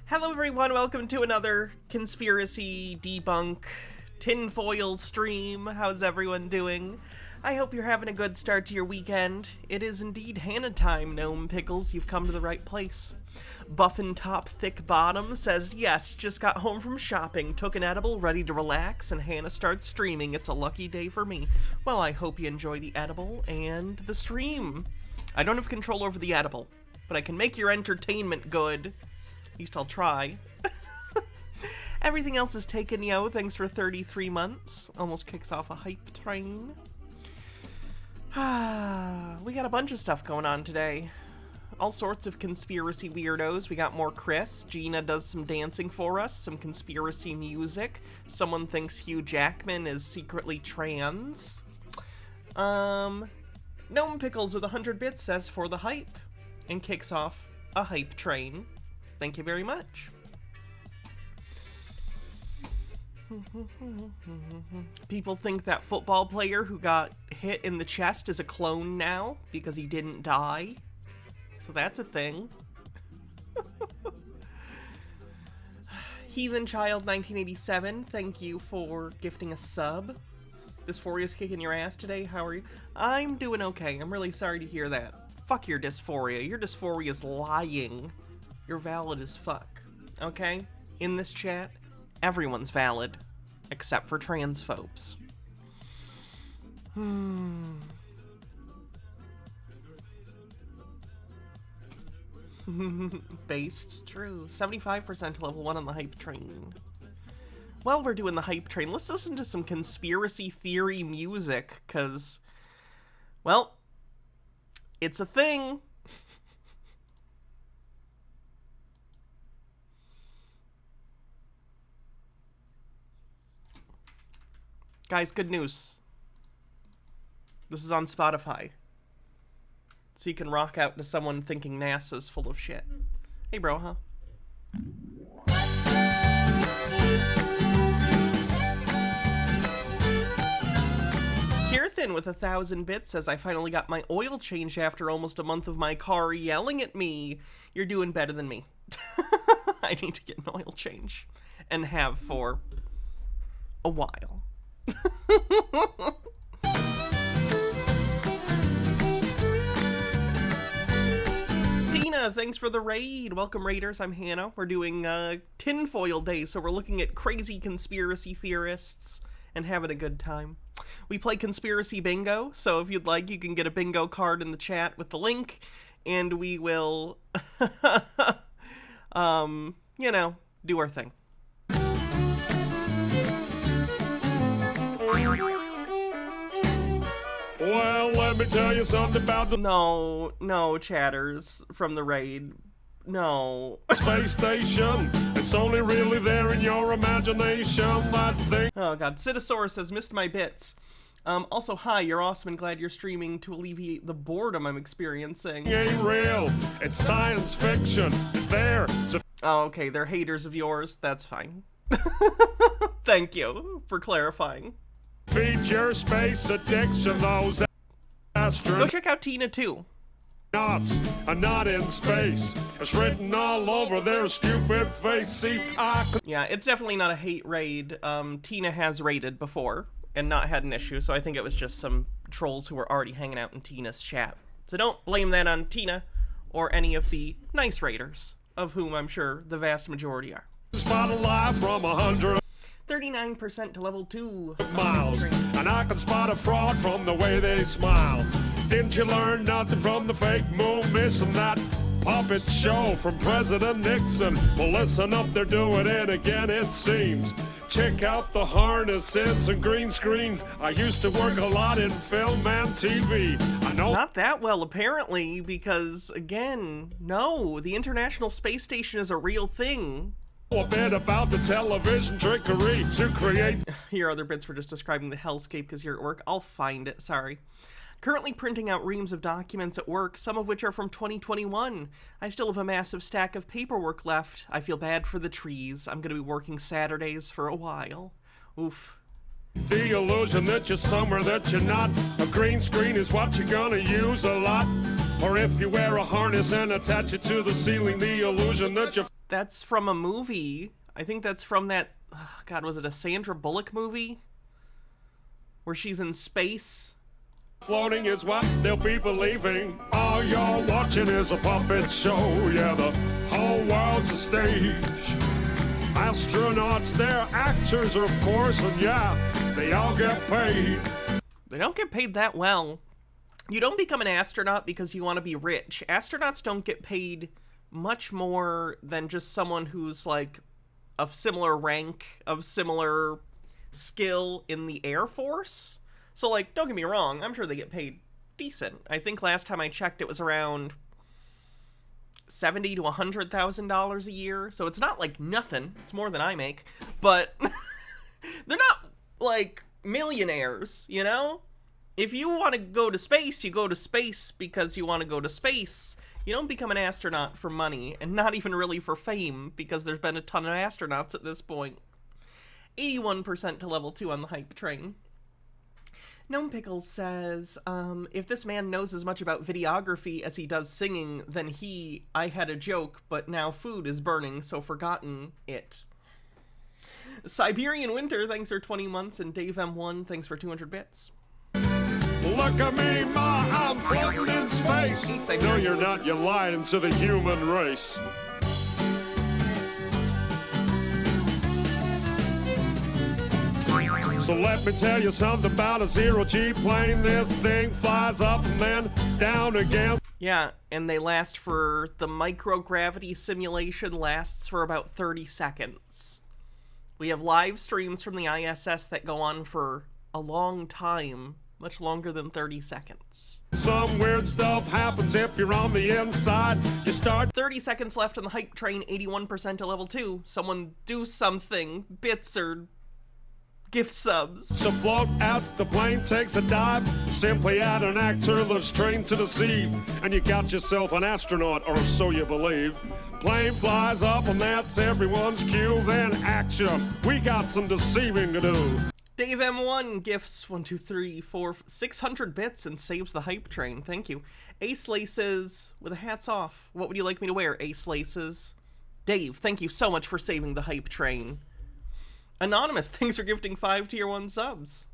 Hello everyone, welcome to another conspiracy debunk tinfoil stream. How's everyone doing? I hope you're having a good start to your weekend. It is indeed Hannah time, Gnome Pickles. You've come to the right place. Buffin' Top Thick Bottom says, yes, just got home from shopping, took an edible, ready to relax, and Hannah starts streaming. It's a lucky day for me. Well, I hope you enjoy the edible and the stream. I don't have control over the edible, but I can make your entertainment good. At least I'll try. Everything else is taken, yo. Thanks for 33 months. Almost kicks off a hype train. We got a bunch of stuff going on today. All sorts of conspiracy weirdos. We got more Chris. Gina does some dancing for us. Some conspiracy music. Someone thinks Hugh Jackman is secretly trans. Gnome Pickles with 100 bits says for the hype. And kicks off a hype train. Thank you very much. People think that football player who got hit in the chest is a clone now because he didn't die. So that's a thing. Heathen Child 1987, thank you for gifting a sub. Dysphoria's kicking your ass today. How are you? I'm doing okay. I'm really sorry to hear that. Fuck your dysphoria. Your dysphoria's lying. You're valid as fuck, okay? In this chat, everyone's valid, except for transphobes. Based, true. 75% to level 1 on the hype train. While we're doing the hype train, let's listen to some conspiracy theory music, because, well, it's a thing. Guys, good news. This is on Spotify. So you can rock out to someone thinking NASA's full of shit. Hey, bro, huh? Kirthan with 1,000 bits says, I finally got my oil change after almost a month of my car yelling at me. You're doing better than me. I need to get an oil change. And have for a while. Tina, thanks for the raid. Welcome, raiders. I'm Hannah. We're doing tinfoil day, so we're looking at crazy conspiracy theorists and having a good time. We play conspiracy bingo, so if you'd like, you can get a bingo card in the chat with the link, and we will, you know, do our thing. Well, let me tell you something about the No, chatters from the raid. No. space station. It's only really there in your imagination, that thing. Oh god, Citosaurus says, missed my bits. Also, hi, you're awesome and glad you're streaming to alleviate the boredom I'm experiencing. Ain't real. It's science fiction. It's there to Oh, okay, they're haters of yours. That's fine. Thank you for clarifying. feed your space addiction. Those Go astronauts check out Tina too. are not in space. It's written all over their stupid face. See, Yeah, it's definitely not a hate raid. Tina has raided before and not had an issue, so I think it was just some trolls who were already hanging out in Tina's chat. So don't blame that on Tina or any of the nice raiders, of whom I'm sure the vast majority are. spot a lie from 100 39% to level 2. miles, and I can spot a fraud from the way they smile. Didn't you learn nothing from the fake moon mission? That puppet show from President Nixon. Well, listen up, they're doing it again, it seems. Check out the harnesses and green screens. I used to work a lot in film and TV. I know. Not that well, apparently, because, again, no, the International Space Station is a real thing. A bit about the television trickery to create. Your other bits were just describing the hellscape because you're at work. I'll find it, sorry. Currently printing out reams of documents at work, some of which are from 2021. I still have a massive stack of paperwork left. I feel bad for the trees. I'm going to be working Saturdays for a while. Oof. The illusion that you're somewhere that you're not. A green screen is what you're gonna use a lot. Or if you wear a harness and attach it to the ceiling, the illusion that you're... That's from a movie. I think that's from that... Oh God, was it a Sandra Bullock movie? Where she's in space? Floating is what they'll be believing. All you're watching is a puppet show. Yeah, the whole world's a stage. Astronauts, they're actors, of course, and yeah, they all get paid. They don't get paid that well. You don't become an astronaut because you want to be rich. Astronauts don't get paid much more than just someone who's, like, of similar rank, of similar skill in the Air Force. So, like, don't get me wrong, I'm sure they get paid decent. I think last time I checked it was around $70,000 to $100,000 a year, so it's not like nothing. It's more than I make, but they're not like millionaires, you know? If you want to go to space, you go to space because you want to go to space. You don't become an astronaut for money, and not even really for fame, because there's been a ton of astronauts at this point. 81% to level 2 on the hype train. Gnome Pickles says, if this man knows as much about videography as he does singing, then I had a joke, but now food is burning, so forgotten it. Siberian Winter, thanks for 20 months, and Dave M1, thanks for 200 bits. Look at me, ma, I'm floating in space. No, you're not, you're lying to the human race. So let me tell you something about a zero-G plane. This thing flies up and then down again. Yeah, and they last for... The microgravity simulation lasts for about 30 seconds. We have live streams from the ISS that go on for a long time. Much longer than 30 seconds. Some weird stuff happens if you're on the inside. You start... 30 seconds left on the hype train, 81% to level 2. Someone do something. Bits or... gift subs. So float as the plane takes a dive. Simply add an actor that's trained to deceive. And you got yourself an astronaut, or so you believe. Plane flies up and that's everyone's cue. Then action. We got some deceiving to do. Dave M1 gifts 1, 2, 3, 4, 600 bits and saves the hype train. Thank you. Ace Laces with a hats off. What would you like me to wear, Ace Laces? Dave, thank you so much for saving the hype train. Anonymous, thanks for gifting 5 tier 1 subs.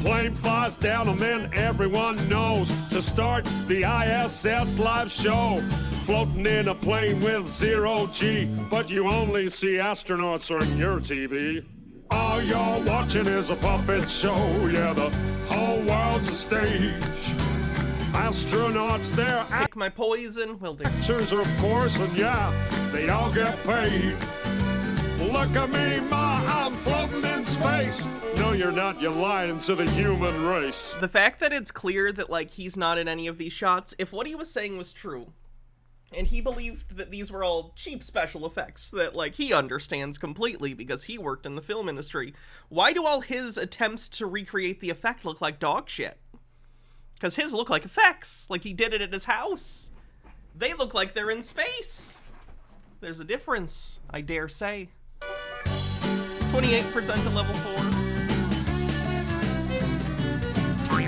Plane flies down and then everyone knows to start the ISS live show. Floating in a plane with 0G, but you only see astronauts on your TV. All you're watching is a puppet show. Yeah, the whole world's a stage. Astronauts, they're Pick my poison, will do. actors, of course, and yeah, they all get paid. Look at me, ma, I'm floating in space. No, you're not, you're lying to the human race. The fact that it's clear that, like, he's not in any of these shots, if what he was saying was true, and he believed that these were all cheap special effects that, like, he understands completely because he worked in the film industry, why do all his attempts to recreate the effect look like dog shit? Because his look like effects, like he did it at his house. They look like they're in space. There's a difference, I dare say. 28% to level 4.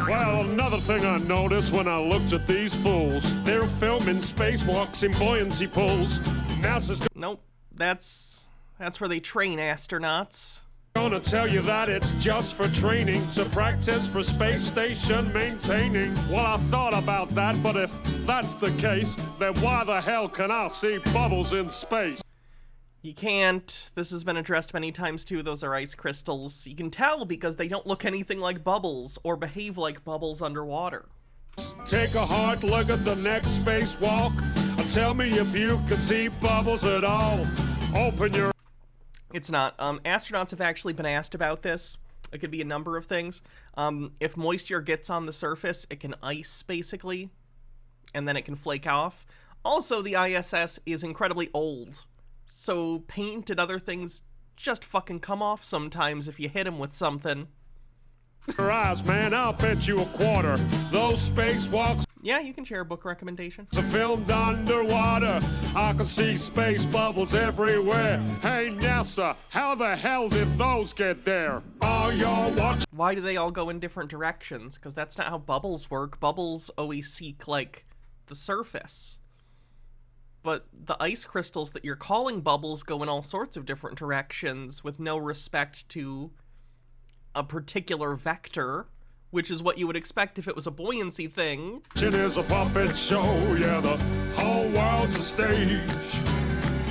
Well, another thing I noticed when I looked at these fools, they're filming spacewalks in buoyancy pools. NASA's Nope, that's where they train astronauts. gonna tell you that it's just for training to practice for space station maintaining. Well, I thought about that, but if that's the case, then why the hell can I see bubbles in space? You can't. This has been addressed many times too. Those are ice crystals. You can tell because they don't look anything like bubbles or behave like bubbles underwater. Take a hard look at the next spacewalk. Tell me if you can see bubbles at all. Open your... It's not. Astronauts have actually been asked about this. It could be a number of things. If moisture gets on the surface, it can ice, basically. And then it can flake off. Also, the ISS is incredibly old. So paint and other things just fucking come off sometimes if you hit them with something. Your eyes, man, I'll bet you a quarter. Those spacewalks Yeah, you can share a book recommendation. are filmed underwater. I can see space bubbles everywhere. Hey, NASA, how the hell did those get there? All you're watching. Why do they all go in different directions? Because that's not how bubbles work. Bubbles always seek, like, the surface. But the ice crystals that you're calling bubbles go in all sorts of different directions with no respect to a particular vector, which is what you would expect if it was a buoyancy thing. It is a puppet show, yeah, the whole world's a stage.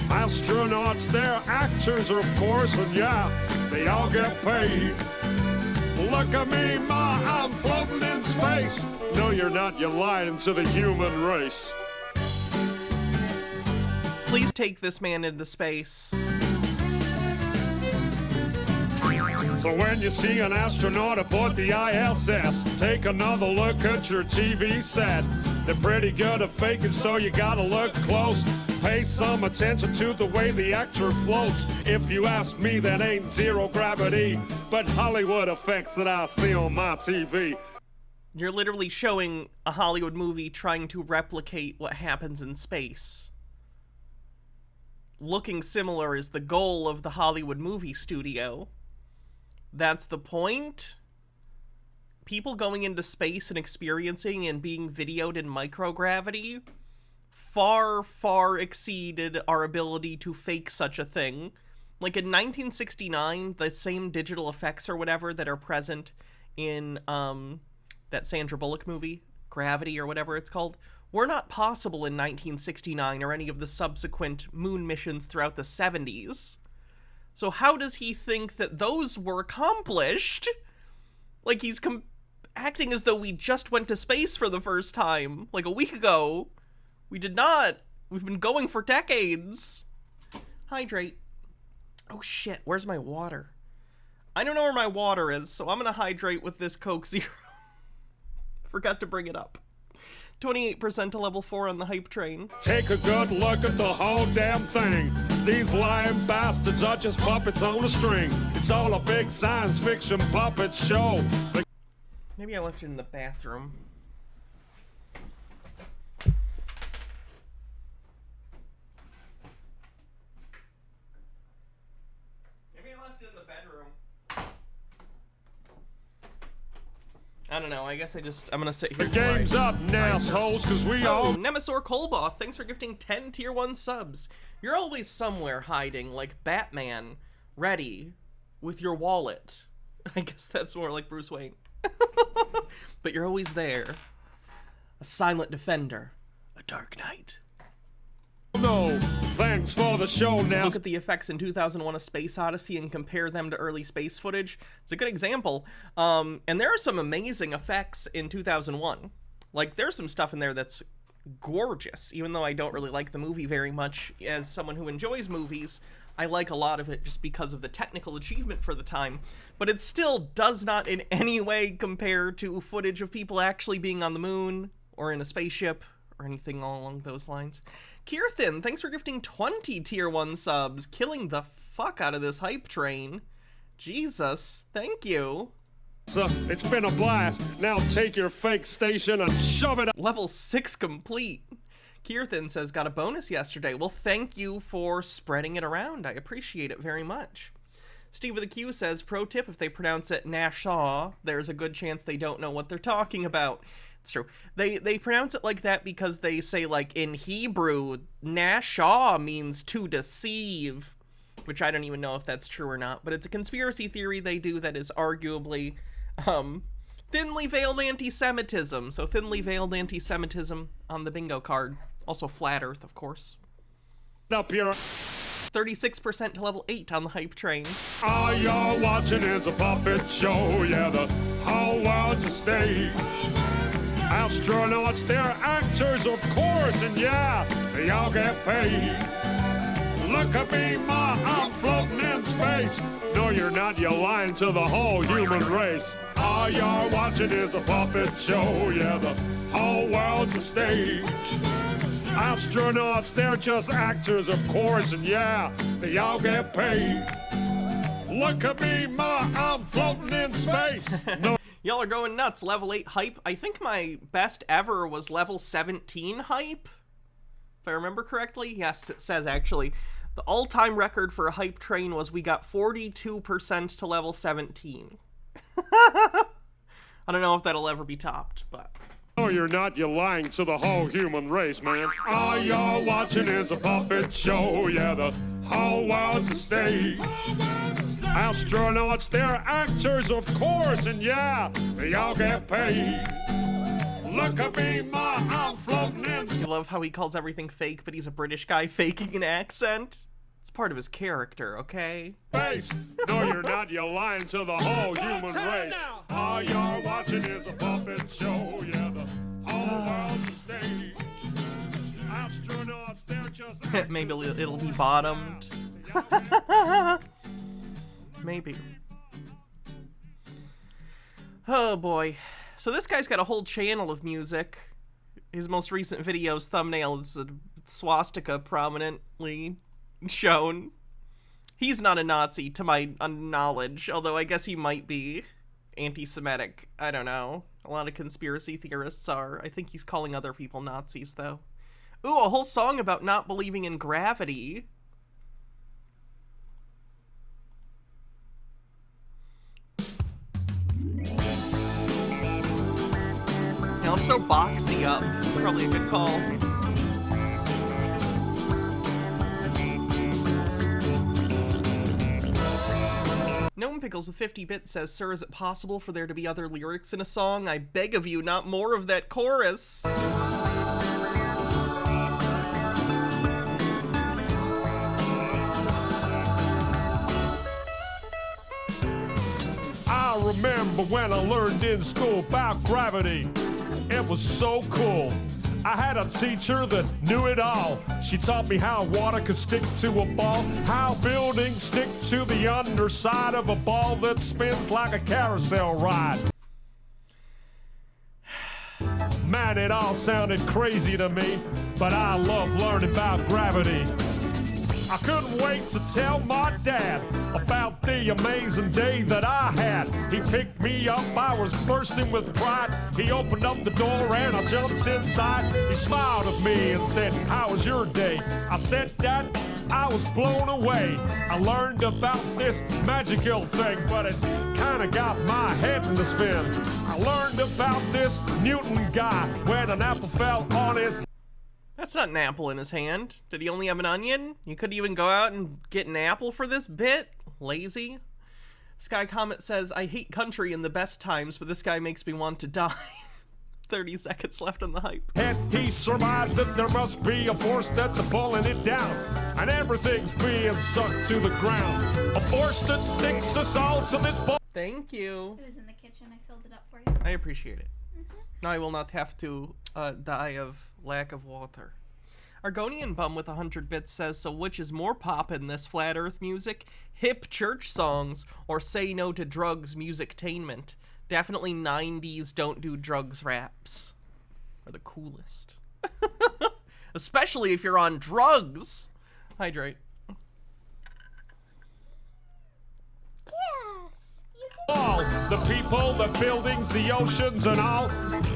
Astronauts, they're actors, of course, and yeah, they all get paid. Look at me, ma, I'm floating in space. No, you're not, you're lying to the human race. Please take this man into space. So when you see an astronaut aboard the ISS, take another look at your TV set. They're pretty good at faking, so you gotta look close. Pay some attention to the way the actor floats. If you ask me, that ain't zero gravity, but Hollywood effects that I see on my TV. You're literally showing a Hollywood movie trying to replicate what happens in space. Looking similar is the goal of the Hollywood movie studio. That's the point? People going into space and experiencing and being videoed in microgravity far, far exceeded our ability to fake such a thing. Like in 1969, the same digital effects or whatever that are present in that Sandra Bullock movie, Gravity or whatever it's called, were not possible in 1969 or any of the subsequent moon missions throughout the 70s. So how does he think that those were accomplished? Like he's acting as though we just went to space for the first time, like a week ago. We did not. We've been going for decades. Hydrate. Oh shit, where's my water? I don't know where my water is, so I'm gonna hydrate with this Coke Zero. Forgot to bring it up. 28% to level 4 on the hype train. Take a good look at the whole damn thing. These lying bastards are just puppets on a string. It's all a big science fiction puppet show. Maybe I left it in the bathroom. Maybe I left it in the bedroom. I don't know, I guess I'm gonna sit here. The game's up, assholes, cause we all... Nemesor Kolboth, thanks for gifting 10 tier 1 subs. You're always somewhere hiding, like Batman, ready, with your wallet. I guess that's more like Bruce Wayne. But you're always there. A silent defender. A dark knight. No, thanks for the show now. Look at the effects in 2001 A Space Odyssey and compare them to early space footage. It's a good example. And there are some amazing effects in 2001. Like, there's some stuff in there that's gorgeous, even though I don't really like the movie very much. As someone who enjoys movies, I like a lot of it just because of the technical achievement for the time. But it still does not in any way compare to footage of people actually being on the moon or in a spaceship or anything along those lines. Kirthan, thanks for gifting 20 tier 1 subs, killing the fuck out of this hype train. Jesus, thank you. So, it's been a blast. Now take your fake station and shove it up. Level 6 complete. Kirthan says, got a bonus yesterday. Well, thank you for spreading it around. I appreciate it very much. Steve with a Q says, pro tip, if they pronounce it Nashaw, there's a good chance they don't know what they're talking about. It's true. They pronounce it like that because they say, like, in Hebrew, Nashaw means to deceive, which I don't even know if that's true or not, but it's a conspiracy theory they do that is arguably thinly veiled anti-Semitism. So thinly veiled anti-Semitism on the bingo card. Also flat earth, of course. Up here. 36% to level 8 on the hype train. All you're watching is a puppet show. Yeah, the whole world's a stage. Astronauts, they're actors, of course, and yeah, they all get paid. Look at me, ma, I'm floating in space. No, you're not, you're lying to the whole human race. All you're watching is a puppet show. Yeah, the whole world's a stage. Astronauts, they're just actors, of course, and yeah, they all get paid. Look at me, ma, I'm floating in space. No. Y'all are going nuts. Level 8 hype. I think my best ever was level 17 hype. If I remember correctly. Yes, it says actually. The all-time record for a hype train was we got 42% to level 17. I don't know if that'll ever be topped, but... No, you're not. You're lying to the whole human race, man. All you're watching is a puppet show. Yeah, the whole world's a stage. Astronauts, they're actors, of course, and yeah, they all get paid. Look at me, ma, I'm floating in. You love how he calls everything fake, but he's a British guy faking an accent? It's part of his character, okay? Space. No, you're not. You're lying to the whole human race. All you're watching is a puppet show. Yeah, the whole world's a stage. Astronauts, they're just Maybe it'll be bottomed. Maybe. Oh boy. So this guy's got a whole channel of music. His most recent video's thumbnail is a swastika prominently shown. He's not a Nazi to my knowledge, although I guess he might be anti-Semitic. I don't know. A lot of conspiracy theorists are. I think he's calling other people Nazis, though. Ooh, a whole song about not believing in gravity. Now let's throw Boxy up. Probably a good call. Gnome Pickles with 50-bit says, "Sir, is it possible for there to be other lyrics in a song? I beg of you, not more of that chorus." I remember when I learned in school about gravity. It was so cool. I had a teacher that knew it all. She taught me how water could stick to a ball, how buildings stick to the underside of a ball that spins like a carousel ride. Man, it all sounded crazy to me, but I love learning about gravity. I couldn't wait to tell my dad about the amazing day that I had. He picked me up, I was bursting with pride. He opened up the door and I jumped inside. He smiled at me and said, "How was your day?" I said, "Dad, I was blown away. I learned about this magical thing, but it's kinda got my head in the spin. I learned about this Newton guy when an apple fell on his." That's not an apple in his hand. Did he only have an onion? You couldn't even go out and get an apple for this bit? Lazy. Sky Comet says, "I hate country in the best times, but this guy makes me want to die." 30 seconds left on the hype. And he surmised that there must be a force that's pulling it down, and everything's being sucked to the ground. A force that sticks us all to this ball. Thank you. It was in the kitchen. I filled it up for you. I appreciate it. Now I will not have to die of lack of water. Argonian Bum with 100 bits says, "So which is more poppin', this flat earth music, hip church songs, or say no to drugs musictainment? Definitely 90s don't do drugs raps are the coolest." Especially if you're on drugs. Hydrate. Yes, you did. All the people, the buildings, the oceans, and all.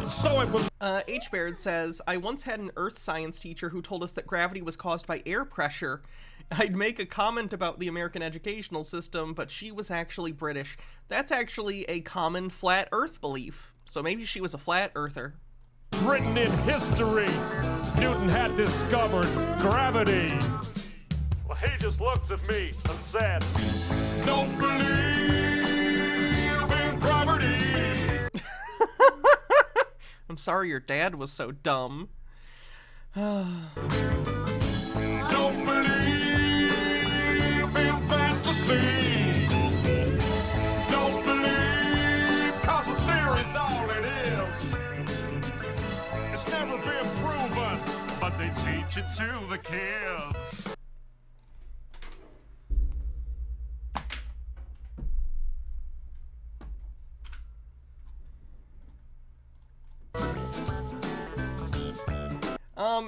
So it was. H. Baird says, "I once had an earth science teacher who told us that gravity was caused by air pressure. I'd make a comment about the American educational system, but she was actually British. That's actually a common flat earth belief. So maybe she was a flat earther." Written in history, Newton had discovered gravity. Well, he just looked at me and said, "Don't believe in gravity." I'm sorry your dad was so dumb. Don't believe in fantasy. Don't believe, 'cause the theory's all it is. It's never been proven, but they teach it to the kids.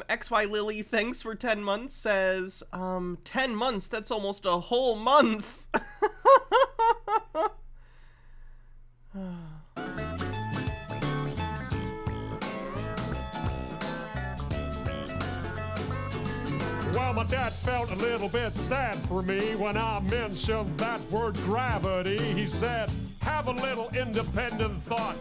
XY Lily, thanks for 10 months, says, 10 months, that's almost a whole month. a little bit sad for me when I mentioned that word gravity. He said, have a little independent thought,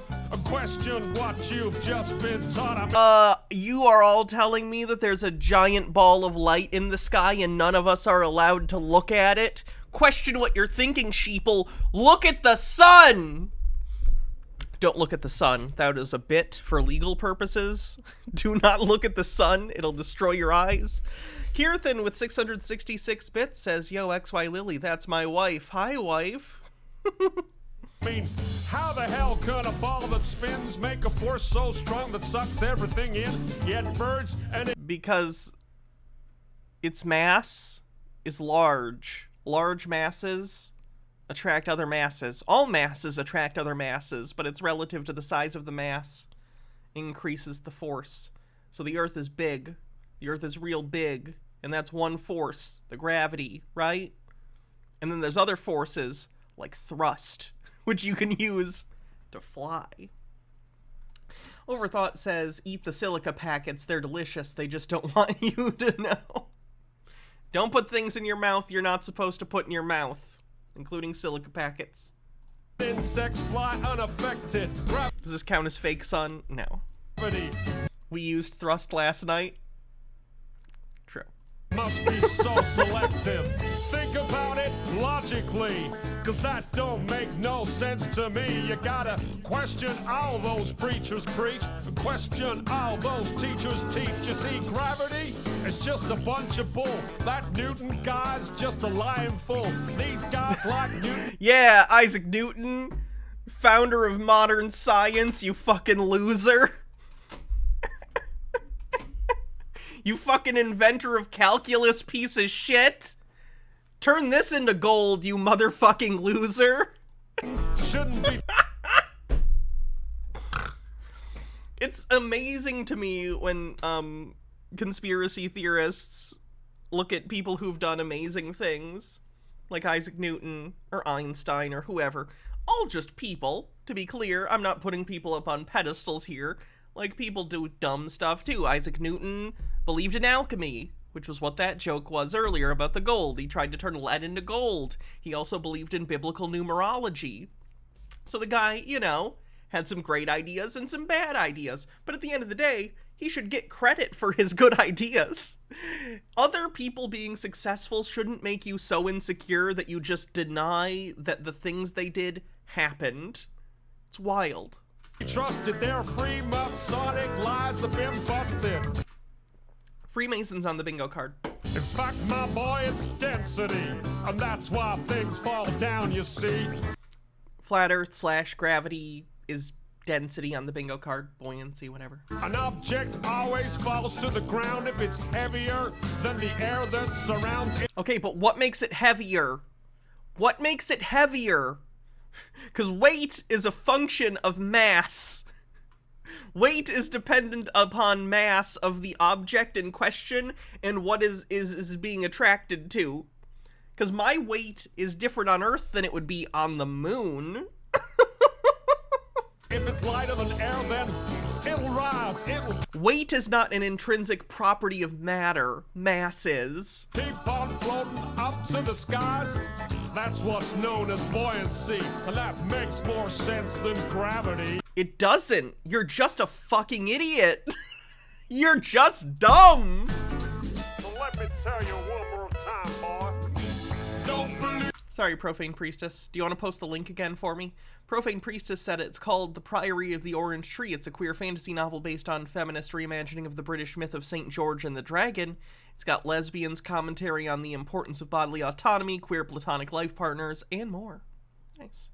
question what you've just been taught. You are all telling me that there's a giant ball of light in the sky and none of us are allowed to look at it? Question what you're thinking, sheeple. Look at the sun! Don't look at the sun. That is a bit for legal purposes. Do not look at the sun. It'll destroy your eyes. Kirthan with 666 bits says, yo, XY Lily, that's my wife. Hi, wife. I mean, how the hell could a ball that spins make a force so strong that sucks everything in? Yet birds and because its mass is large. Large masses attract other masses. All masses attract other masses, but it's relative to the size of the mass increases the force. So the Earth is big. The Earth is real big, and that's one force, the gravity, right? And then there's other forces, like thrust, which you can use to fly. Overthought says, eat the silica packets, they're delicious, they just don't want you to know. Don't put things in your mouth you're not supposed to put in your mouth, including silica packets. insects fly unaffected. Does this count as fake sun? No. We used thrust last night. True. Must be so selective. Think about it logically, cause that don't make no sense to me. You gotta question all those preachers preach, question all those teachers teach. You see, gravity is just a bunch of bull. That Newton guy's just a lying fool. These guys like Newton. Yeah, Isaac Newton, founder of modern science, you fucking loser. You fucking inventor of calculus, piece of shit. Turn this into gold, you motherfucking loser. Shouldn't be. It's amazing to me when conspiracy theorists look at people who've done amazing things, like Isaac Newton or Einstein or whoever. All just people, to be clear. I'm not putting people up on pedestals here. Like, people do dumb stuff too. Isaac Newton believed in alchemy, which was what that joke was earlier about the gold. He tried to turn lead into gold. He also believed in biblical numerology. So the guy, you know, had some great ideas and some bad ideas. But at the end of the day, he should get credit for his good ideas. Other people being successful shouldn't make you so insecure that you just deny that the things they did happened. It's wild. Trusted their Freemasonic lies have been busted. Freemasons on the bingo card. In fact, my boy, it's density, and that's why things fall down, you see. Flat Earth / gravity is density on the bingo card. Buoyancy, whatever. An object always falls to the ground if it's heavier than the air that surrounds it. Okay, but what makes it heavier? What makes it heavier? Because weight is a function of mass. Weight is dependent upon mass of the object in question and what is being attracted to. Because my weight is different on Earth than it would be on the moon. If it's lighter than air, then it'll rise. Weight is not an intrinsic property of matter. Mass is. Keep on floating up to the skies. That's what's known as buoyancy, and that makes more sense than gravity. It doesn't. You're just a fucking idiot. You're just dumb. So let me tell you one more time, boy. Don't believe. Sorry, Profane Priestess. Do you want to post the link again for me? Profane Priestess said it's called The Priory of the Orange Tree. It's a queer fantasy novel based on feminist reimagining of the British myth of St. George and the Dragon. It's got lesbians, commentary on the importance of bodily autonomy, queer platonic life partners, and more. Nice.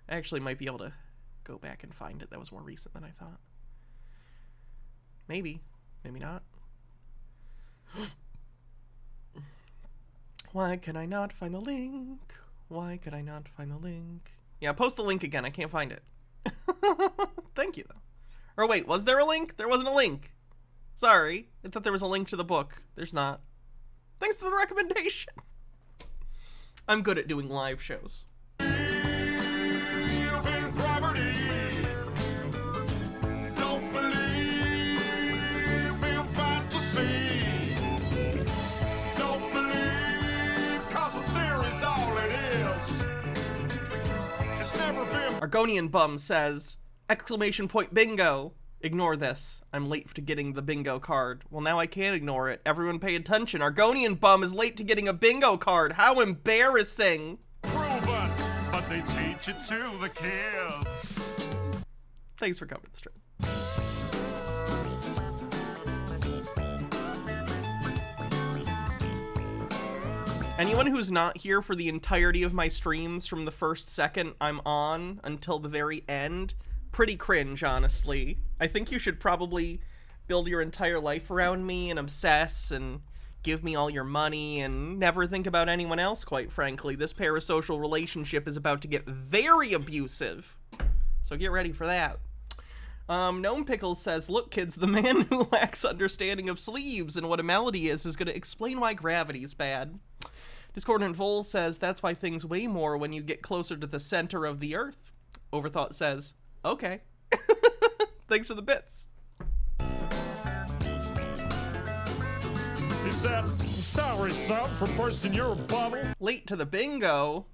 I actually might be able to go back and find it. That was more recent than I thought. Maybe. Maybe not. Why can I not find the link? Why could I not find the link? Yeah, post the link again. I can't find it. Thank you, though. Or wait, was there a link? There wasn't a link. Sorry. I thought there was a link to the book. There's not. Thanks for the recommendation. I'm good at doing live shows. Believe in gravity. Don't believe in fantasy. Don't believe It's never been Argonian Bum says, exclamation point bingo. Ignore this. I'm late to getting the bingo card. Well, now I can't ignore it. Everyone pay attention. Argonian Bum is late to getting a bingo card. How embarrassing. proven, but they teach it to the kids. Thanks for coming to the stream. Anyone who's not here for the entirety of my streams from the first second I'm on until the very end, pretty cringe, honestly. I think you should probably build your entire life around me and obsess and give me all your money and never think about anyone else, quite frankly. This parasocial relationship is about to get very abusive, so get ready for that. Gnome Pickles says, look kids, the man who lacks understanding of sleeves and what a melody is going to explain why gravity's bad. Discordant Vol says, that's why things weigh more when you get closer to the center of the earth. Overthought says, okay. Thanks for the bits. He said, I'm sorry, son, for bursting your bubble. Late to the bingo.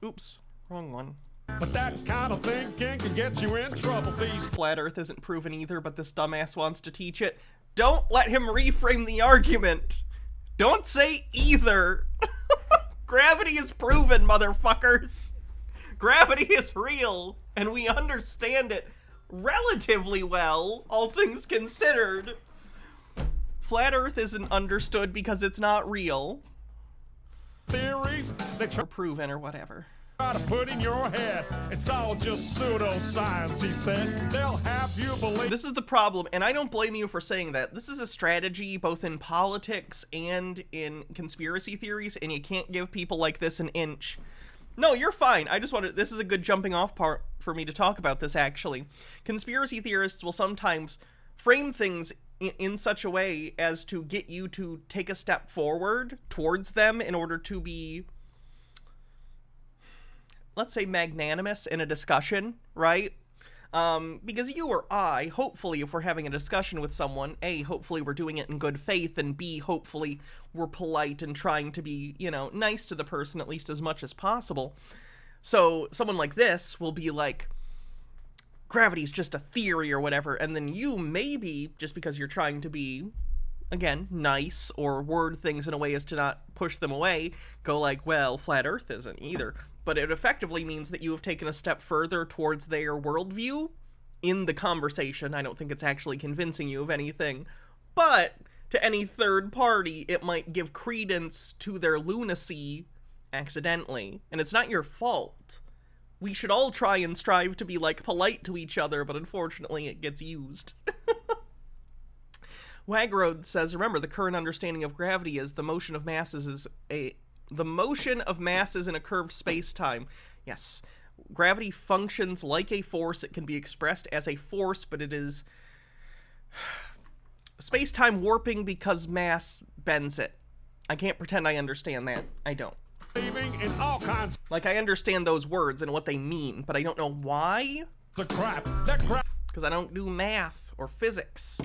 Oops, wrong one. But that kind of thinking can get you in trouble these Flat Earth isn't proven either, but this dumbass wants to teach it. Don't let him reframe the argument. Don't say either. Gravity is proven, motherfuckers. Gravity is real, and we understand it relatively well, all things considered. Flat Earth isn't understood because it's not real. theories they Or proven, or whatever. try to put in your head. It's all just pseudoscience, he said. They'll have you believe. This is the problem, and I don't blame you for saying that. This is a strategy both in politics and in conspiracy theories, and you can't give people like this an inch. No, you're fine. I just wanted... This is a good jumping off part for me to talk about this, actually. Conspiracy theorists will sometimes frame things in such a way as to get you to take a step forward towards them in order to be, let's say, magnanimous in a discussion, right? Because you or I, hopefully, if we're having a discussion with someone, A, hopefully we're doing it in good faith, and B, hopefully we're polite and trying to be, you know, nice to the person at least as much as possible. So someone like this will be like, gravity's just a theory or whatever, and then you maybe, just because you're trying to be, again, nice or word things in a way as to not push them away, go like, well, flat Earth isn't either. But it effectively means that you have taken a step further towards their worldview in the conversation. I don't think it's actually convincing you of anything. But to any third party, it might give credence to their lunacy accidentally. And it's not your fault. We should all try and strive to be, like, polite to each other, but unfortunately it gets used. Wagroad says, remember, the current understanding of gravity is the motion of masses in a curved space-time. Yes. Gravity functions like a force. It can be expressed as a force, but it is space-time warping because mass bends it. I can't pretend I understand that. I don't. In all kinds Like, I understand those words and what they mean, but I don't know why. of crap. That crap. Because I don't do math or physics.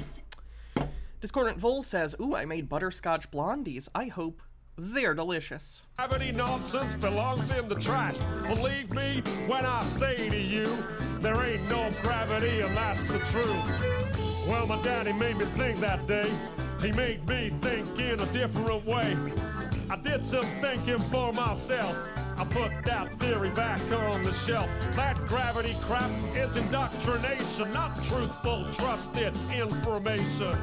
Discordant Vol says, ooh, I made butterscotch blondies. I hope they're delicious. Gravity nonsense belongs in the trash. Believe me when I say to you, there ain't no gravity and that's the truth. Well, my daddy made me think that day. He made me think in a different way. I did some thinking for myself. I put that theory back on the shelf. That gravity crap is indoctrination, not truthful, trusted information.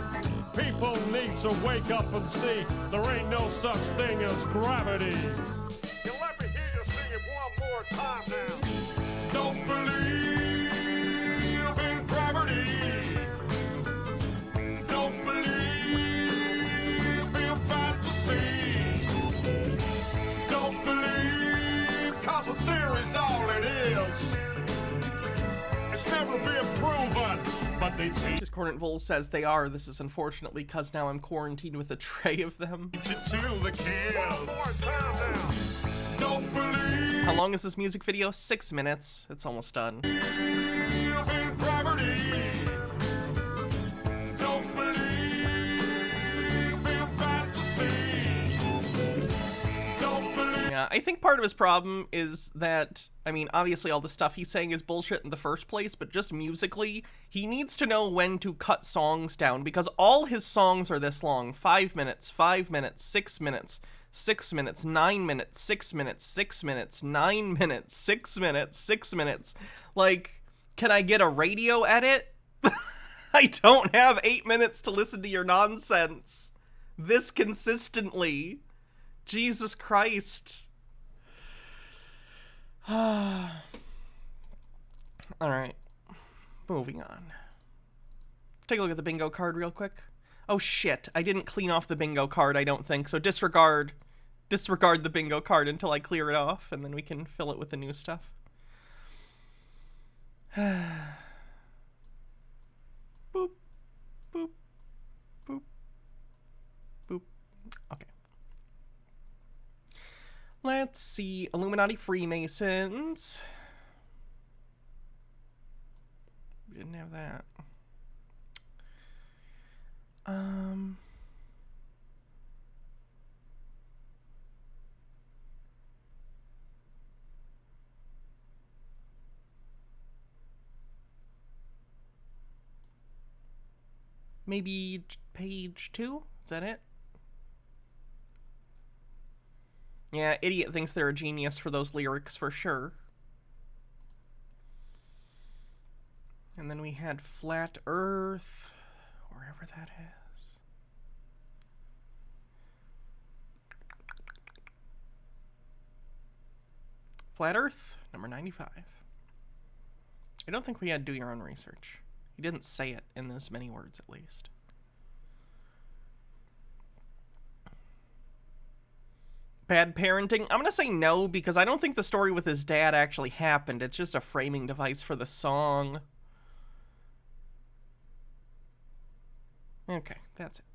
People need to wake up and see there ain't no such thing as gravity. You let me hear you sing it one more time now. Don't believe in gravity. Don't believe in fantasy. Don't believe cause a theory's all it is. It's never been proven, but they teach Discordant Vol says they are. This is unfortunately because now I'm quarantined with a tray of them. it to the kids. One more time now. Don't believe How long is this music video? 6 minutes. It's almost done. in gravity. Don't believe in fantasy. Yeah, I think part of his problem is that, I mean, obviously all the stuff he's saying is bullshit in the first place, but just musically, he needs to know when to cut songs down, because all his songs are this long. 5 minutes, 5 minutes, 6 minutes, 6 minutes, 9 minutes, 6 minutes, 6 minutes, 9 minutes, 6 minutes, 6 minutes. Like, can I get a radio edit? I don't have 8 minutes to listen to your nonsense this consistently. Jesus Christ. Alright. Moving on. Let's take a look at the bingo card real quick. Oh shit, I didn't clean off the bingo card, I don't think, so disregard the bingo card until I clear it off, and then we can fill it with the new stuff. Boop. Boop. Boop. Boop. Okay. Let's see. Illuminati Freemasons. We didn't have that. Maybe page 2? Is that it? Yeah, idiot thinks they're a genius for those lyrics for sure. And then we had Flat Earth, wherever that is. Flat Earth, number 95. I don't think we had do your own research. He didn't say it in this many words, at least. Bad parenting? I'm gonna say no, because I don't think the story with his dad actually happened. It's just a framing device for the song. Okay, that's it.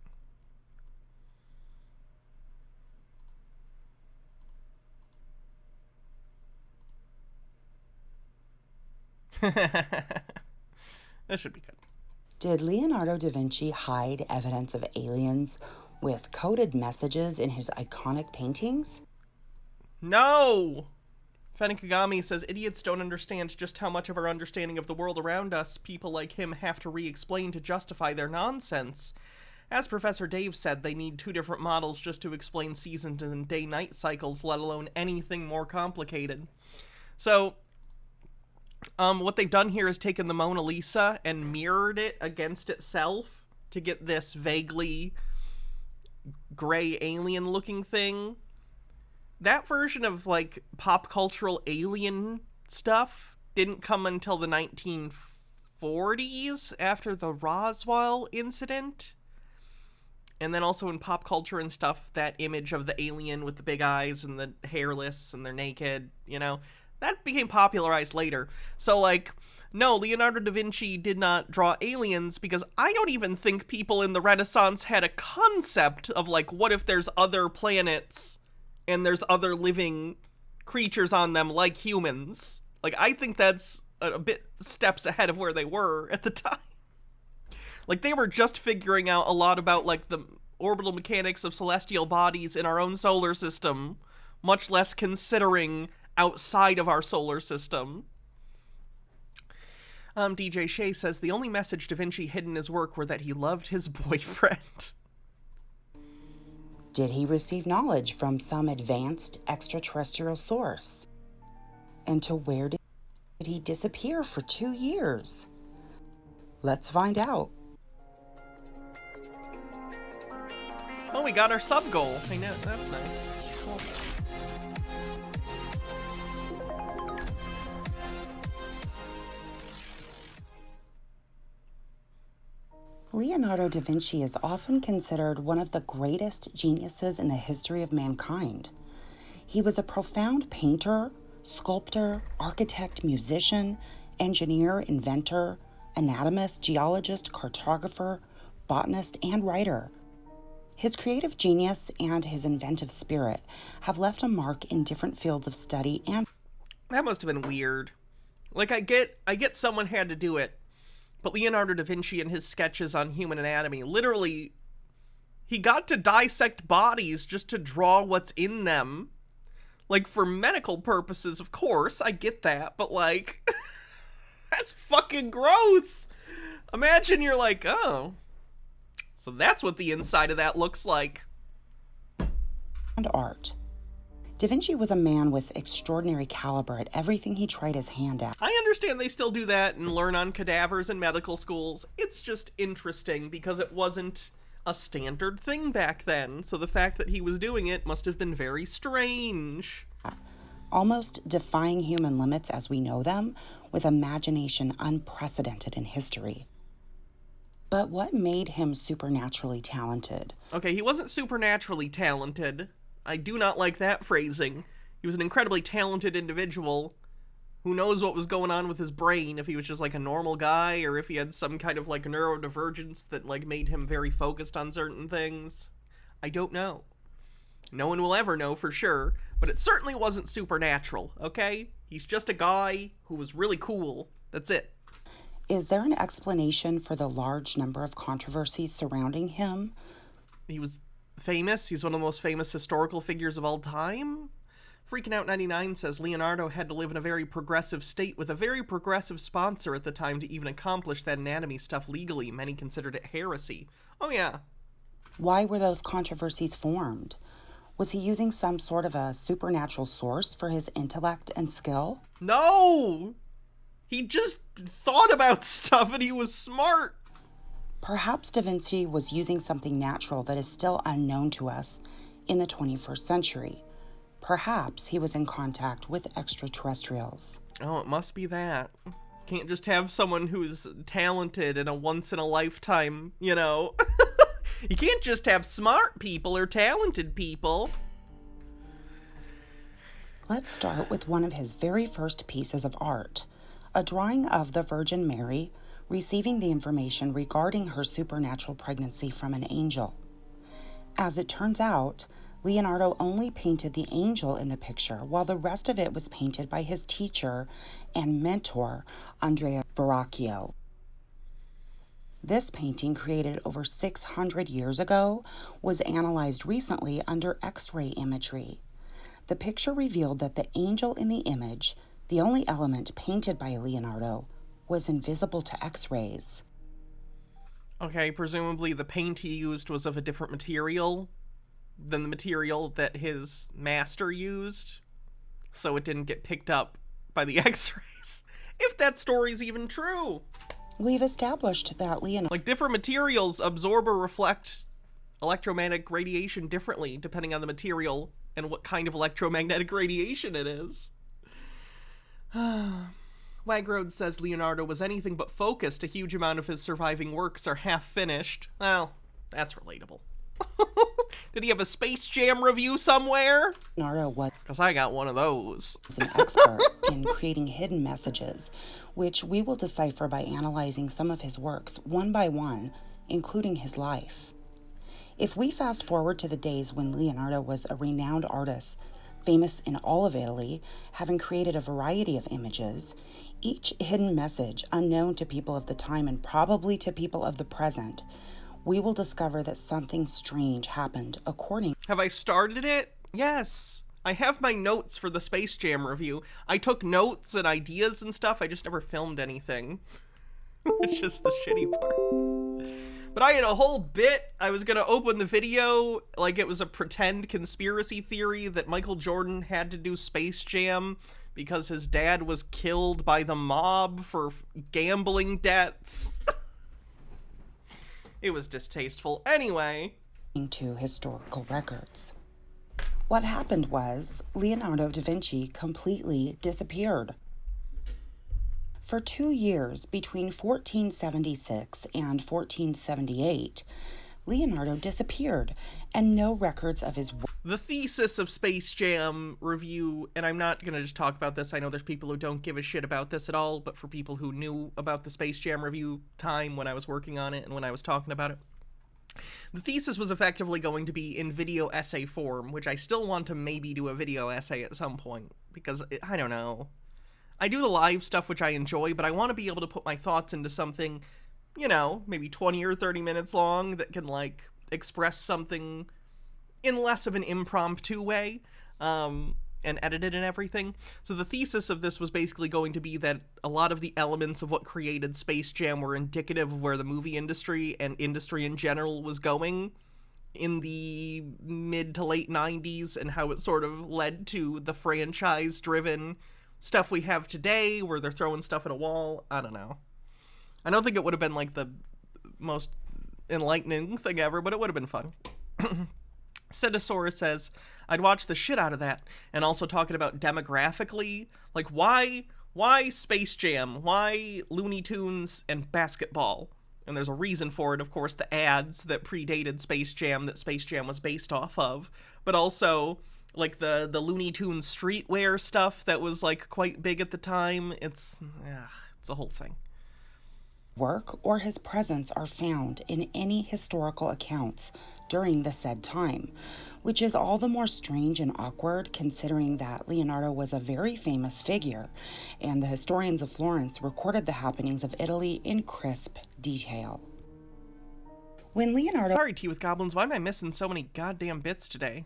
This should be good. Did Leonardo da Vinci hide evidence of aliens with coded messages in his iconic paintings? No! Fennikagami says, idiots don't understand just how much of our understanding of the world around us people like him have to re-explain to justify their nonsense. As Professor Dave said, they need 2 different models just to explain season and day-night cycles, let alone anything more complicated. So, what they've done here is taken the Mona Lisa and mirrored it against itself to get this vaguely gray alien-looking thing. That version of, like, pop cultural alien stuff didn't come until the 1940s, after the Roswell incident. And then also in pop culture and stuff, that image of the alien with the big eyes and the hairless and they're naked, you know, that became popularized later. So, like, no, Leonardo da Vinci did not draw aliens, because I don't even think people in the Renaissance had a concept of, like, what if there's other planets and there's other living creatures on them like humans. Like, I think that's a bit steps ahead of where they were at the time. Like, they were just figuring out a lot about, like, the orbital mechanics of celestial bodies in our own solar system, much less considering outside of our solar system. DJ Shea says, the only message Da Vinci hid in his work were that he loved his boyfriend. Did he receive knowledge from some advanced extraterrestrial source? And to where did he disappear for 2 years? Let's find out. Oh, we got our sub goal. I know, that's nice. Cool. Leonardo da Vinci is often considered one of the greatest geniuses in the history of mankind. He was a profound painter, sculptor, architect, musician, engineer, inventor, anatomist, geologist, cartographer, botanist, and writer. His creative genius and his inventive spirit have left a mark in different fields of study and... That must have been weird. Like, I get someone had to do it, but Leonardo da Vinci and his sketches on human anatomy, literally, he got to dissect bodies just to draw what's in them. Like, for medical purposes, of course, I get that, but, like, that's fucking gross. Imagine you're like, oh, so that's what the inside of that looks like. And art. Da Vinci was a man with extraordinary caliber at everything he tried his hand at. I understand they still do that and learn on cadavers in medical schools. It's just interesting because it wasn't a standard thing back then, so the fact that he was doing it must have been very strange. Almost defying human limits as we know them, with imagination unprecedented in history. But what made him supernaturally talented? Okay, he wasn't supernaturally talented. I do not like that phrasing. He was an incredibly talented individual. Who knows what was going on with his brain, if he was just like a normal guy, or if he had some kind of like neurodivergence that like made him very focused on certain things. I don't know. No one will ever know for sure, but it certainly wasn't supernatural, okay? He's just a guy who was really cool. That's it. Is there an explanation for the large number of controversies surrounding him? He was famous. He's one of the most famous historical figures of all time. Freaking Out 99 says Leonardo had to live in a very progressive state with a very progressive sponsor at the time to even accomplish that anatomy stuff legally. Many considered it heresy. Oh yeah. Why were those controversies formed? Was he using some sort of a supernatural source for his intellect and skill? No! He just thought about stuff and he was smart. Perhaps Da Vinci was using something natural that is still unknown to us in the 21st century. Perhaps he was in contact with extraterrestrials. Oh, it must be that. Can't just have someone who's talented in a once-in-a-lifetime, you know. You can't just have smart people or talented people. Let's start with one of his very first pieces of art, a drawing of the Virgin Mary receiving the information regarding her supernatural pregnancy from an angel. As it turns out, Leonardo only painted the angel in the picture, while the rest of it was painted by his teacher and mentor, Andrea Verrocchio. This painting, created over 600 years ago, was analyzed recently under X-ray imagery. The picture revealed that the angel in the image, the only element painted by Leonardo, was invisible to X-rays. Okay, presumably the paint he used was of a different material than the material that his master used, so it didn't get picked up by the X-rays. If that story's even true. We've established that Like, different materials absorb or reflect electromagnetic radiation differently depending on the material and what kind of electromagnetic radiation it is. Wagroad says Leonardo was anything but focused. A huge amount of his surviving works are half finished. Well, that's relatable. Did he have a Space Jam review somewhere? Leonardo was Because I got one of those. an expert in creating hidden messages, which we will decipher by analyzing some of his works one by one, including his life. If we fast forward to the days when Leonardo was a renowned artist, famous in all of Italy, having created a variety of images, each hidden message unknown to people of the time and probably to people of the present, we will discover that something strange happened according. Have I started it? Yes. I have my notes for the Space Jam review. I took notes and ideas and stuff. I just never filmed anything. It's just the shitty part. But I had a whole bit. I was going to open the video like it was a pretend conspiracy theory that Michael Jordan had to do Space Jam because his dad was killed by the mob for gambling debts. It was distasteful. Anyway. To historical records. What happened was Leonardo da Vinci completely disappeared. For 2 years, between 1476 and 1478, Leonardo disappeared, and no records of his work. The thesis of Space Jam review, and I'm not going to just talk about this, I know there's people who don't give a shit about this at all, but for people who knew about the Space Jam review time when I was working on it and when I was talking about it, the thesis was effectively going to be in video essay form, which I still want to maybe do a video essay at some point, because, I don't know. I do the live stuff, which I enjoy, but I want to be able to put my thoughts into something, you know, maybe 20 or 30 minutes long that can, like, express something in less of an impromptu way. And and edited and everything. So the thesis of this was basically going to be that a lot of the elements of what created Space Jam were indicative of where the movie industry and industry in general was going in the mid to late 90s, and how it sort of led to the franchise-driven stuff we have today, where they're throwing stuff at a wall. I don't know. I don't think it would have been like the most enlightening thing ever, but it would have been fun. Citosaurus says, I'd watch the shit out of that. And also talking about demographically, like why Space Jam? Why Looney Tunes and basketball? And there's a reason for it, of course, the ads that predated Space Jam that Space Jam was based off of, but also like the Looney Tunes streetwear stuff that was like quite big at the time. It's a whole thing. Work or his presence are found in any historical accounts during the said time, which is all the more strange and awkward considering that Leonardo was a very famous figure, and the historians of Florence recorded the happenings of Italy in crisp detail. When Leonardo... Sorry, Tea with Goblins, why am I missing so many goddamn bits today?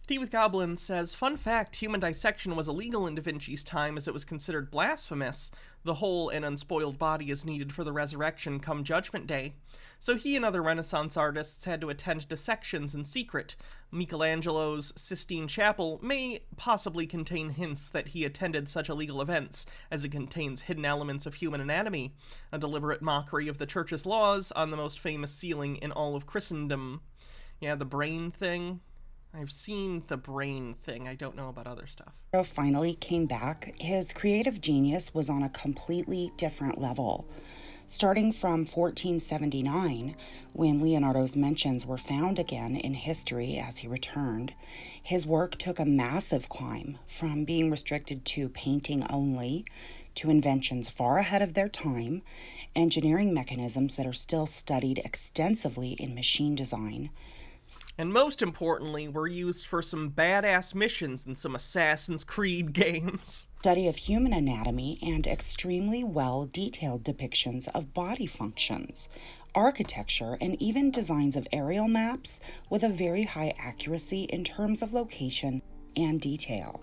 Tea with Goblins says, fun fact, human dissection was illegal in Da Vinci's time as it was considered blasphemous. The whole and unspoiled body is needed for the resurrection come Judgment Day. So he and other Renaissance artists had to attend dissections in secret. Michelangelo's Sistine Chapel may possibly contain hints that he attended such illegal events, as it contains hidden elements of human anatomy, a deliberate mockery of the church's laws on the most famous ceiling in all of Christendom. Yeah, the brain thing. I've seen the brain thing. I don't know about other stuff. Finally came back, his creative genius was on a completely different level. Starting from 1479, when Leonardo's mentions were found again in history as he returned, his work took a massive climb from being restricted to painting only to inventions far ahead of their time, engineering mechanisms that are still studied extensively in machine design, and most importantly, were used for some badass missions in some Assassin's Creed games. Study of human anatomy, and extremely well-detailed depictions of body functions, architecture, and even designs of aerial maps with a very high accuracy in terms of location and detail.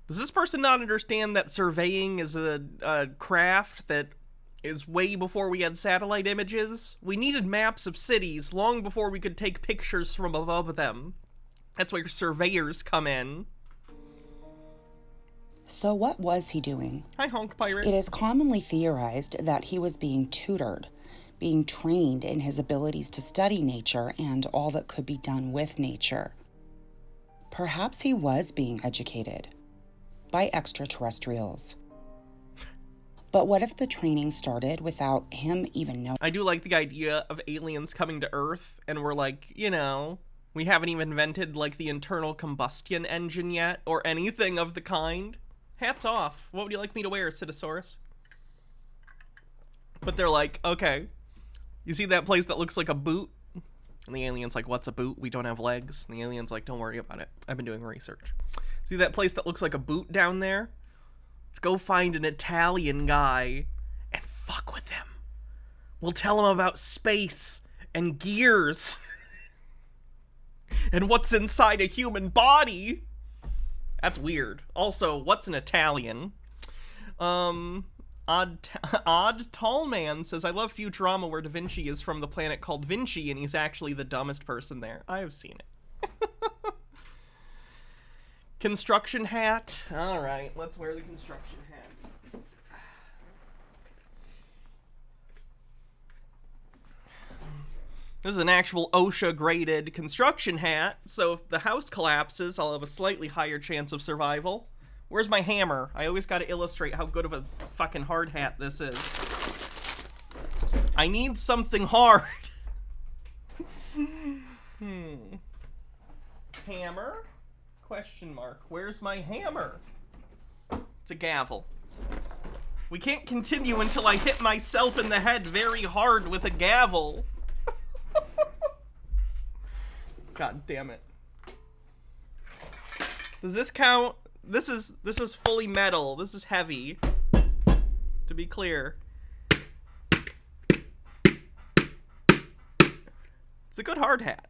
Does this person not understand that surveying is a craft that is way before we had satellite images? We needed maps of cities long before we could take pictures from above them. That's where surveyors come in. So what was he doing? Hi, Honk Pirate. It is commonly theorized that he was being tutored, being trained in his abilities to study nature and all that could be done with nature. Perhaps he was being educated by extraterrestrials. But what if the training started without him even knowing? I do like the idea of aliens coming to Earth and we're like, we haven't even invented like the internal combustion engine yet or anything of the kind. Hats off. What would you like me to wear, Citosaurus? But they're like, okay, you see that place that looks like a boot? And the alien's like, what's a boot? We don't have legs. And the alien's like, don't worry about it. I've been doing research. See that place that looks like a boot down there? Let's go find an Italian guy and fuck with him. We'll tell him about space and gears and what's inside a human body. That's weird. Also, what's an Italian? Odd Tall Man says, I love Futurama where Da Vinci is from the planet called Vinci and he's actually the dumbest person there. I have seen it. Construction hat. All right, let's wear the construction hat. This is an actual OSHA-graded construction hat, so if the house collapses, I'll have a slightly higher chance of survival. Where's my hammer? I always gotta illustrate how good of a fucking hard hat this is. I need something hard. Hammer? Question mark. Where's my hammer? It's a gavel. We can't continue until I hit myself in the head very hard with a gavel. God damn it. Does this count? This is fully metal. This is heavy. To be clear. It's a good hard hat.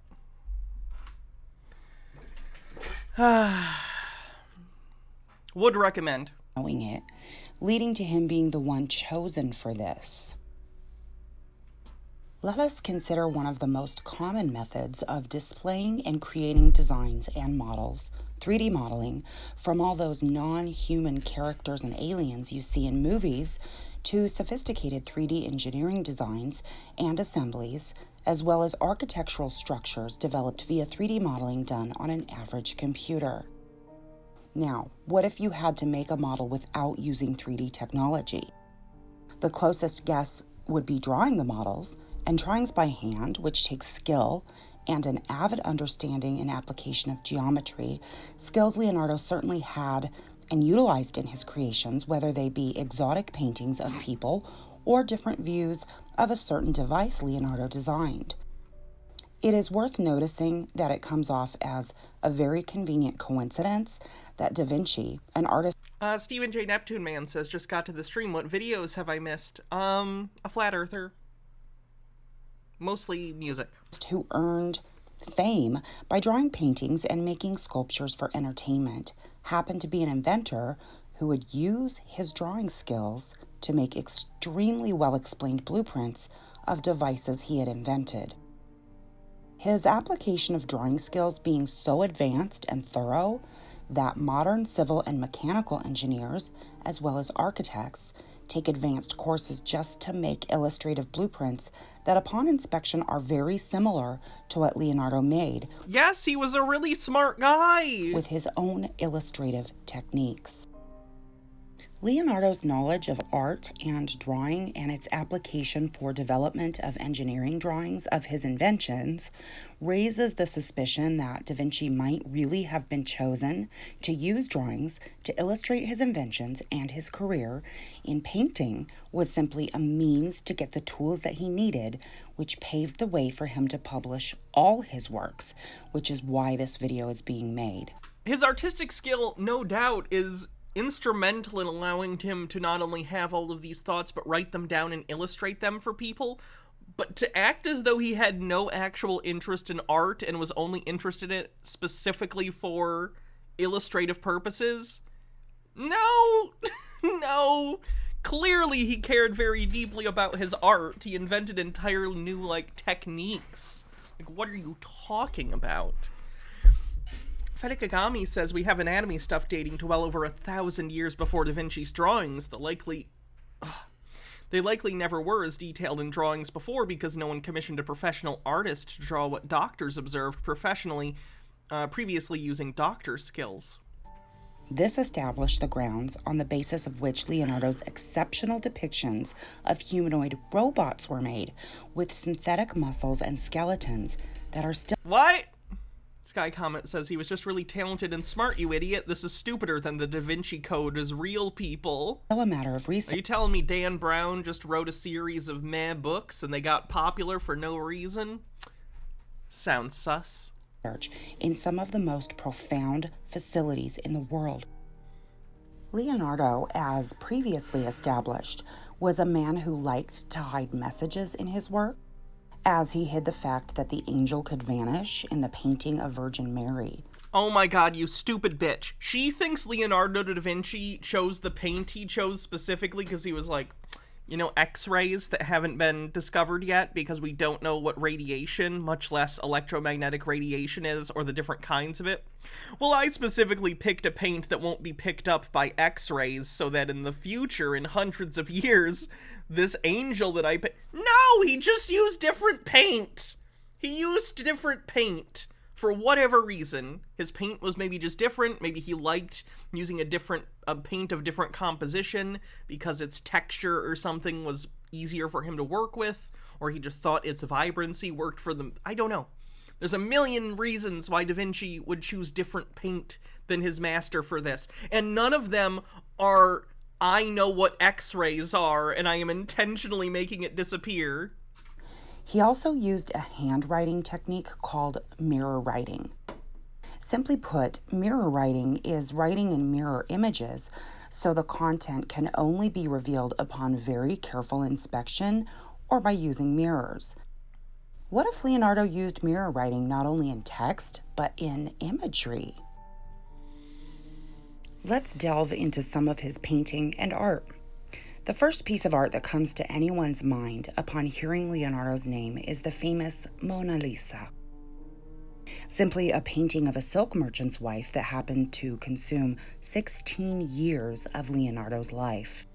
Would recommend. Knowing it, leading to him being the one chosen for this. Let us consider one of the most common methods of displaying and creating designs and models, 3D modeling, from all those non-human characters and aliens you see in movies to sophisticated 3D engineering designs and assemblies, as well as architectural structures developed via 3D modeling done on an average computer. Now, what if you had to make a model without using 3D technology? The closest guess would be drawing the models, and drawings by hand, which takes skill and an avid understanding and application of geometry, skills Leonardo certainly had and utilized in his creations, whether they be exotic paintings of people or different views of a certain device Leonardo designed. It is worth noticing that it comes off as a very convenient coincidence that Da Vinci, an artist... Stephen J. Neptune Man says, just got to the stream. What videos have I missed? A flat earther. Mostly music. ...who earned fame by drawing paintings and making sculptures for entertainment, happened to be an inventor who would use his drawing skills to make extremely well-explained blueprints of devices he had invented. His application of drawing skills being so advanced and thorough that modern civil and mechanical engineers, as well as architects, take advanced courses just to make illustrative blueprints that upon inspection are very similar to what Leonardo made. Yes, he was a really smart guy! With his own illustrative techniques. Leonardo's knowledge of art and drawing and its application for development of engineering drawings of his inventions raises the suspicion that Da Vinci might really have been chosen to use drawings to illustrate his inventions, and his career in painting was simply a means to get the tools that he needed, which paved the way for him to publish all his works, which is why this video is being made. His artistic skill, no doubt, is instrumental in allowing him to not only have all of these thoughts, but write them down and illustrate them for people. But to act as though he had no actual interest in art and was only interested in it specifically for illustrative purposes? No! No! Clearly he cared very deeply about his art. He invented entirely new, techniques. What are you talking about? Fedekagami says we have anatomy stuff dating to well over 1,000 years before Da Vinci's drawings. They likely never were as detailed in drawings before because no one commissioned a professional artist to draw what doctors observed professionally, previously using doctor skills. This established the grounds on the basis of which Leonardo's exceptional depictions of humanoid robots were made, with synthetic muscles and skeletons that are still... What? Sky Comet says he was just really talented and smart, you idiot. This is stupider than the Da Vinci Code as real people. Still a matter of research. Are you telling me Dan Brown just wrote a series of meh books and they got popular for no reason? Sounds sus. In some of the most profound facilities in the world. Leonardo, as previously established, was a man who liked to hide messages in his work, as he hid the fact that the angel could vanish in the painting of Virgin Mary. Oh my god, you stupid bitch. She thinks Leonardo da Vinci chose the paint he chose specifically because he was X-rays that haven't been discovered yet because we don't know what radiation, much less electromagnetic radiation is, or the different kinds of it. Well, I specifically picked a paint that won't be picked up by X-rays so that in the future, in hundreds of years, this angel that I picked... No! He just used different paint! He used different paint. For whatever reason, his paint was maybe just different. Maybe he liked using a paint of different composition because its texture or something was easier for him to work with, or he just thought its vibrancy worked for them. I don't know. There's a million reasons why Da Vinci would choose different paint than his master for this, and none of them are, I know what X-rays are, and I am intentionally making it disappear. He also used a handwriting technique called mirror writing. Simply put, mirror writing is writing in mirror images, so the content can only be revealed upon very careful inspection or by using mirrors. What if Leonardo used mirror writing not only in text, but in imagery? Let's delve into some of his painting and art. The first piece of art that comes to anyone's mind upon hearing Leonardo's name is the famous Mona Lisa. Simply a painting of a silk merchant's wife that happened to consume 16 years of Leonardo's life.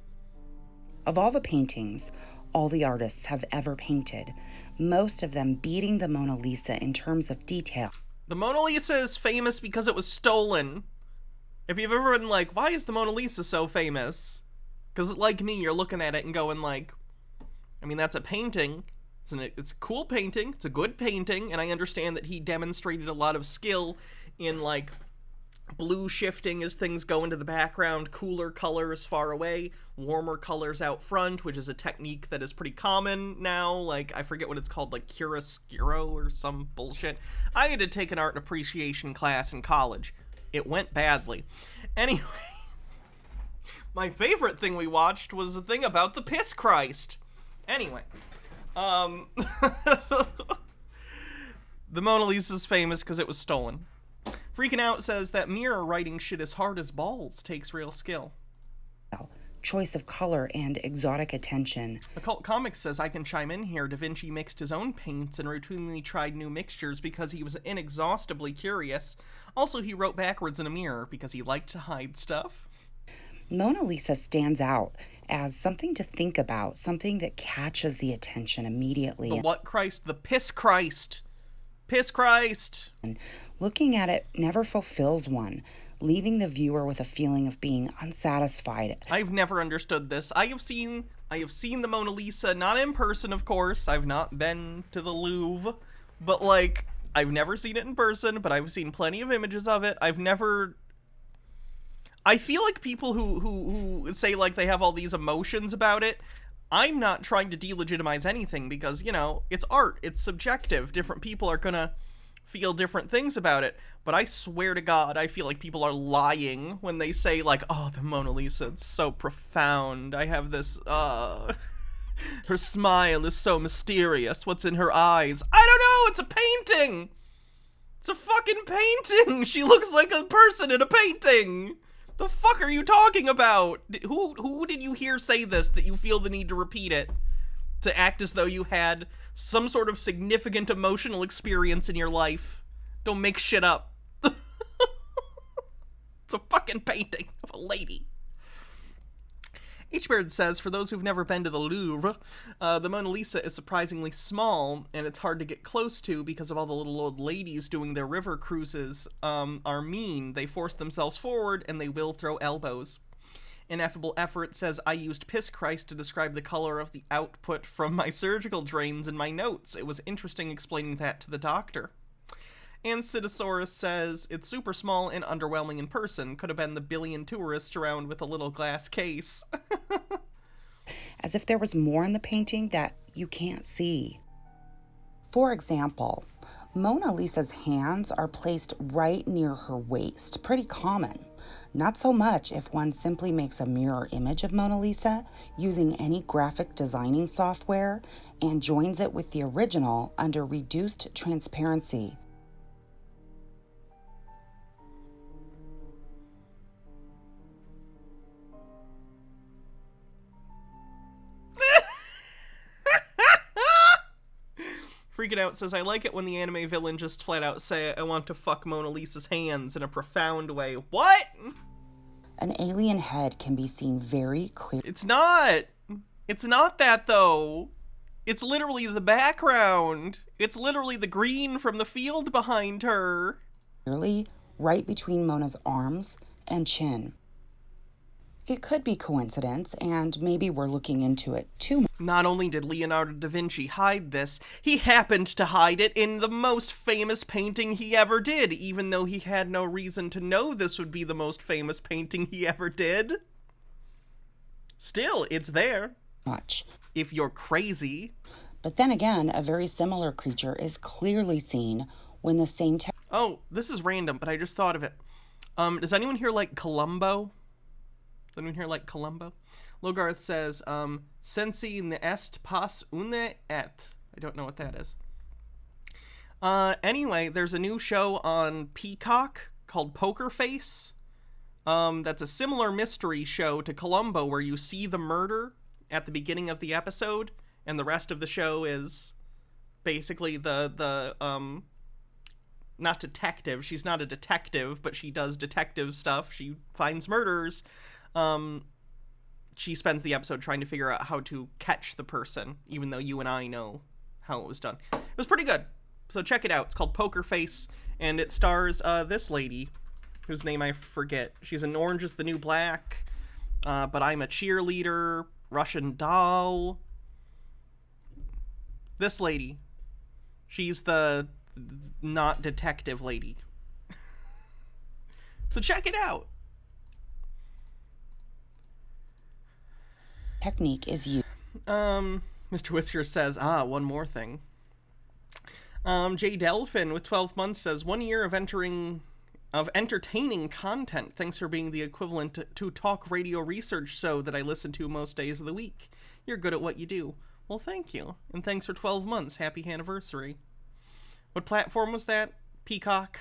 Of all the paintings all the artists have ever painted, most of them beating the Mona Lisa in terms of detail. The Mona Lisa is famous because it was stolen. If you've ever been like, why is the Mona Lisa so famous? Because like me, you're looking at it and going like, I mean, that's a painting. It's a cool painting. It's a good painting. And I understand that he demonstrated a lot of skill in like blue shifting as things go into the background, cooler colors far away, warmer colors out front, which is a technique that is pretty common now. Like, I forget what it's called, like chiaroscuro or some bullshit. I had to take an art and appreciation class in college. It went badly. Anyway, my favorite thing we watched was the thing about the piss Christ. Anyway, the Mona Lisa's famous because it was stolen. Freaking Out says that mirror writing shit as hard as balls takes real skill. Choice of color and exotic attention. Occult Comics says, I can chime in here. Da Vinci mixed his own paints and routinely tried new mixtures because he was inexhaustibly curious. Also, he wrote backwards in a mirror because he liked to hide stuff. Mona Lisa stands out as something to think about, something that catches the attention immediately. The what Christ? The piss Christ. Piss Christ. And looking at it never fulfills one, leaving the viewer with a feeling of being unsatisfied. I've never understood this. I have seen the Mona Lisa, not in person, of course. I've not been to the Louvre, but like, I've never seen it in person, but I've seen plenty of images of it. I feel like people who say like they have all these emotions about it, I'm not trying to delegitimize anything because, you know, it's art, it's subjective. Different people are gonna feel different things about it, but I swear to God, I feel like people are lying when they say like, oh, the Mona Lisa, it's so profound. I have this, her smile is so mysterious. What's in her eyes? I don't know, it's a painting! It's a fucking painting! She looks like a person in a painting! The fuck are you talking about? Who did you hear say this that you feel the need to repeat it? To act as though you had some sort of significant emotional experience in your life. Don't make shit up. It's a fucking painting of a lady. H-Bird says, for those who've never been to the Louvre, the Mona Lisa is surprisingly small, and it's hard to get close to because of all the little old ladies doing their river cruises are mean. They force themselves forward, and they will throw elbows. Ineffable Effort says, I used Piss Christ to describe the color of the output from my surgical drains in my notes. It was interesting explaining that to the doctor. And Citisaurus says, it's super small and underwhelming in person. Could have been the billion tourists around with a little glass case. As if there was more in the painting that you can't see. For example, Mona Lisa's hands are placed right near her waist. Pretty common. Not so much if one simply makes a mirror image of Mona Lisa using any graphic designing software and joins it with the original under reduced transparency. Freaking Out says, I like it when the anime villain just flat out say, I want to fuck Mona Lisa's hands in a profound way. What? An alien head can be seen very clearly. It's not. It's not that, though. It's literally the background. It's literally the green from the field behind her. Clearly, right between Mona's arms and chin. It could be coincidence, and maybe we're looking into it too much. Not only did Leonardo da Vinci hide this, he happened to hide it in the most famous painting he ever did, even though he had no reason to know this would be the most famous painting he ever did. Still, it's there. Much. If you're crazy. But then again, a very similar creature is clearly seen when the same Oh, this is random, but I just thought of it. Does anyone here like Columbo? Does anyone here like Columbo? Logarth says, Sensi ne est pas une et. I don't know what that is. Anyway, there's a new show on Peacock called Poker Face. that's a similar mystery show to Columbo, where you see the murder at the beginning of the episode, and the rest of the show is basically the not detective. She's not a detective, but she does detective stuff. She finds murders. She spends the episode trying to figure out how to catch the person, even though you and I know how it was done. It was pretty good. So check it out. It's called Poker Face, and it stars this lady, whose name I forget. She's in Orange is the New Black, But I'm a Cheerleader, Russian Doll. This lady. She's the not detective lady. So check it out. Technique is used. Mr. Whisker says, one more thing. Jay Delphin with 12 months says, 1 year of entertaining content. Thanks for being the equivalent to talk radio research show that I listen to most days of the week. You're good at what you do. Well, thank you. And thanks for 12 months. Happy anniversary. What platform was that? Peacock?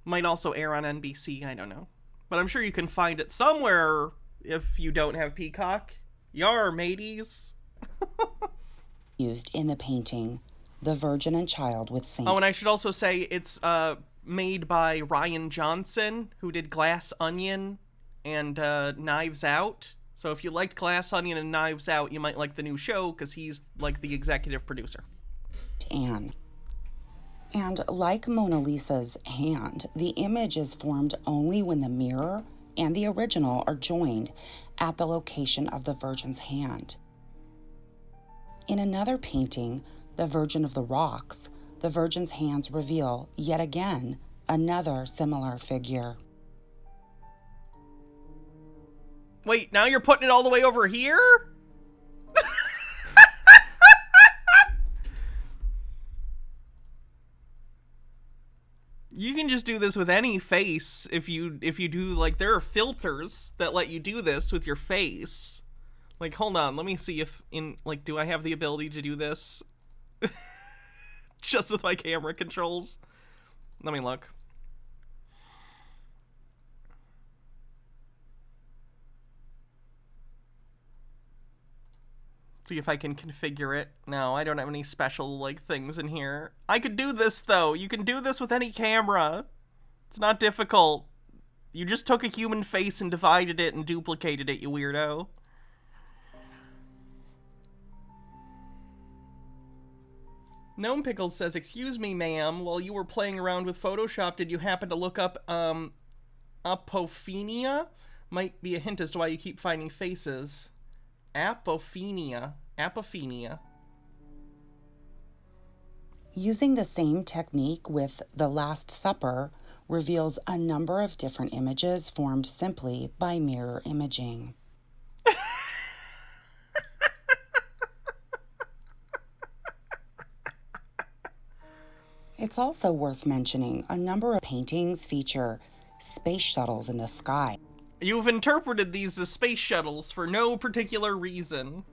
Might also air on NBC, I don't know. But I'm sure you can find it somewhere if you don't have Peacock. Yar, mateys. Used in the painting The Virgin and Child with Saint. Oh, and I should also say it's made by Ryan Johnson, who did Glass Onion and Knives Out. So if you liked Glass Onion and Knives Out, you might like the new show, because he's like the executive producer. Anne. And like Mona Lisa's hand, the image is formed only when the mirror and the original are joined at the location of the Virgin's hand. In another painting, The Virgin of the Rocks, the Virgin's hands reveal, yet again, another similar figure. Wait, now you're putting it all the way over here? You can just do this with any face if you do, like, there are filters that let you do this with your face. Like, hold on, let me see if do I have the ability to do this just with my camera controls? Let me look. See if I can configure it. No, I don't have any special, things in here. I could do this, though. You can do this with any camera. It's not difficult. You just took a human face and divided it and duplicated it, you weirdo. Gnome Pickles says, excuse me, ma'am, while you were playing around with Photoshop, did you happen to look up, apophenia? Might be a hint as to why you keep finding faces. Apophenia. Using the same technique with The Last Supper reveals a number of different images formed simply by mirror imaging. It's also worth mentioning a number of paintings feature space shuttles in the sky. You've interpreted these as space shuttles for no particular reason.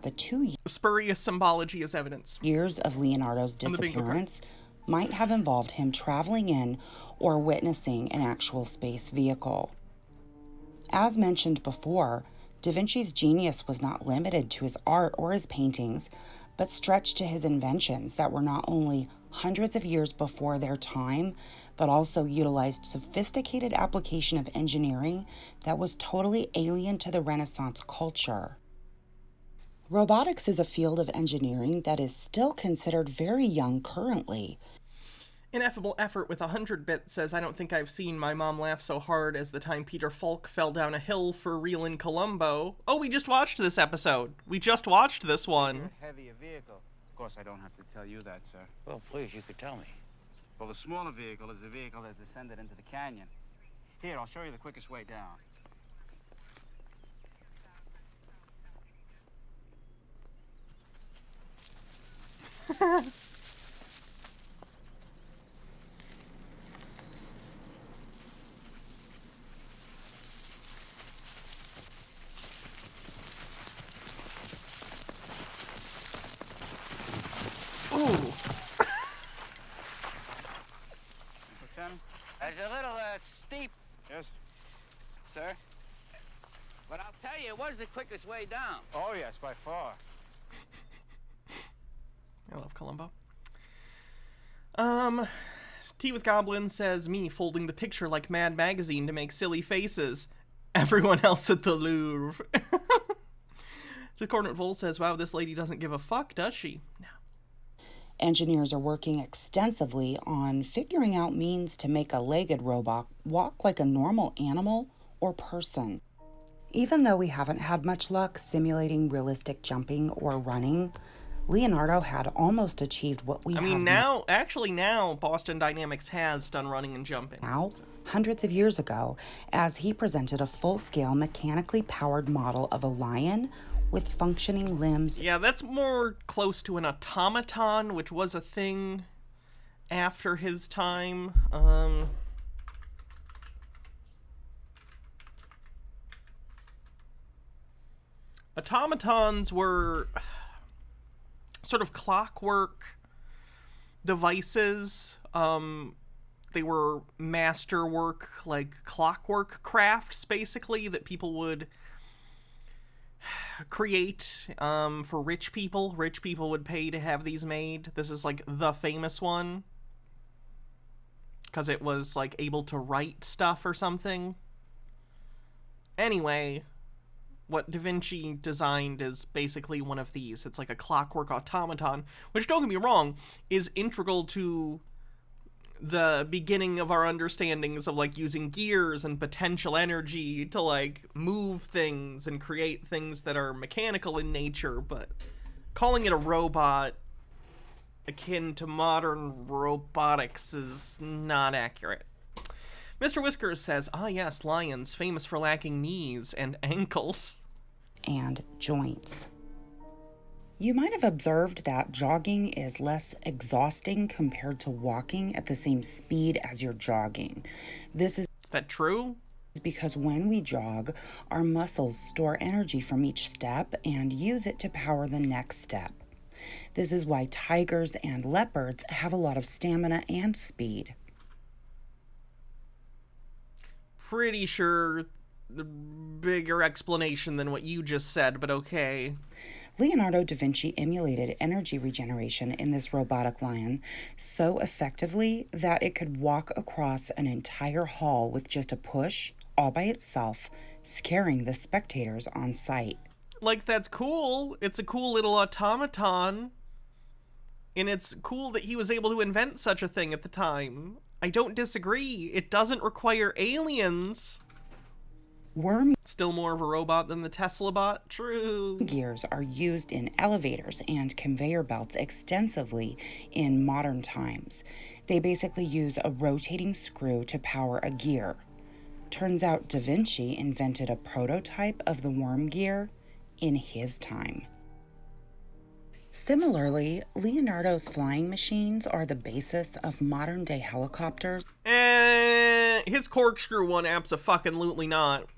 The 2 Spurious symbology is evidence. years of Leonardo's disappearance might have involved him traveling in or witnessing an actual space vehicle. As mentioned before, Da Vinci's genius was not limited to his art or his paintings, but stretched to his inventions that were not only hundreds of years before their time, but also utilized sophisticated application of engineering that was totally alien to the Renaissance culture. Robotics is a field of engineering that is still considered very young currently. Ineffable Effort with 100 bits says, I don't think I've seen my mom laugh so hard as the time Peter Falk fell down a hill for real in Columbo. Oh, we just watched this episode. We just watched this one. Heavier vehicle. Of course, I don't have to tell you that, sir. Well, please, you could tell me. Well, the smaller vehicle is the vehicle that descended into the canyon. Here, I'll show you the quickest way down. Ooh. Lieutenant? It's a little, steep. Yes, is the quickest way down. Oh, yes, by far. I love Columbo. Tea with Goblin says, me folding the picture like Mad Magazine to make silly faces. Everyone else at the Louvre. Discordant Vol says, wow, this lady doesn't give a fuck, does she? No. Engineers are working extensively on figuring out means to make a legged robot walk like a normal animal or person. Even though we haven't had much luck simulating realistic jumping or running, Leonardo had almost achieved what we have now Boston Dynamics has done running and jumping. Now, hundreds of years ago, as he presented a full-scale mechanically powered model of a lion with functioning limbs. Yeah, that's more close to an automaton, which was a thing after his time. Automatons were sort of clockwork devices. They were masterwork, like clockwork crafts, basically, that people would create for rich people. Rich people would pay to have these made. This is like the famous one because it was like able to write stuff or something. Anyway, what Da Vinci designed is basically one of these. It's like a clockwork automaton, which, don't get me wrong, is integral to the beginning of our understandings of like using gears and potential energy to like move things and create things that are mechanical in nature, but calling it a robot akin to modern robotics is not accurate. Mr. Whiskers says, ah yes, lions famous for lacking knees and ankles. And joints. You might have observed that jogging is less exhausting compared to walking at the same speed as you're jogging. Is that true? Because when we jog, our muscles store energy from each step and use it to power the next step. This is why tigers and leopards have a lot of stamina and speed. Pretty sure the bigger explanation than what you just said, but okay. Leonardo da Vinci emulated energy regeneration in this robotic lion so effectively that it could walk across an entire hall with just a push, all by itself, scaring the spectators on sight. Like, that's cool. It's a cool little automaton. And it's cool that he was able to invent such a thing at the time. I don't disagree. It doesn't require aliens. Still more of a robot than the Tesla bot? True. Gears are used in elevators and conveyor belts extensively in modern times. They basically use a rotating screw to power a gear. Turns out Da Vinci invented a prototype of the worm gear in his time. Similarly, Leonardo's flying machines are the basis of modern-day helicopters. His corkscrew one, abso-fucking-lutely not.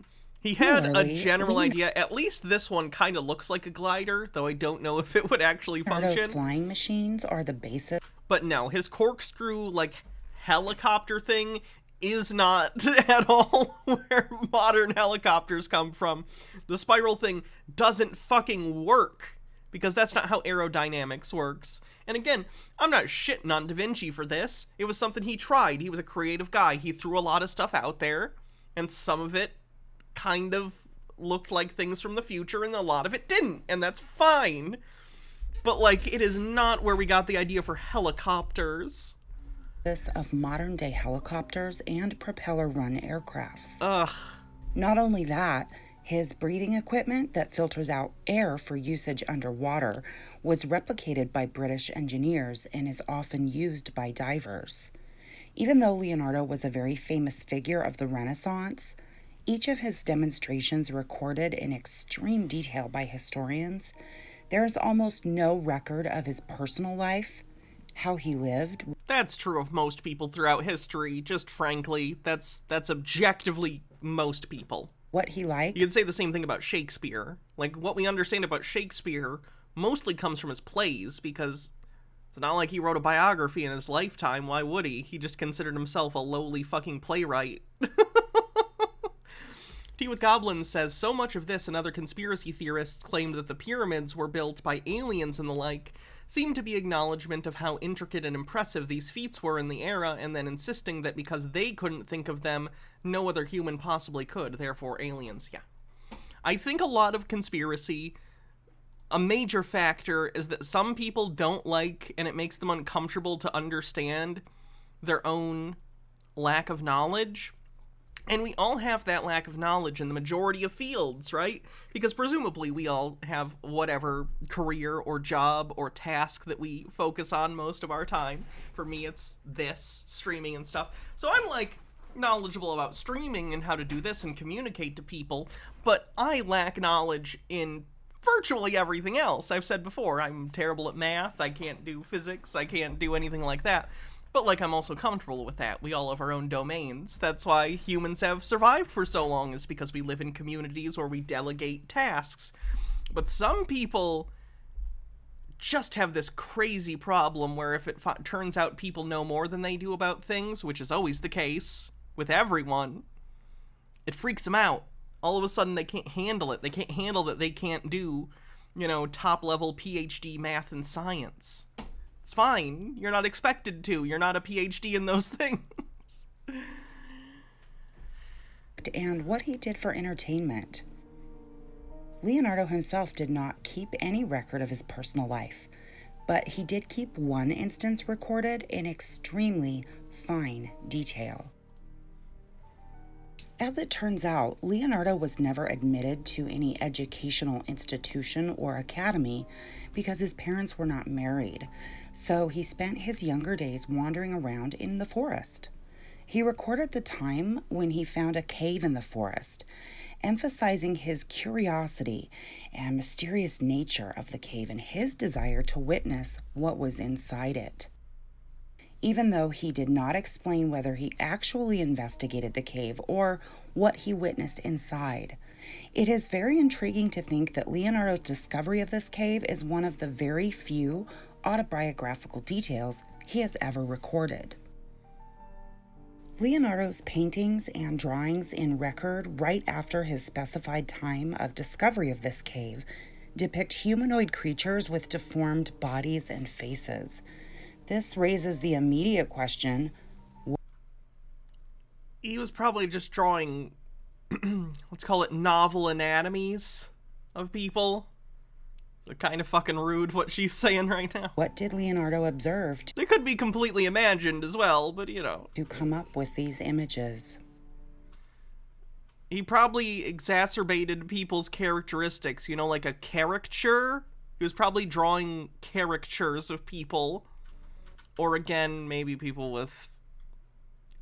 He had a general idea. At least this one kind of looks like a glider, though I don't know if it would actually function. Leonardo's flying machines are the basis. But no, his corkscrew, like, helicopter thing is not at all where modern helicopters come from. The spiral thing doesn't fucking work, because that's not how aerodynamics works. And again, I'm not shitting on Da Vinci for this. It was something he tried. He was a creative guy. He threw a lot of stuff out there, and some of it kind of looked like things from the future, and a lot of it didn't, and that's fine. But, like, it is not where we got the idea for helicopters. Of modern-day helicopters and propeller-run aircrafts. Ugh. Not only that, his breathing equipment that filters out air for usage underwater was replicated by British engineers and is often used by divers. Even though Leonardo was a very famous figure of the Renaissance, each of his demonstrations recorded in extreme detail by historians, there is almost no record of his personal life, how he lived. That's true of most people throughout history, just frankly. That's objectively most people. What he liked. You could say the same thing about Shakespeare. Like, what we understand about Shakespeare mostly comes from his plays, because it's not like he wrote a biography in his lifetime. Why would he? He just considered himself a lowly fucking playwright. Tea with Goblins says, so much of this and other conspiracy theorists claimed that the pyramids were built by aliens and the like seem to be acknowledgement of how intricate and impressive these feats were in the era, and then insisting that because they couldn't think of them, no other human possibly could, therefore aliens. Yeah. I think a lot of conspiracy, a major factor is that some people don't like, and it makes them uncomfortable to understand their own lack of knowledge. And we all have that lack of knowledge in the majority of fields, right? Because presumably we all have whatever career or job or task that we focus on most of our time. For me, it's this, streaming and stuff. So I'm like knowledgeable about streaming and how to do this and communicate to people, but I lack knowledge in virtually everything else. I've said before, I'm terrible at math, I can't do physics, I can't do anything like that. But, like, I'm also comfortable with that. We all have our own domains. That's why humans have survived for so long, is because we live in communities where we delegate tasks. But some people just have this crazy problem where if it turns out people know more than they do about things, which is always the case with everyone, it freaks them out. All of a sudden, they can't handle it. They can't handle that they can't do, top-level PhD math and science. It's fine. You're not expected to. You're not a PhD in those things. And what he did for entertainment. Leonardo himself did not keep any record of his personal life, but he did keep one instance recorded in extremely fine detail. As it turns out, Leonardo was never admitted to any educational institution or academy because his parents were not married, so he spent his younger days wandering around in the forest. He recorded the time when he found a cave in the forest, emphasizing his curiosity and mysterious nature of the cave and his desire to witness what was inside it. Even though he did not explain whether he actually investigated the cave or what he witnessed inside, it is very intriguing to think that Leonardo's discovery of this cave is one of the very few autobiographical details he has ever recorded. Leonardo's paintings and drawings in record right after his specified time of discovery of this cave depict humanoid creatures with deformed bodies and faces. This raises the immediate question. He was probably just drawing, let's call it novel anatomies of people. It's kind of fucking rude what she's saying right now. What did Leonardo observe They could be completely imagined as well, but to come up with these images? He probably exacerbated people's characteristics, like a caricature. He was probably drawing caricatures of people. Or again, maybe people with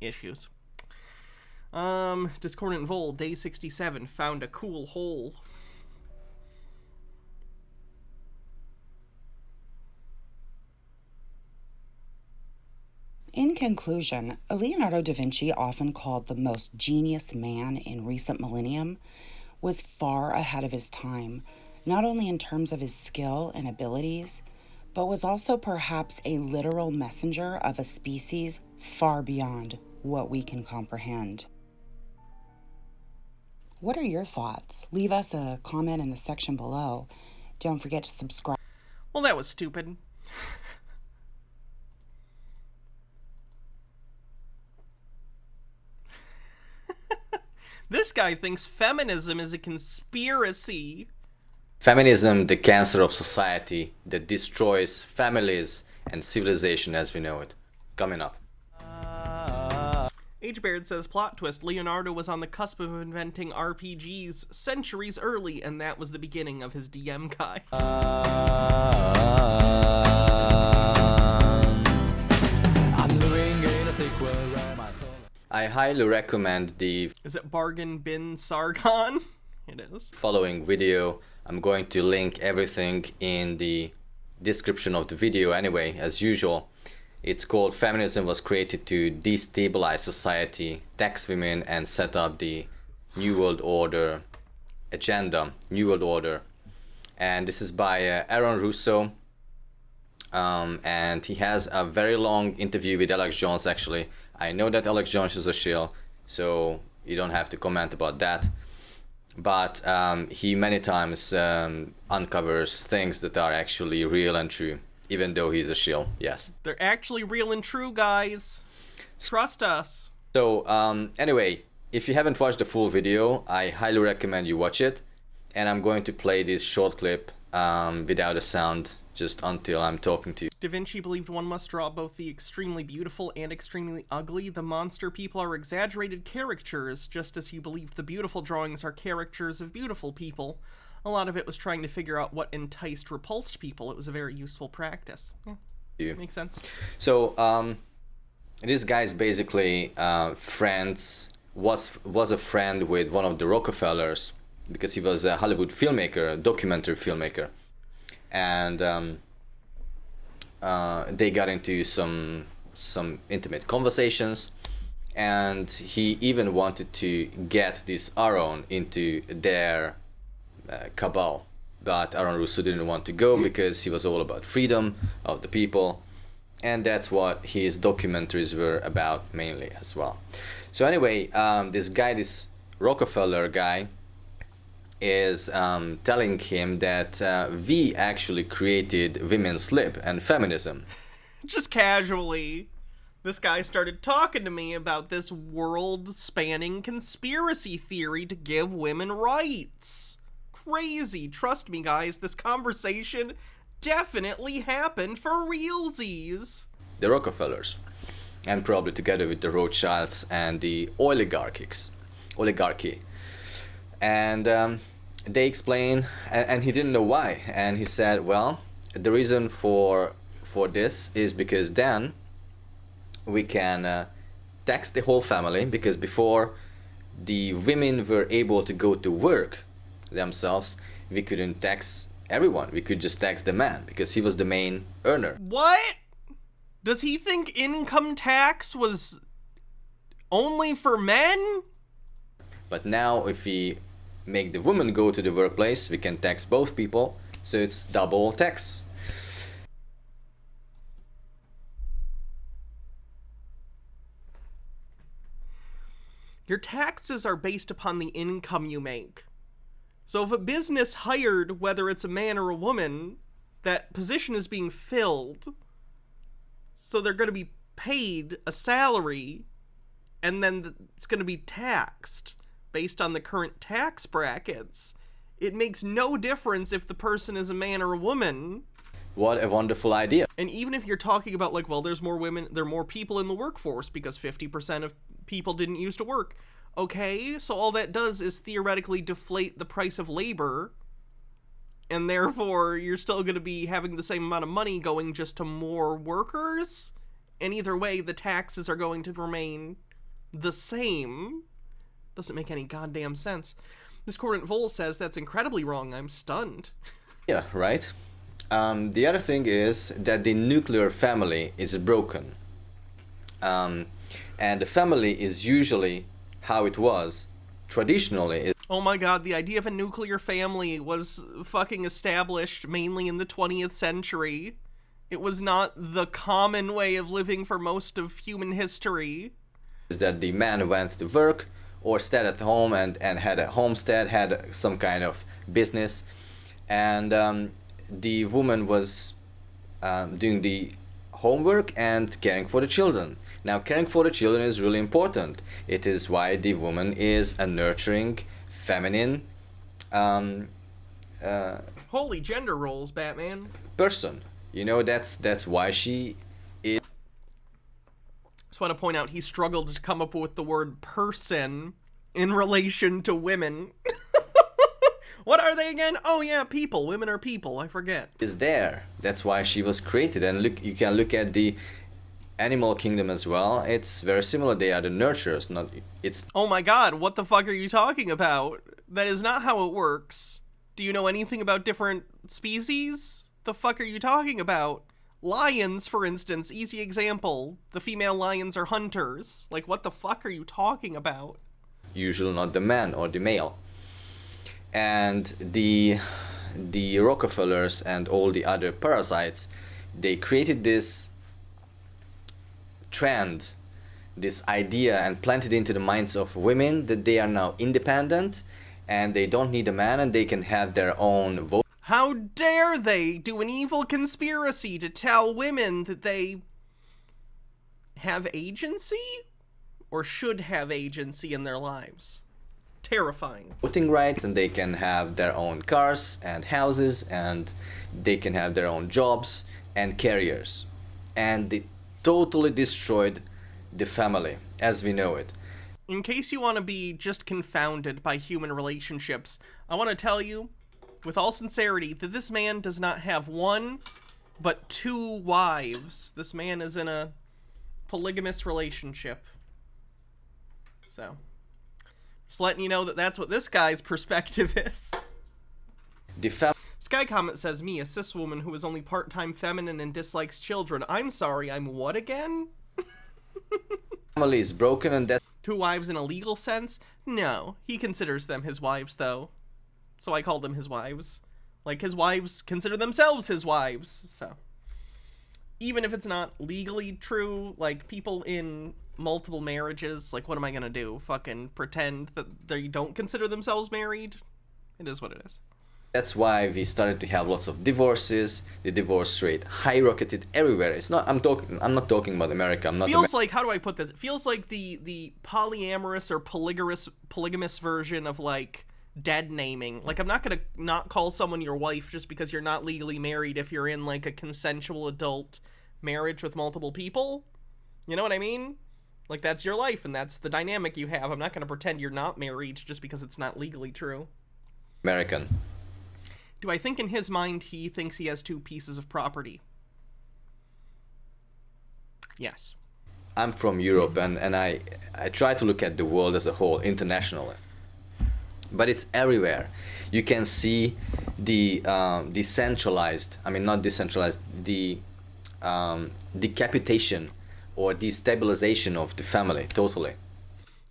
issues. Discordant Vol, day 67, found a cool hole. In conclusion, Leonardo da Vinci, often called the most genius man in recent millennium, was far ahead of his time, not only in terms of his skill and abilities, but was also perhaps a literal messenger of a species far beyond what we can comprehend. What are your thoughts? Leave us a comment in the section below. Don't forget to subscribe. Well, that was stupid. This guy thinks feminism is a conspiracy. Feminism, the cancer of society that destroys families and civilization as we know it. Coming up. H. Baird says, plot twist, Leonardo was on the cusp of inventing RPGs centuries early, and that was the beginning of his DM guy. I highly recommend the Is it Bargain Bin Sargon? It is. following video. I'm going to link everything in the description of the video anyway, as usual. It's called Feminism was created to destabilize society, tax women, and set up the New World Order agenda, New World Order. And this is by Aaron Russo. And he has a very long interview with Alex Jones, actually. I know that Alex Jones is a shill, so you don't have to comment about that. but he many times uncovers things that are actually real and true, even though he's a shill. Yes. They're actually real and true, guys. Trust us. So anyway, if you haven't watched the full video, I highly recommend you watch it. And I'm going to play this short clip without a sound, just until I'm talking to you. Da Vinci believed one must draw both the extremely beautiful and extremely ugly. The monster people are exaggerated caricatures, just as he believed the beautiful drawings are caricatures of beautiful people. A lot of it was trying to figure out what enticed repulsed people. It was a very useful practice. Yeah, makes sense. So this guy's basically was a friend with one of the Rockefellers, because he was a Hollywood filmmaker, a documentary filmmaker. And they got into some intimate conversations, and he even wanted to get this Aaron into their cabal, but Aaron Russo didn't want to go because he was all about freedom of the people, and that's what his documentaries were about mainly as well. So anyway, this Rockefeller guy is telling him that we actually created women's lib and feminism. Just casually, this guy started talking to me about this world-spanning conspiracy theory to give women rights. Crazy. Trust me, guys, this conversation definitely happened for realsies. The Rockefellers, and probably together with the Rothschilds and the oligarchy. And they explain, and he didn't know why. And he said, well, the reason for this is because then we can tax the whole family, because before the women were able to go to work themselves, we couldn't tax everyone. We could just tax the man because he was the main earner. What? Does he think income tax was only for men? But now if we make the woman go to the workplace, we can tax both people, so it's double tax. Your taxes are based upon the income you make. So if a business hired, whether it's a man or a woman, that position is being filled, so they're going to be paid a salary, and then it's going to be taxed based on the current tax brackets. It makes no difference if the person is a man or a woman. What a wonderful idea. And even if you're talking about, like, well, there's more women, there are more people in the workforce because 50% of people didn't used to work. Okay, so all that does is theoretically deflate the price of labor, and therefore you're still going to be having the same amount of money going just to more workers? And either way, the taxes are going to remain the same. Doesn't make any goddamn sense. Discordant Vol says that's incredibly wrong. I'm stunned. Yeah, right. The other thing is that the nuclear family is broken. And the family is usually how it was traditionally. Oh my god, the idea of a nuclear family was fucking established mainly in the 20th century. It was not the common way of living for most of human history. Is that the man went to work or stayed at home and had a homestead, had some kind of business, and the woman was doing the homework and caring for the children. Now, caring for the children is really important. It is why the woman is a nurturing, feminine Holy gender roles, Batman. person. You know, that's why she is. Just want to point out he struggled to come up with the word person in relation to women. What are they again? Oh yeah, people. Women are people. I forget. Is there. That's why she was created. And look, you can look at the animal kingdom as well. It's very similar. They are the nurturers, not it's. Oh my god, what the fuck are you talking about? That is not how it works. Do you know anything about different species? The fuck are you talking about? Lions, for instance, easy example. The female lions are hunters. Like, what the fuck are you talking about? Usually not the man or the male. And the Rockefellers and all the other parasites, they created this trend, this idea, and planted into the minds of women that they are now independent and they don't need a man, and they can have their own vote. How dare they do an evil conspiracy to tell women that they have agency? Or should have agency in their lives. Terrifying. Voting rights, and they can have their own cars and houses, and they can have their own jobs and careers. And they totally destroyed the family as we know it. In case you want to be just confounded by human relationships, I want to tell you, with all sincerity, that this man does not have one, but 2 wives. This man is in a polygamous relationship. So, just letting you know that that's what this guy's perspective is. Sky Comet says, me, a cis woman who is only part-time feminine and dislikes children. I'm sorry, I'm what again? Family is broken, and that 2 wives in a legal sense? No, he considers them his wives, though. So I call them his wives. Like, his wives consider themselves his wives, so. Even if it's not legally true, like, people in multiple marriages, like, what am I gonna do? Fucking pretend that they don't consider themselves married? It is what it is. That's why we started to have lots of divorces. The divorce rate skyrocketed everywhere. It's not. I'm not talking about America. I'm not. Feels like, how do I put this? It feels like the polyamorous or polygamous version of, like, dead naming. Like, I'm not gonna not call someone your wife just because you're not legally married if you're in, like, a consensual adult marriage with multiple people. You know what I mean? Like, that's your life, and that's the dynamic you have. I'm not going to pretend you're not married just because it's not legally true. American. Do I think in his mind he thinks he has 2 pieces of property? Yes. I'm from Europe, and I try to look at the world as a whole, internationally. But it's everywhere. You can see the decentralized, I mean not decentralized, the decapitation or destabilization of the family, totally.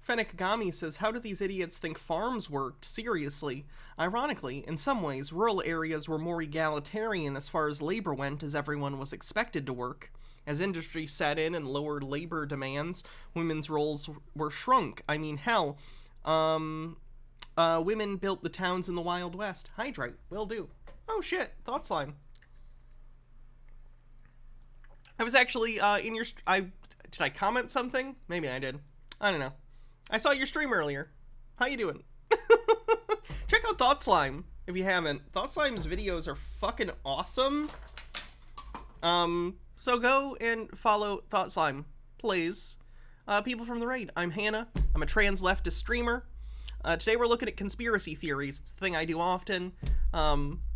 Fennec Kagami says, how do these idiots think farms worked? Seriously. Ironically, in some ways, rural areas were more egalitarian as far as labor went, as everyone was expected to work. As industry set in and lowered labor demands, women's roles were shrunk. I mean, hell, women built the towns in the Wild West. Hydrate, will do. Oh shit, Thought Slime. I was actually in your... did I comment something? Maybe I did. I don't know. I saw your stream earlier. How you doing? Check out Thought Slime if you haven't. Thought Slime's videos are fucking awesome. So go and follow Thought Slime, please. People from the raid. I'm Hannah. I'm a trans leftist streamer. Today we're looking at conspiracy theories. It's the thing I do often.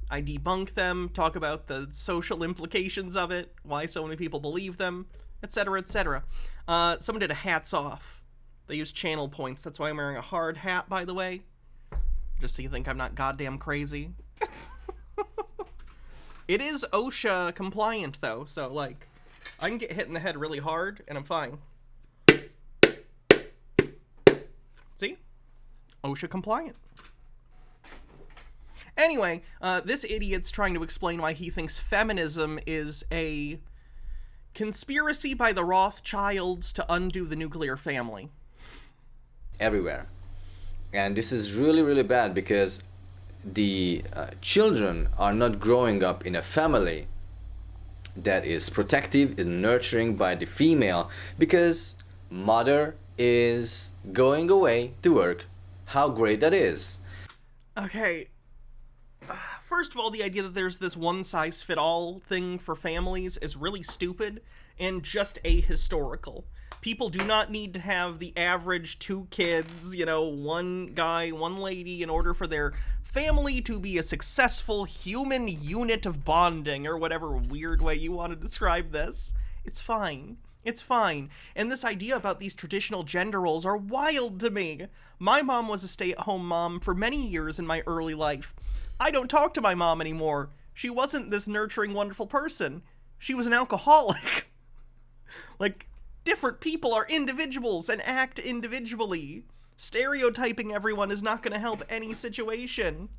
I debunk them, talk about the social implications of it, why so many people believe them, etc., etc. Someone did a hats off. They used channel points. That's why I'm wearing a hard hat, by the way. Just so you think I'm not goddamn crazy. It is OSHA compliant, though, so, like, I can get hit in the head really hard, and I'm fine. See? OSHA compliant. Anyway, this idiot's trying to explain why he thinks feminism is a conspiracy by the Rothschilds to undo the nuclear family. Everywhere. And this is really, really bad because the children are not growing up in a family that is protective and nurturing by the female because mother is going away to work. How great that is. Okay. First of all, the idea that there's this one-size-fit-all thing for families is really stupid and just ahistorical. People do not need to have the average 2 kids, you know, 1 guy, 1 lady, in order for their family to be a successful human unit of bonding, or whatever weird way you want to describe this. It's fine. It's fine. And this idea about these traditional gender roles are wild to me. My mom was a stay-at-home mom for many years in my early life. I don't talk to my mom anymore. She wasn't this nurturing, wonderful person. She was an alcoholic. Like, different people are individuals and act individually. Stereotyping everyone is not going to help any situation.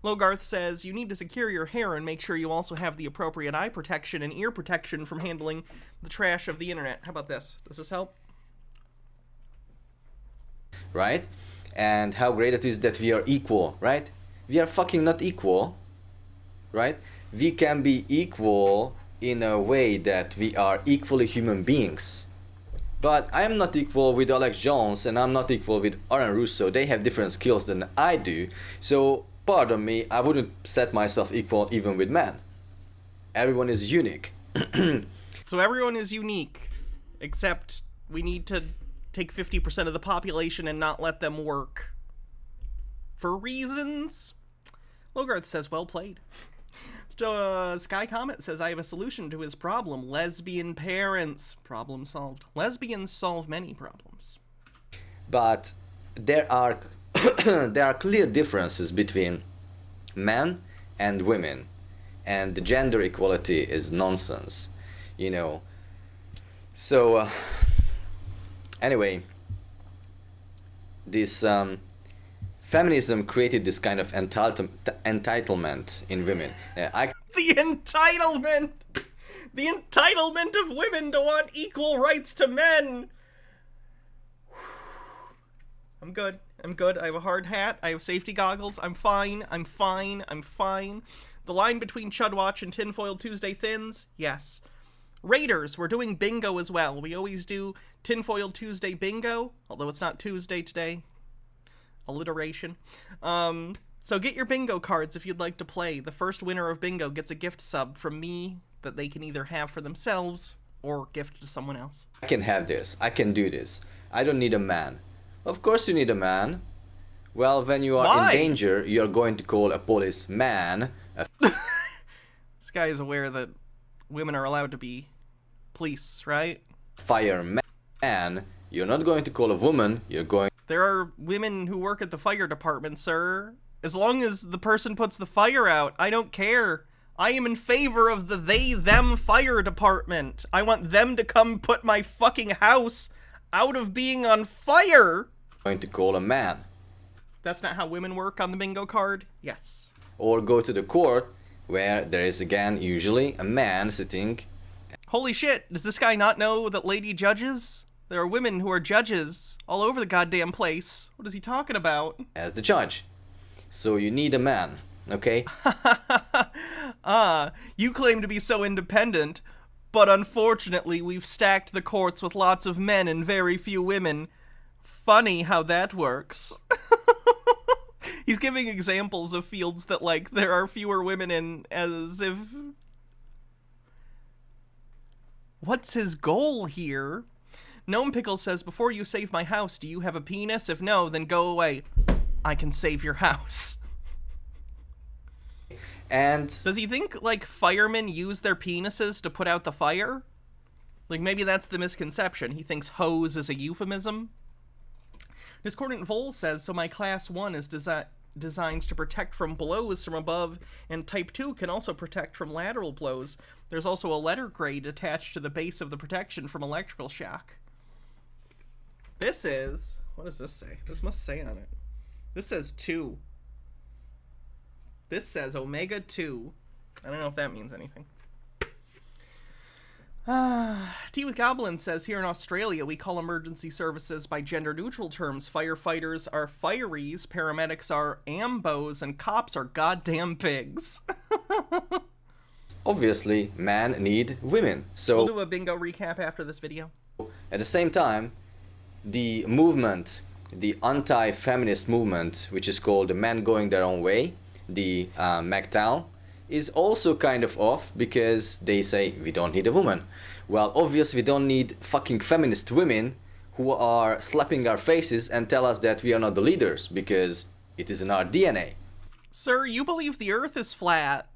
Logarth says, you need to secure your hair and make sure you also have the appropriate eye protection and ear protection from handling the trash of the internet. How about this? Does this help? Right? and how great it is that we are equal, right? We are fucking not equal, right? We can be equal in a way that we are equally human beings. But I am not equal with Alex Jones, and I'm not equal with Aaron Russo. They have different skills than I do. So, pardon me, I wouldn't set myself equal even with men. Everyone is unique. So everyone is unique, except we need to take 50% of the population and not let them work. For reasons? Logarth says, well played. Sky Comet says, I have a solution to his problem. Lesbian parents. Problem solved. Lesbians solve many problems. But there are there are clear differences between men and women, and the gender equality is nonsense, you know. So anyway, this feminism created this kind of entitlement in women. The entitlement! The entitlement of women to want equal rights to men! I'm good. I'm good. I have a hard hat. I have safety goggles. I'm fine. I'm fine. I'm fine. The line between Chudwatch and Tinfoil Tuesday thins? Yes. Raiders, we're doing bingo as well. We always do Tinfoil Tuesday bingo, although it's not Tuesday today. Alliteration. So get your bingo cards if you'd like to play. The first winner of bingo gets a gift sub from me that they can either have for themselves or gift to someone else. I can have this. I can do this. I don't need a man. Of course you need a man. Well, when you are in danger, you're going to call a policeman. This guy is aware that women are allowed to be police, right? Fireman. You're not going to call a woman, you're going... There are women who work at the fire department, sir. As long as the person puts the fire out, I don't care. I am in favor of the they-them fire department. I want them to come put my fucking house out of being on fire. Going to call a man. That's not how women work on the bingo card? Yes. Or go to the court, where there is again usually a man sitting. Holy shit, does this guy not know that lady judges? There are women who are judges all over the goddamn place. What is he talking about? As the judge. So you need a man, okay? You claim to be so independent, but unfortunately we've stacked the courts with lots of men and very few women. Funny how that works. He's giving examples of fields that, like, there are fewer women in, as if... What's his goal here? Gnome Pickle says, before you save my house, do you have a penis? If no, then go away. I can save your house. And... Does he think, like, firemen use their penises to put out the fire? Like, maybe that's the misconception. He thinks hose is a euphemism? Discordant Vol says, so my class 1 is designed to protect from blows from above, and type 2 can also protect from lateral blows. There's also a letter grade attached to the base of the protection from electrical shock. This is... What does this say? This must say on it. This says 2. This says Omega 2. I don't know if that means anything. Tea with Goblin says, here in Australia, we call emergency services by gender-neutral terms. Firefighters are fireys, paramedics are ambos, and cops are goddamn pigs. Obviously, men need women, so... We'll do a bingo recap after this video. At the same time, the movement, the anti-feminist movement, which is called the Men Going Their Own Way, the MGTOW, is also kind of off because they say we don't need a woman. Well, obviously we don't need fucking feminist women who are slapping our faces and tell us that we are not the leaders because it is in our DNA. Sir, you believe the earth is flat.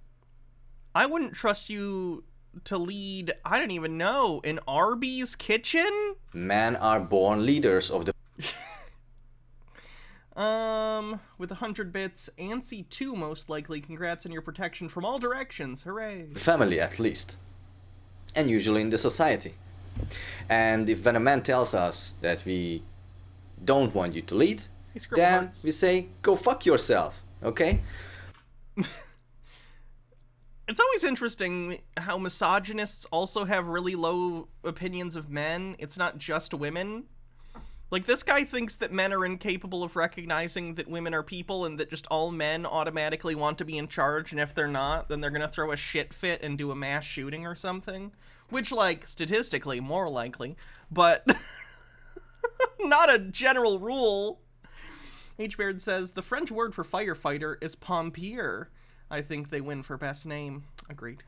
I wouldn't trust you to lead, I don't even know, an Arby's kitchen? Men are born leaders of the... With 100 bits, ANSI 2 most likely. Congrats on your protection from all directions. Hooray. family, at least. And usually in the society. And if when a man tells us that we don't want you to lead, then we say, go fuck yourself, okay? It's always interesting how misogynists also have really low opinions of men. It's not just women. Like, this guy thinks that men are incapable of recognizing that women are people and that just all men automatically want to be in charge, and if they're not, then they're gonna throw a shit fit and do a mass shooting or something. Which, like, statistically, more likely, but not a general rule. H. Baird says, the French word for firefighter is pompier. I think they win for best name. Agreed.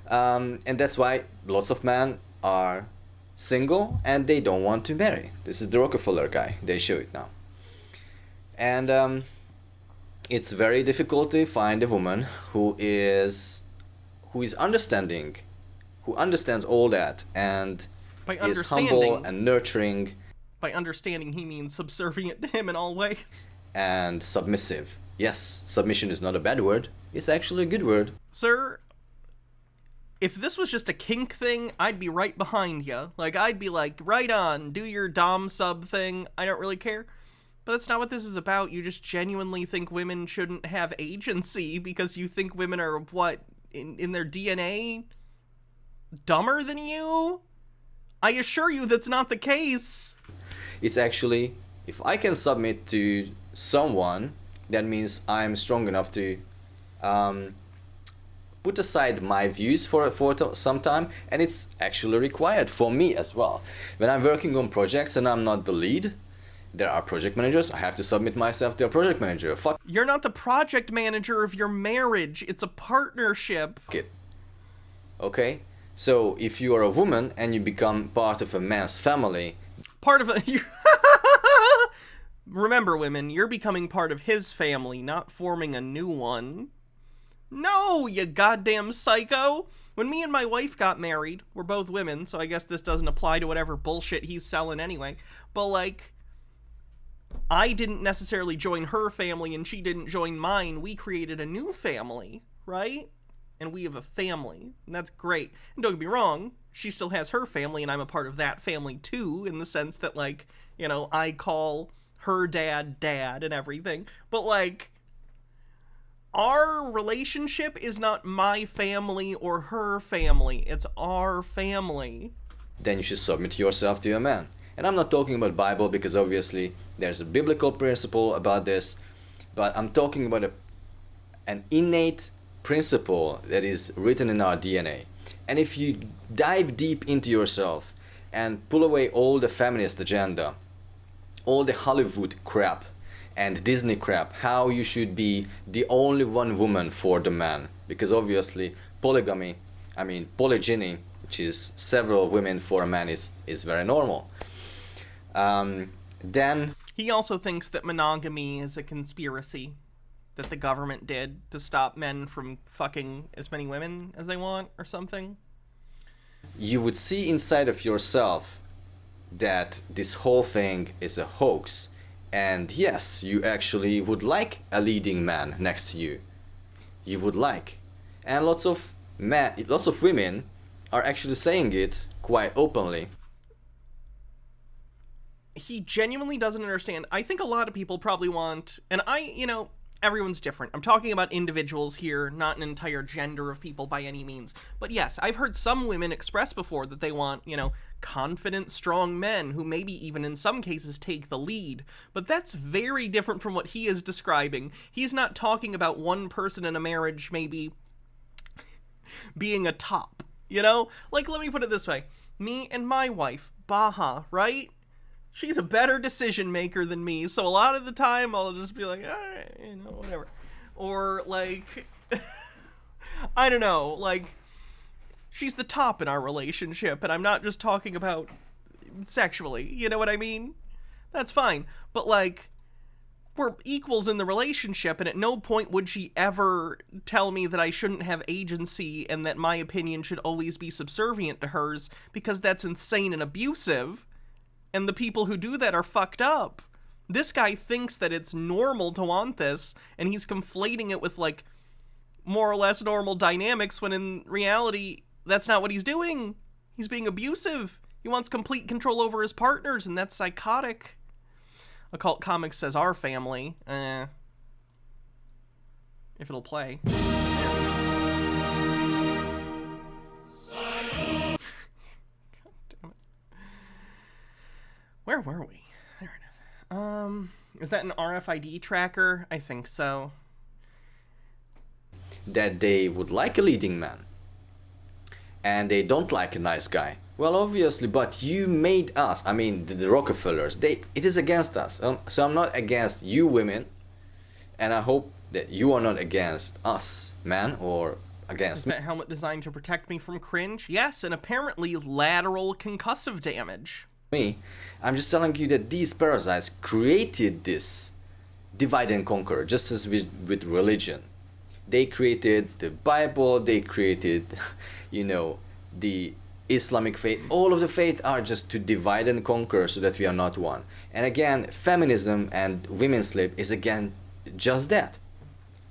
And that's why lots of men are single and they don't want to marry. This is the Rockefeller guy. They show it now. And it's very difficult to find a woman who is understanding, who understands all that and is humble and nurturing. By understanding, he means subservient to him in all ways. And submissive. Yes, submission is not a bad word. It's actually a good word. Sir, if this was just a kink thing, I'd be right behind you. Like, I'd be like, right on, do your dom sub thing. I don't really care. But that's not what this is about. You just genuinely think women shouldn't have agency because you think women are, what, in their DNA, dumber than you? I assure you that's not the case. It's actually, if I can submit to someone, that means I'm strong enough to put aside my views for some time, and it's actually required for me as well. When I'm working on projects and I'm not the lead, there are project managers, I have to submit myself to a project manager. Fuck You're not the project manager of your marriage, it's a partnership. it. Okay? So if you are a woman and you become part of a man's family... Part of a... Remember, women, you're becoming part of his family, not forming a new one. No, you goddamn psycho! When me and my wife got married, we're both women, so I guess this doesn't apply to whatever bullshit he's selling anyway, but, like, I didn't necessarily join her family and she didn't join mine. We created a new family, right? And we have a family, and that's great. And don't get me wrong, she still has her family, and I'm a part of that family too, in the sense that, like, you know, I call her dad dad and everything, but, like, our relationship is not my family or her family, it's our family. Then you should submit yourself to a man. And I'm not talking about Bible because obviously there's a biblical principle about this, but I'm talking about an innate principle that is written in our DNA. And if you dive deep into yourself and pull away all the feminist agenda, all the Hollywood crap and Disney crap, how you should be the only one woman for the man, because obviously polygyny, which is several women for a man, is very normal. Then he also thinks that monogamy is a conspiracy that the government did to stop men from fucking as many women as they want or something. You would see inside of yourself that this whole thing is a hoax. And yes, you actually would like a leading man next to you. You would like. And lots of women are actually saying it quite openly. He genuinely doesn't understand. I think a lot of people probably want, and everyone's different. I'm talking about individuals here, not an entire gender of people by any means. But yes, I've heard some women express before that they want, confident, strong men who maybe even in some cases take the lead. But that's very different from what he is describing. He's not talking about one person in a marriage maybe being a top, Like, let me put it this way. Me and my wife, Baha, right? She's a better decision maker than me, so a lot of the time I'll just be like, all right, whatever. Or, like, I don't know, like, she's the top in our relationship, and I'm not just talking about sexually, you know what I mean? That's fine. But, like, we're equals in the relationship, and at no point would she ever tell me that I shouldn't have agency and that my opinion should always be subservient to hers, because that's insane and abusive. And the people who do that are fucked up. This guy thinks that it's normal to want this, and he's conflating it with, like, more or less normal dynamics, when in reality, that's not what he's doing. He's being abusive. He wants complete control over his partners, and that's psychotic. Occult Comics says our family. If it'll play. Where were we? There Is that an RFID tracker? I think so. That they would like a leading man. And they don't like a nice guy. Well, obviously, but you made us, I mean, the Rockefellers, it is against us. So I'm not against you women, and I hope that you are not against us, man, or against me. Is that helmet designed to protect me from cringe? Yes, and apparently lateral concussive damage. I'm just telling you that these parasites created this divide and conquer, just as with religion. They created the Bible, they created, the Islamic faith. All of the faith are just to divide and conquer so that we are not one. And again, feminism and women's lib is again just that.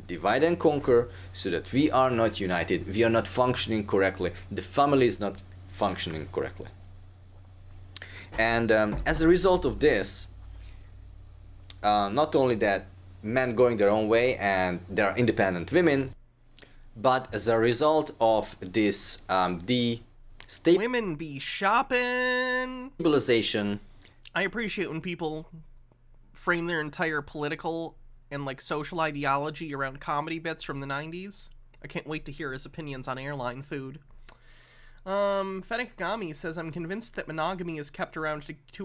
Divide and conquer so that we are not united, we are not functioning correctly, the family is not functioning correctly. And as a result of this, not only that men going their own way and there are independent women, but as a result of this women be shopping stabilization. I appreciate when people frame their entire political and like social ideology around comedy bits from the 90s. I can't wait to hear his opinions on airline food. Fenekagami says, I'm convinced that monogamy is kept around to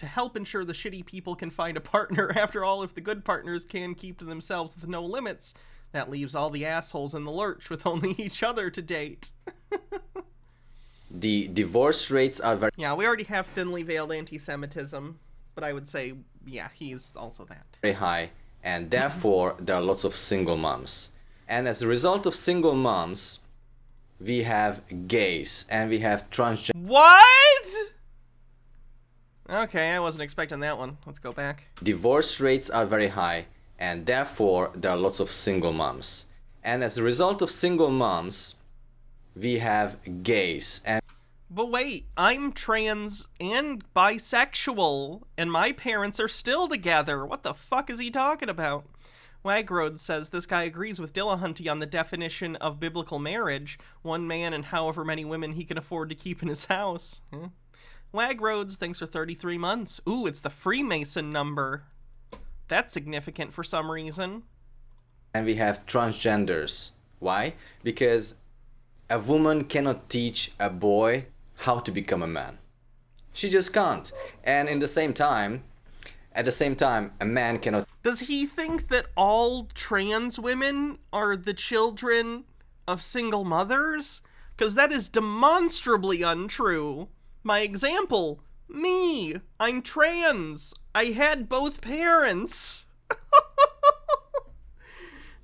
help ensure the shitty people can find a partner. After all, if the good partners can keep to themselves with no limits, that leaves all the assholes in the lurch with only each other to date. The divorce rates are very... Yeah, we already have thinly veiled anti-Semitism, but I would say, yeah, he's also that. Very high, and therefore there are lots of single moms. And as a result of single moms, we have gays and we have transgender. What? Okay, I wasn't expecting that one. Let's go back. Divorce rates are very high, and therefore there are lots of single moms. And as a result of single moms, we have gays and... But wait, I'm trans and bisexual, and my parents are still together. What the fuck is he talking about? Wagrode says this guy agrees with Dillahunty on the definition of biblical marriage. One man and however many women he can afford to keep in his house. Wagrodes, thanks for 33 months. Ooh, it's the Freemason number. That's significant for some reason. And we have transgenders. Why? Because a woman cannot teach a boy how to become a man. She just can't. And at the same time, a man cannot... Does he think that all trans women are the children of single mothers? Because that is demonstrably untrue. My example, me. I'm trans. I had both parents.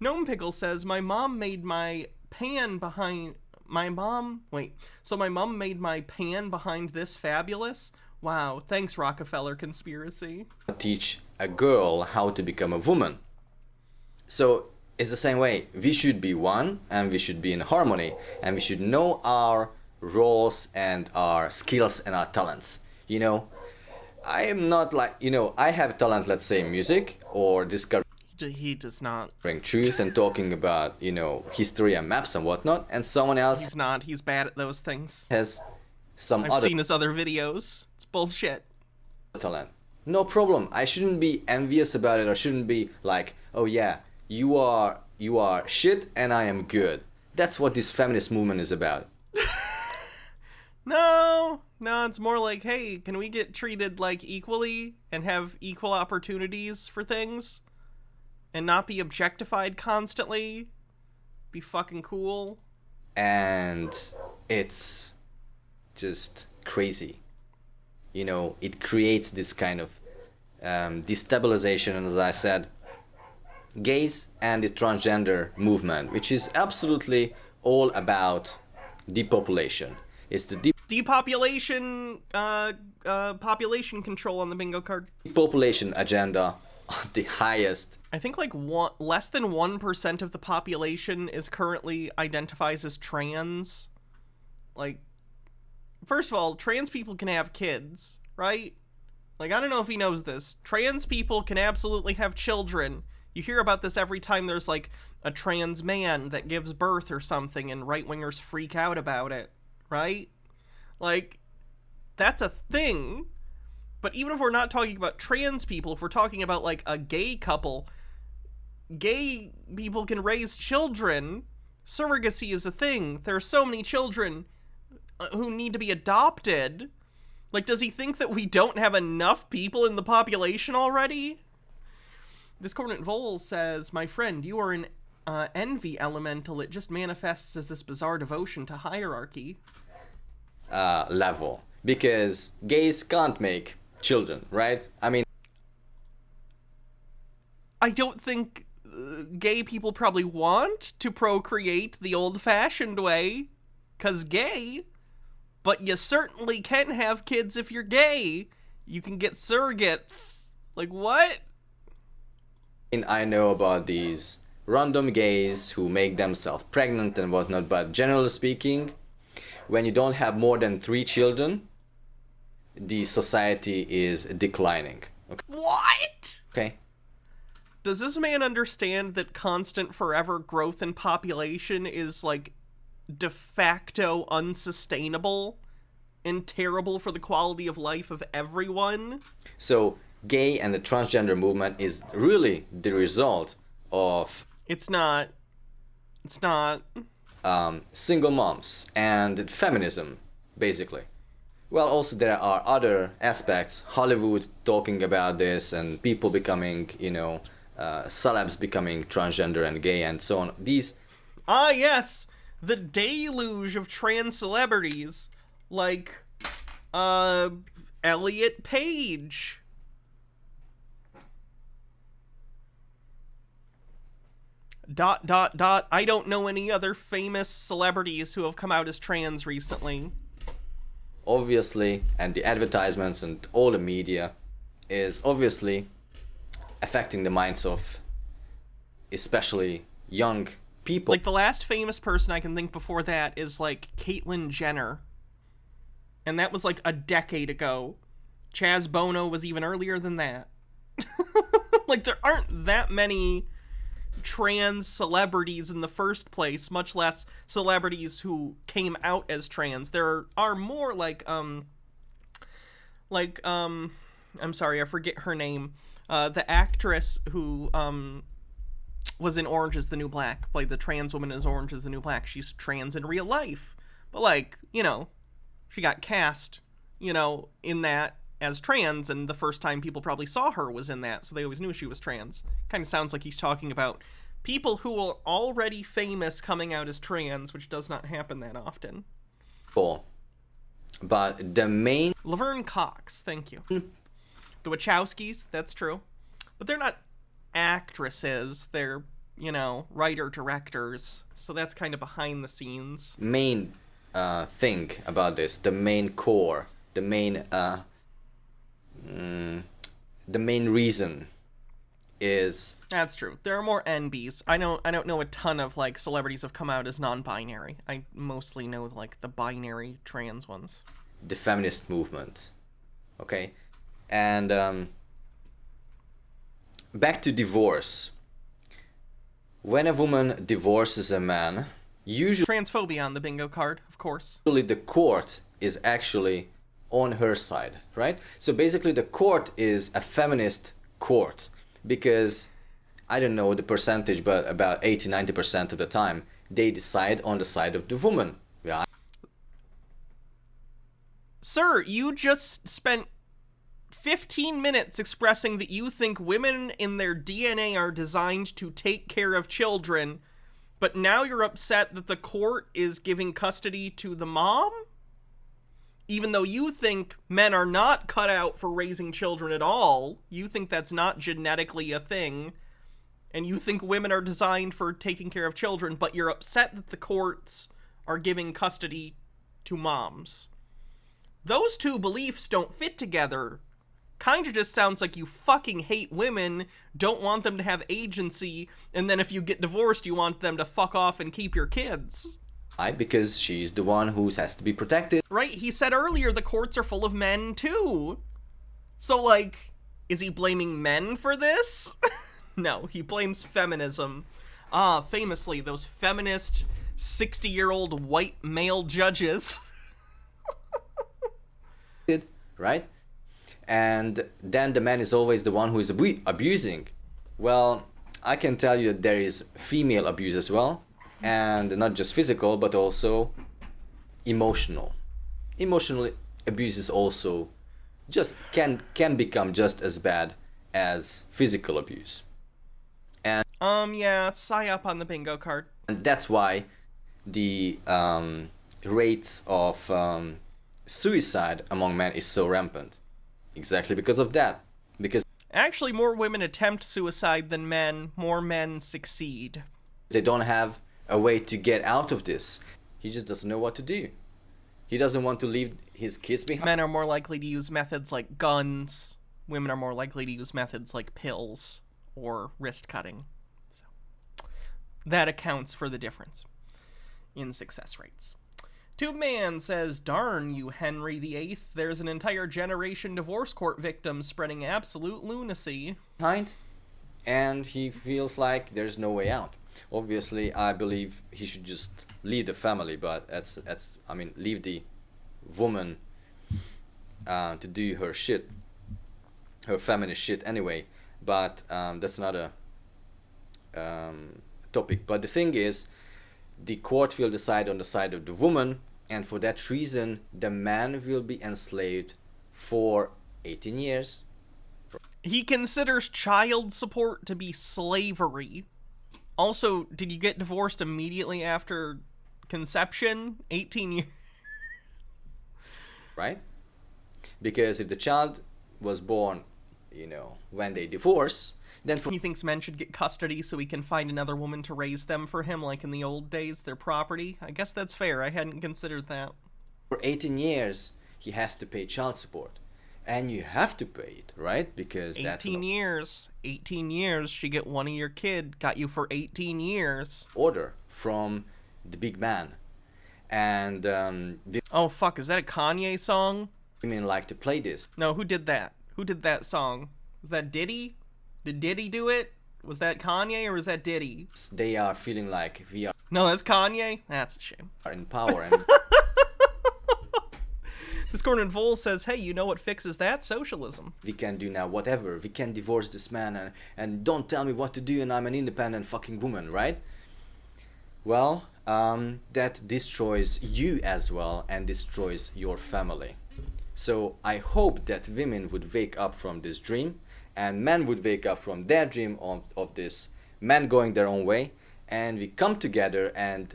Gnome Pickle says, my mom made my pan behind... My mom made my pan behind this fabulous? Wow, thanks Rockefeller conspiracy. Teach a girl how to become a woman. So it's the same way. We should be one and we should be in harmony and we should know our roles and our skills and our talents. I am not like, I have talent, let's say music or discovering. He does not. Truth and talking about, history and maps and whatnot, and someone else... He's not. He's bad at those things. ...has some I've seen his other videos. It's bullshit. ...talent. No problem. I shouldn't be envious about it or shouldn't be like, oh yeah, you are shit and I am good. That's what this feminist movement is about. No, it's more like, hey, can we get treated like equally and have equal opportunities for things? And not be objectified constantly. Be fucking cool. And it's just crazy. It creates this kind of destabilization, and as I said, gays and the transgender movement, which is absolutely all about depopulation. It's the depopulation, population control on the bingo card. Depopulation agenda. The highest. I think like less than 1% of the population is currently identifies as trans. Like, first of all, trans people can have kids, right? Like, I don't know if he knows this. Trans people can absolutely have children. You hear about this every time there's like a trans man that gives birth or something and right-wingers freak out about it, right? Like, that's a thing. But even if we're not talking about trans people, if we're talking about, like, a gay couple, gay people can raise children. Surrogacy is a thing. There are so many children who need to be adopted. Like, does he think that we don't have enough people in the population already? Discordant Vol says, my friend, you are an envy elemental. It just manifests as this bizarre devotion to hierarchy. Level. Because gays can't make children, right? I mean, I don't think gay people probably want to procreate the old-fashioned way, 'cause gay, but you certainly can have kids if you're gay. You can get surrogates. Like, what? I know about these random gays who make themselves pregnant and whatnot, but generally speaking, when you don't have more than 3 children, the society is declining. Okay? What? Okay? Does this man understand that constant forever growth in population is, like, de facto unsustainable and terrible for the quality of life of everyone? So, gay and the transgender movement is really the result of... It's not. It's not. Single moms and feminism, basically. Well, also there are other aspects, Hollywood talking about this and people becoming, you know, celebs becoming transgender and gay and so on. These... Ah, yes! The deluge of trans celebrities. Like, Elliot Page. ... I don't know any other famous celebrities who have come out as trans recently. Obviously, and the advertisements and all the media is obviously affecting the minds of especially young people. Like, the last famous person I can think before that is, like, Caitlyn Jenner. And that was, like, a decade ago. Chaz Bono was even earlier than that. Like, there aren't that many trans celebrities in the first place, much less celebrities who came out as trans. There are more, I'm sorry, I forget her name. The actress who, was in Orange is the New Black, played the trans woman as Orange is the New Black. She's trans in real life. But, like, you know, she got cast, you know, in that as trans, and the first time people probably saw her was in that, so they always knew she was trans. Kind of sounds like he's talking about people who are already famous coming out as trans, which does not happen that often. Cool. But the main... Laverne Cox, thank you. The Wachowskis, that's true. But they're not actresses, they're, you know, writer-directors, so that's kind of behind the scenes. Main thing about this, the main core, the main reason is... That's true. There are more NBs. I don't know a ton of, like, celebrities have come out as non-binary. I mostly know, like, the binary trans ones. The feminist movement. Okay? And back to divorce. When a woman divorces a man, usually... Transphobia on the bingo card, of course. Usually the court is actually on her side, right? So basically the court is a feminist court because, I don't know the percentage, but about 80-90% of the time they decide on the side of the woman. Yeah. Sir, you just spent 15 minutes expressing that you think women in their DNA are designed to take care of children, but now you're upset that the court is giving custody to the mom? Even though you think men are not cut out for raising children at all, you think that's not genetically a thing, and you think women are designed for taking care of children, but you're upset that the courts are giving custody to moms. Those two beliefs don't fit together. Kinda just sounds like you fucking hate women, don't want them to have agency, and then if you get divorced, you want them to fuck off and keep your kids. Why? Because she's the one who has to be protected. Right, he said earlier the courts are full of men, too. So, like, is he blaming men for this? No, he blames feminism. Famously, those feminist 60-year-old white male judges. Right? and then the man is always the one who is abusing. Well, I can tell you that there is female abuse as well, and not just physical but also emotional. Emotional abuse is also just can become just as bad as physical abuse. And yeah, it's psyop on the bingo card. and that's why the rates of suicide among men is so rampant. Exactly because of that. Because Actually, more women attempt suicide than men. More men succeed. they don't have a way to get out of this. He just doesn't know what to do. He doesn't want to leave his kids behind. Men are more likely to use methods like guns. Women are more likely to use methods like pills or wrist cutting. So that accounts for the difference in success rates. Tube Man says, darn you, Henry VIII. There's an entire generation divorce court victim spreading absolute lunacy. And he feels like there's no way out. Obviously, I believe he should just leave the family, but leave the woman to do her shit, her feminist shit anyway. But that's not a topic. But the thing is, the court will decide on the side of the woman, and for that reason, the man will be enslaved for 18 years. He considers child support to be slavery. Also, did you get divorced immediately after conception? 18 years. Right? Because if the child was born, when they divorce, then He thinks men should get custody so he can find another woman to raise them for him, like in the old days, their property. I guess that's fair. I hadn't considered that. for 18 years, he has to pay child support. And you have to pay it, right? Because 18 years. 18 years. She get one of your kid. Got you for 18 years. Order from the big man. And Oh, fuck. Is that a Kanye song? women like to play this. No, who did that? Who did that song? Was that Diddy? Did Diddy do it? Was that Kanye or was that Diddy? They are feeling like we No, that's Kanye? That's a shame. are in power. And Discord and Vol says, hey, you know what fixes that? Socialism. we can do now whatever. We can divorce this man and don't tell me what to do and I'm an independent fucking woman, right? Well, that destroys you as well and destroys your family. So I hope that women would wake up from this dream and men would wake up from their dream of this men going their own way, and we come together and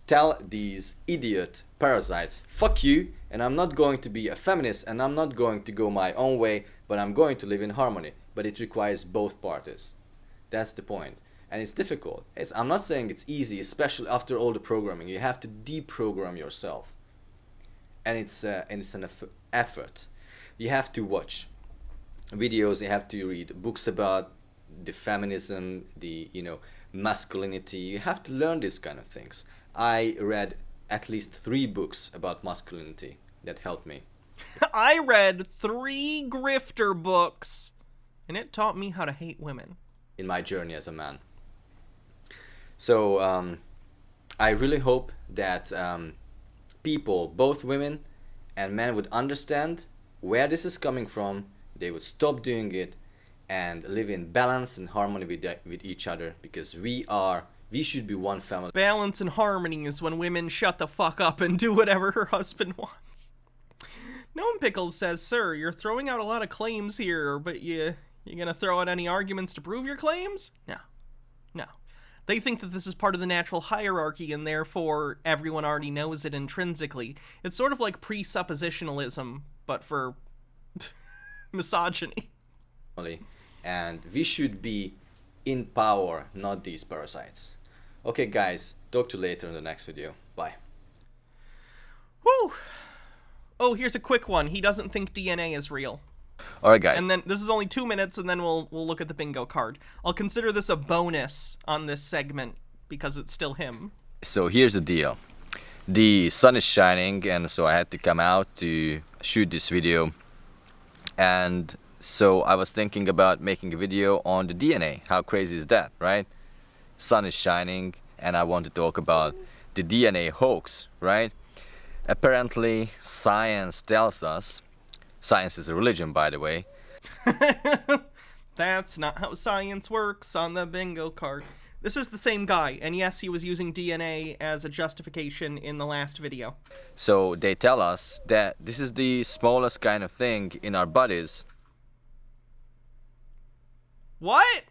tell these idiot parasites, fuck you, and I'm not going to be a feminist and I'm not going to go my own way, but I'm going to live in harmony. But it requires both parties. That's the point. And it's difficult. I'm not saying it's easy, especially after all the programming. You have to deprogram yourself. And it's an effort. You have to watch videos, you have to read books about the feminism, the masculinity. You have to learn these kind of things. I read at least 3 books about masculinity that helped me. I read 3 grifter books, and it taught me how to hate women. In my journey as a man. So I really hope that people, both women and men, would understand where this is coming from. They would stop doing it and live in balance and harmony with each other, because we should be one family. Balance and harmony is when women shut the fuck up and do whatever her husband wants. Gnome Pickles says, sir, you're throwing out a lot of claims here, but you gonna throw out any arguments to prove your claims? No. They think that this is part of the natural hierarchy and therefore everyone already knows it intrinsically. It's sort of like presuppositionalism, but for misogyny. And we should be in power, not these parasites. Okay guys, talk to you later in the next video. Bye. Whew. Oh, here's a quick one. He doesn't think DNA is real. Alright guys. And then this is only 2 minutes, and then we'll look at the bingo card. I'll consider this a bonus on this segment because it's still him. So here's the deal. The sun is shining, and so I had to come out to shoot this video. And so I was thinking about making a video on the DNA. How crazy is that, right? Sun is shining, and I want to talk about the DNA hoax, right? Apparently, science tells us Science is a religion, by the way. That's not how science works on the bingo card. This is the same guy, and yes, he was using DNA as a justification in the last video. So they tell us that this is the smallest kind of thing in our bodies. What?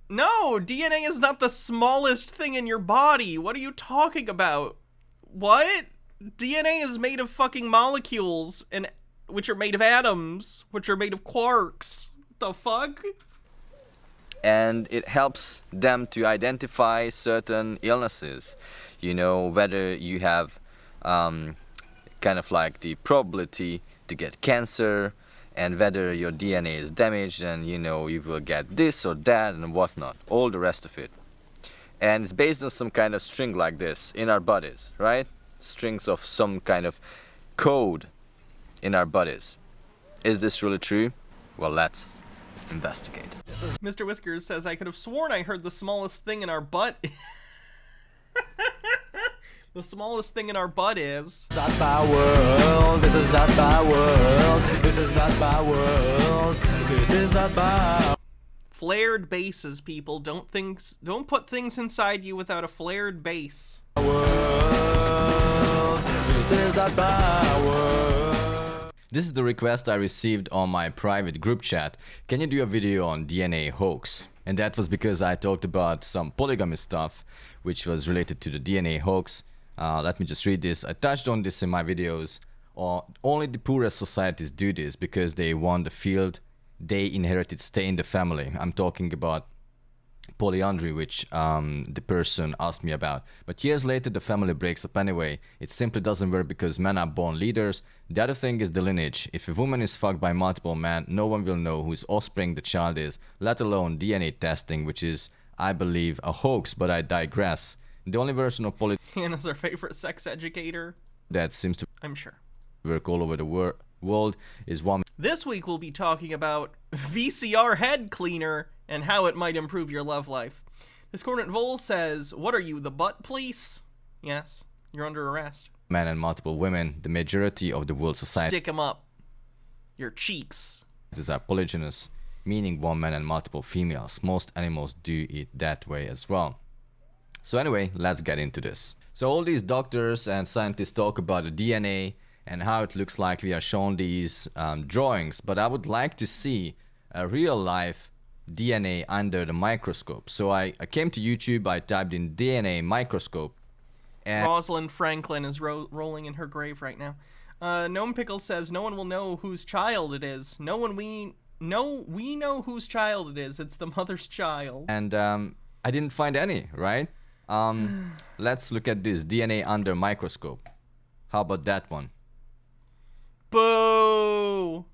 No, DNA is not the smallest thing in your body. What are you talking about? What? DNA is made of fucking molecules, and which are made of atoms, which are made of quarks. The fuck? And it helps them to identify certain illnesses. You know, whether you have kind of like the probability to get cancer, and whether your DNA is damaged, and you know, you will get this or that and whatnot, all the rest of it. And it's based on some kind of string like this in our bodies, right? Strings of some kind of code in our bodies. Is this really true? Well, let's investigate. Mr. Whiskers says, I could have sworn I heard the smallest thing in our butt. The smallest thing in our butt is... Not my world, this is not my world, this is not my world, this is not my Flared bases, people. Don't put things inside you without a flared base. world, this is not my world. This is the request I received on my private group chat. Can you do a video on DNA hoax? And that was because I talked about some polygamy stuff which was related to the DNA hoax. Let me just read this. I touched on this in my videos. Only the poorest societies do this because they want the field they inherited stay in the family. I'm talking about polyandry, which the person asked me about. But years later the family breaks up anyway. It simply doesn't work because men are born leaders. The other thing is the lineage. If a woman is fucked by multiple men, no one will know whose offspring the child is, let alone DNA testing, which is, I believe, a hoax, but I digress. The only version of poly Hannah's our favorite sex educator. that seems to I'm sure. work all over the world is one This week we'll be talking about VCR head cleaner and how it might improve your love life. Discordant Vol says, what are you, the butt police? Yes, you're under arrest. man and multiple women. The majority of the world society Stick 'em up. Your cheeks. are polygynous, meaning one man and multiple females. Most animals do it that way as well. So anyway, let's get into this. So all these doctors and scientists talk about the DNA and how it looks like we are shown these drawings, but I would like to see a real life DNA under the microscope. So I came to YouTube, I typed in DNA microscope, and Rosalind Franklin is rolling in her grave right now. Gnome Pickle says, no one will know whose child it is. We know whose child it is. It's the mother's child. and I didn't find any, right? Let's look at this DNA under microscope. How about that one? Boo!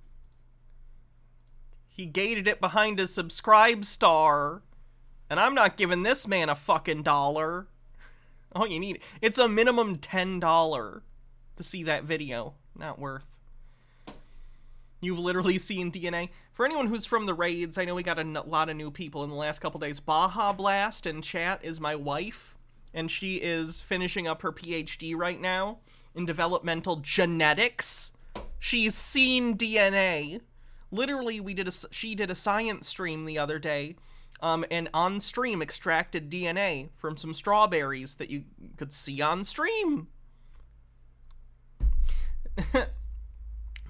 He gated it behind his subscribe star. And I'm not giving this man a fucking dollar. All you need, it's a minimum $10 to see that video. Not worth. You've literally seen DNA. For anyone who's from the raids, I know we got a lot of new people in the last couple days. Baja Blast in chat is my wife, and she is finishing up her PhD right now in developmental genetics. She's seen DNA. Literally, she did a science stream the other day, and on stream extracted DNA from some strawberries that you could see on stream.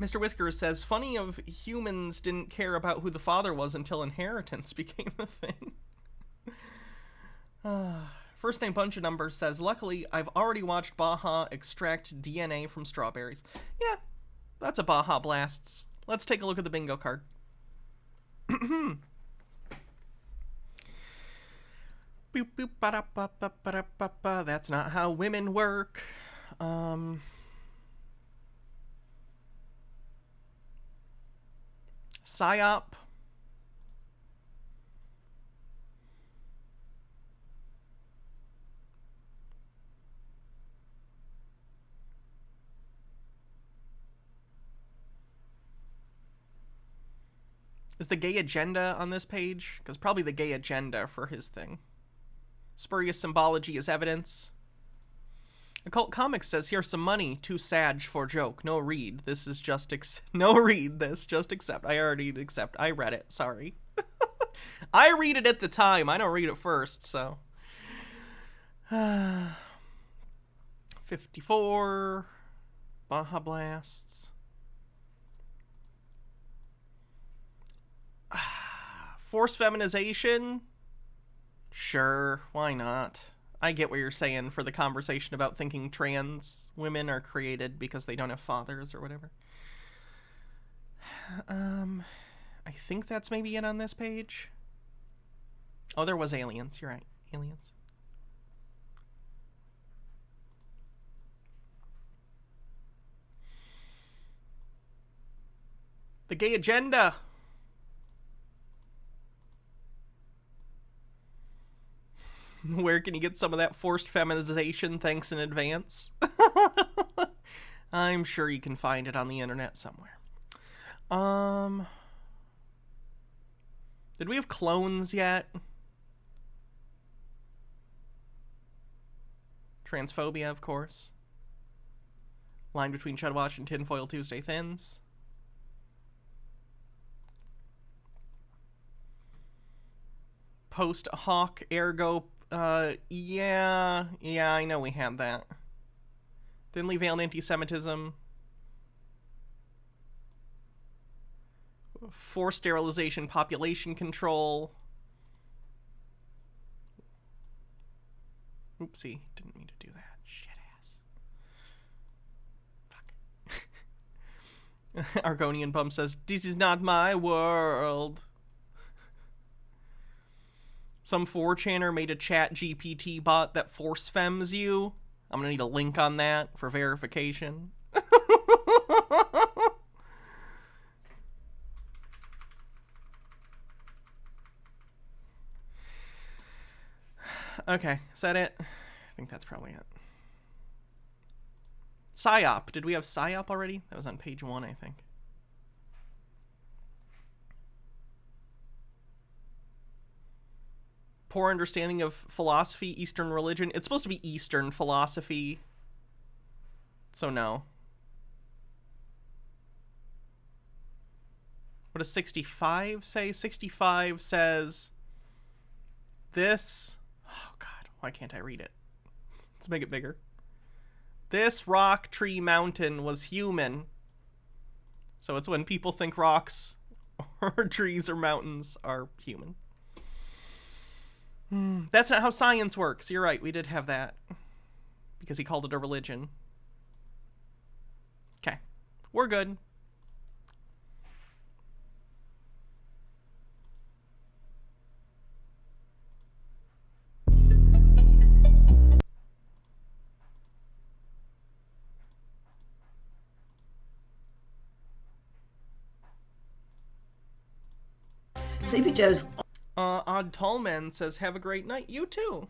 Mr. Whiskers says, funny of humans didn't care about who the father was until inheritance became a thing. First name bunch of numbers says, luckily, I've already watched Baja extract DNA from strawberries. Yeah, that's a Baja Blasts. Let's take a look at the bingo card. Boop, boop, ba-da-ba-ba-ba-da-ba-ba. That's not how women work. PSYOP. Is the gay agenda on this page? Because probably the gay agenda for his thing. Spurious symbology is evidence. Occult Comics says, here's some money. Too sad for joke. No read. This is just no read this. Just accept. I already accept. I read it. Sorry. I read it at the time. I don't read it first, so. 54. Baja Blasts. Forced feminization? Sure, why not? I get what you're saying for the conversation about thinking trans women are created because they don't have fathers or whatever. I think that's maybe it on this page. Oh, there was aliens. You're right. Aliens. The gay agenda. Where can you get some of that forced feminization? Thanks in advance. I'm sure you can find it on the internet somewhere. Did we have clones yet? Transphobia, of course. Line between Shudwatch and Tinfoil Tuesday Thins. Post Hawk Ergo. Yeah, I know we had that. Thinly veiled anti-Semitism. Forced sterilization, population control. Oopsie, didn't mean to do that. Shit ass. Fuck. Argonian Bum says, "This is not my world." Some 4chaner made a chat GPT bot that force fems you. I'm gonna need a link on that for verification. Okay, is that it? I think that's probably it. PSYOP. Did we have PSYOP already? That was on page 1, I think. Poor understanding of philosophy, Eastern religion. It's supposed to be Eastern philosophy. So no. What does 65 say? 65 says this. Oh God, why can't I read it? Let's make it bigger. This rock, tree, mountain was human. So it's when people think rocks or trees or mountains are human. That's not how science works. You're right, we did have that. Because he called it a religion. Okay, we're good. Sleepy Joe's Odd Tallman says, have a great night. You too.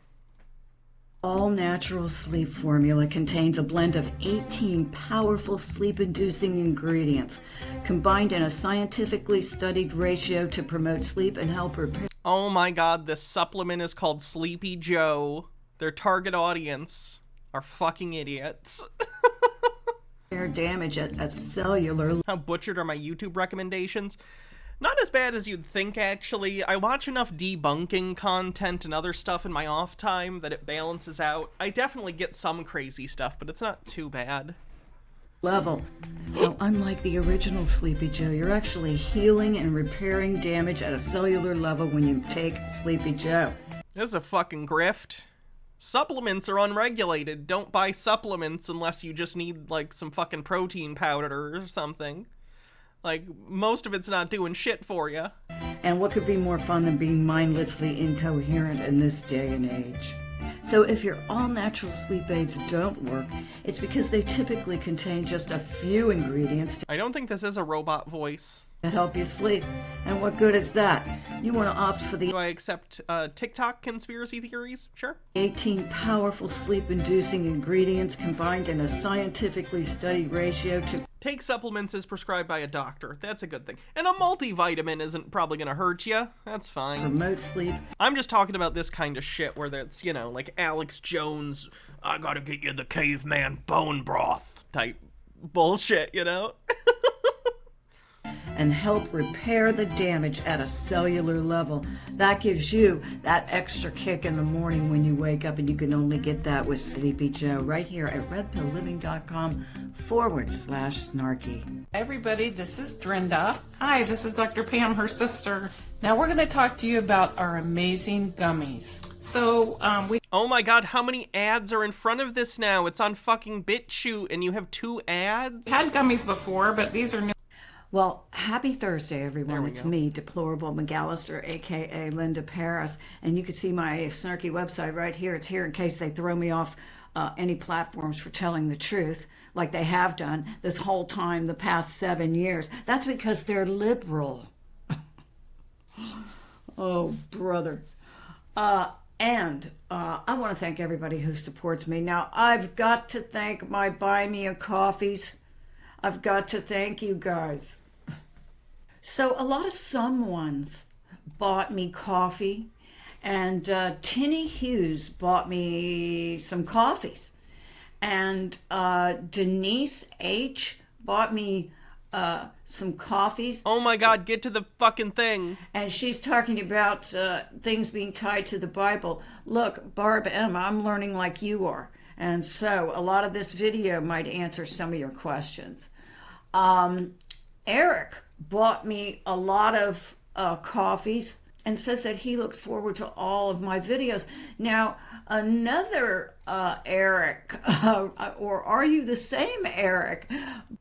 all-natural sleep formula contains a blend of 18 powerful sleep-inducing ingredients combined in a scientifically studied ratio to promote sleep and help repair. Oh my God, this supplement is called Sleepy Joe. Their target audience are fucking idiots. Damage at cellular. How butchered are my YouTube recommendations? Not as bad as you'd think, actually. I watch enough debunking content and other stuff in my off time that it balances out. I definitely get some crazy stuff, but it's not too bad. Level. So unlike the original Sleepy Joe, you're actually healing and repairing damage at a cellular level when you take Sleepy Joe. This is a fucking grift. Supplements are unregulated. Don't buy supplements unless you just need, like, some fucking protein powder or something. Like, most of it's not doing shit for you. And what could be more fun than being mindlessly incoherent in this day and age? So if your all-natural sleep aids don't work, it's because they typically contain just a few ingredients I don't think this is a robot voice. to help you sleep. And what good is that? You want to opt for the Do I accept TikTok conspiracy theories? Sure. 18 powerful sleep-inducing ingredients combined in a scientifically studied ratio to Take supplements as prescribed by a doctor. That's a good thing. And a multivitamin isn't probably gonna hurt you. That's fine. promote sleep I'm just talking about this kind of shit where that's, you know, like Alex Jones, I gotta get you the caveman bone broth type bullshit, you know? And help repair the damage at a cellular level. That gives you that extra kick in the morning when you wake up, and you can only get that with Sleepy Joe right here at redpillliving.com/snarky. Everybody, this is Drinda. Hi, this is Dr. Pam, her sister. Now we're going to talk to you about our amazing gummies. So, Oh my god, how many ads are in front of this now? It's on fucking BitChute and you have 2 ads? had gummies before, but these are new. Well, happy Thursday, everyone. It's go. me, Deplorable McAllister, a.k.a. Linda Paris. And you can see my snarky website right here. It's here in case they throw me off any platforms for telling the truth, like they have done this whole time, the past 7 years. That's because they're liberal. Oh, brother. And I want to thank everybody who supports me. Now, I've got to thank my Buy Me a Coffees. I've got to thank you guys. So a lot of someones bought me coffee, and Tinny Hughes bought me some coffees, and Denise H bought me some coffees. Oh my god, get to the fucking thing. And she's talking about things being tied to the Bible. Look, Barb M, I'm learning like you are. And so a lot of this video might answer some of your questions. Eric bought me a lot of coffees and says that he looks forward to all of my videos. Now, another Eric, or are you the same Eric,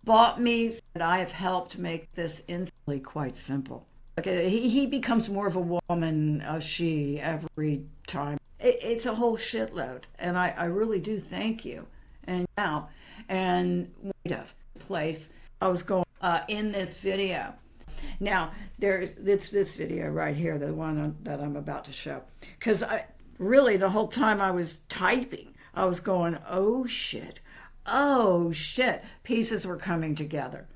bought me, and I have helped make this instantly quite simple. Okay, he becomes more of a woman, a she, every time. It's a whole shitload, and I really do thank you. And now, and wait a place, I was going in this video. Now, there's this video right here, the one that I'm about to show. Because really, the whole time I was typing, I was going, oh shit, pieces were coming together.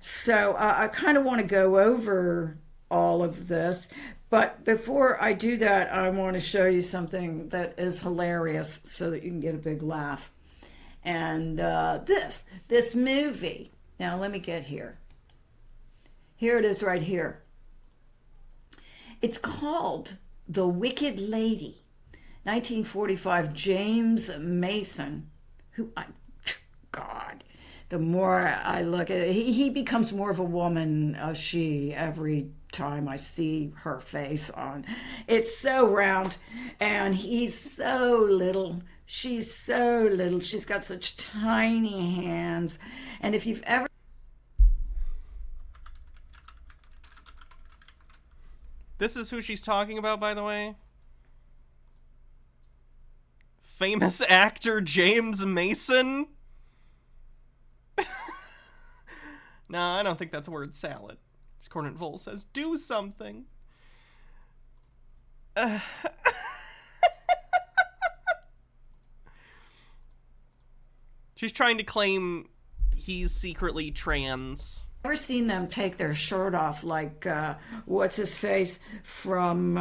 So I kind of want to go over all of this. But before I do that, I want to show you something that is hilarious so that you can get a big laugh. And this movie. Now, let me get here. Here it is right here. It's called The Wicked Lady, 1945, James Mason, God, the more I look at it, he becomes more of a woman, a she, every time I see her face on. It's so round, and he's so little. She's so little. She's got such tiny hands. And if you've ever... This is who she's talking about, by the way. Famous actor James Mason? No, I don't think that's word salad. Discordant Vol says, do something. She's trying to claim he's secretly trans. Ever seen them take their shirt off like what's his face from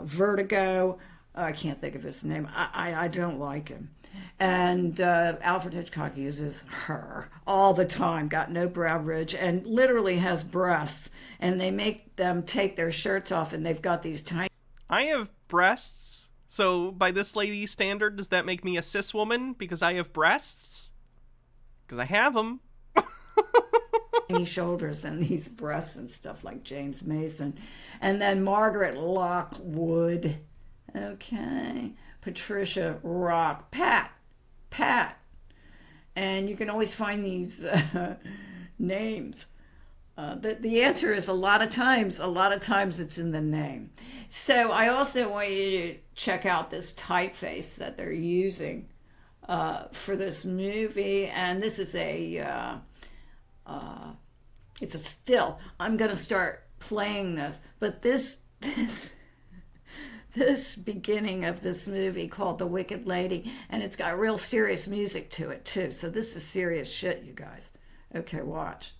Vertigo? I can't think of his name. I don't like him. And Alfred Hitchcock uses her all the time, got no brow ridge, and literally has breasts. And they make them take their shirts off, and they've got these tiny... I have breasts, so by this lady's standard, does that make me a cis woman because I have breasts? Because I have them. Any shoulders and these breasts and stuff like James Mason. And then Margaret Lockwood. Okay. Patricia Rock. Pat. And you can always find these names. The answer is a lot of times it's in the name. So I also want you to check out this typeface that they're using for this movie. And this is it's a still. I'm going to start playing this, but this beginning of this movie called The Wicked Lady, and it's got real serious music to it too. So this is serious shit, you guys. Okay, watch.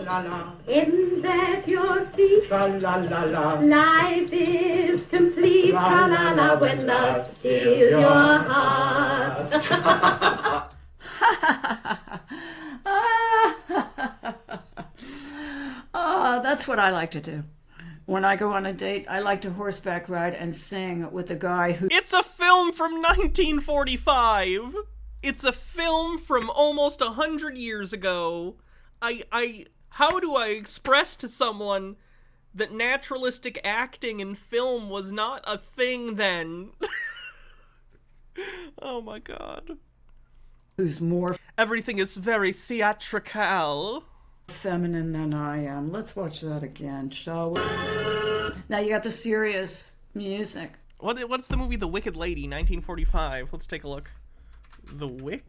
Heaven's at your feet. Life is complete. Tra-la-la, when love steals your heart. That's what I like to do. When I go on a date, I like to horseback ride and sing with a guy who... It's a film from 1945! It's a film from almost 100 years ago. How do I express to someone that naturalistic acting in film was not a thing then? Oh my god. Who's more... Everything is very theatrical. Feminine than I am. Let's watch that again, shall we? Now you got the serious music. What's the movie The Wicked Lady, 1945? Let's take a look. The Wicked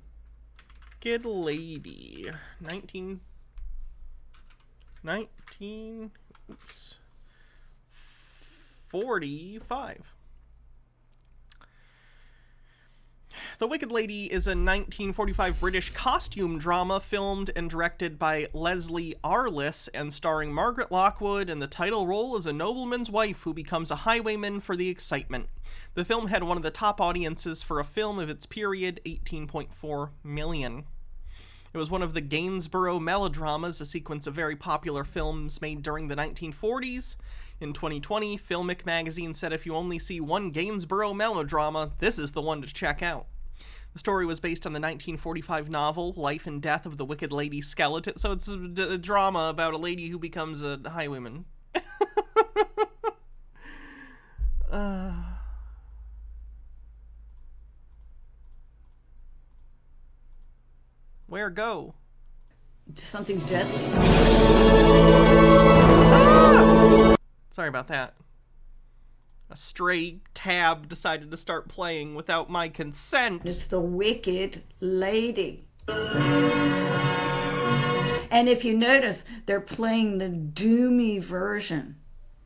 Lady, 1945. The Wicked Lady is a 1945 British costume drama filmed and directed by Leslie Arliss and starring Margaret Lockwood in the title role as a nobleman's wife who becomes a highwayman for the excitement. The film had one of the top audiences for a film of its period, 18.4 million. It was one of the Gainsborough melodramas, a sequence of very popular films made during the 1940s. In 2020, Filmic magazine said if you only see one Gainsborough melodrama, this is the one to check out. The story was based on the 1945 novel Life and Death of the Wicked Lady Skeleton, so it's a drama about a lady who becomes a highwayman. Where go? Something deadly. Sorry about that. A stray tab decided to start playing without my consent. It's the Wicked Lady. And if you notice, they're playing the doomy version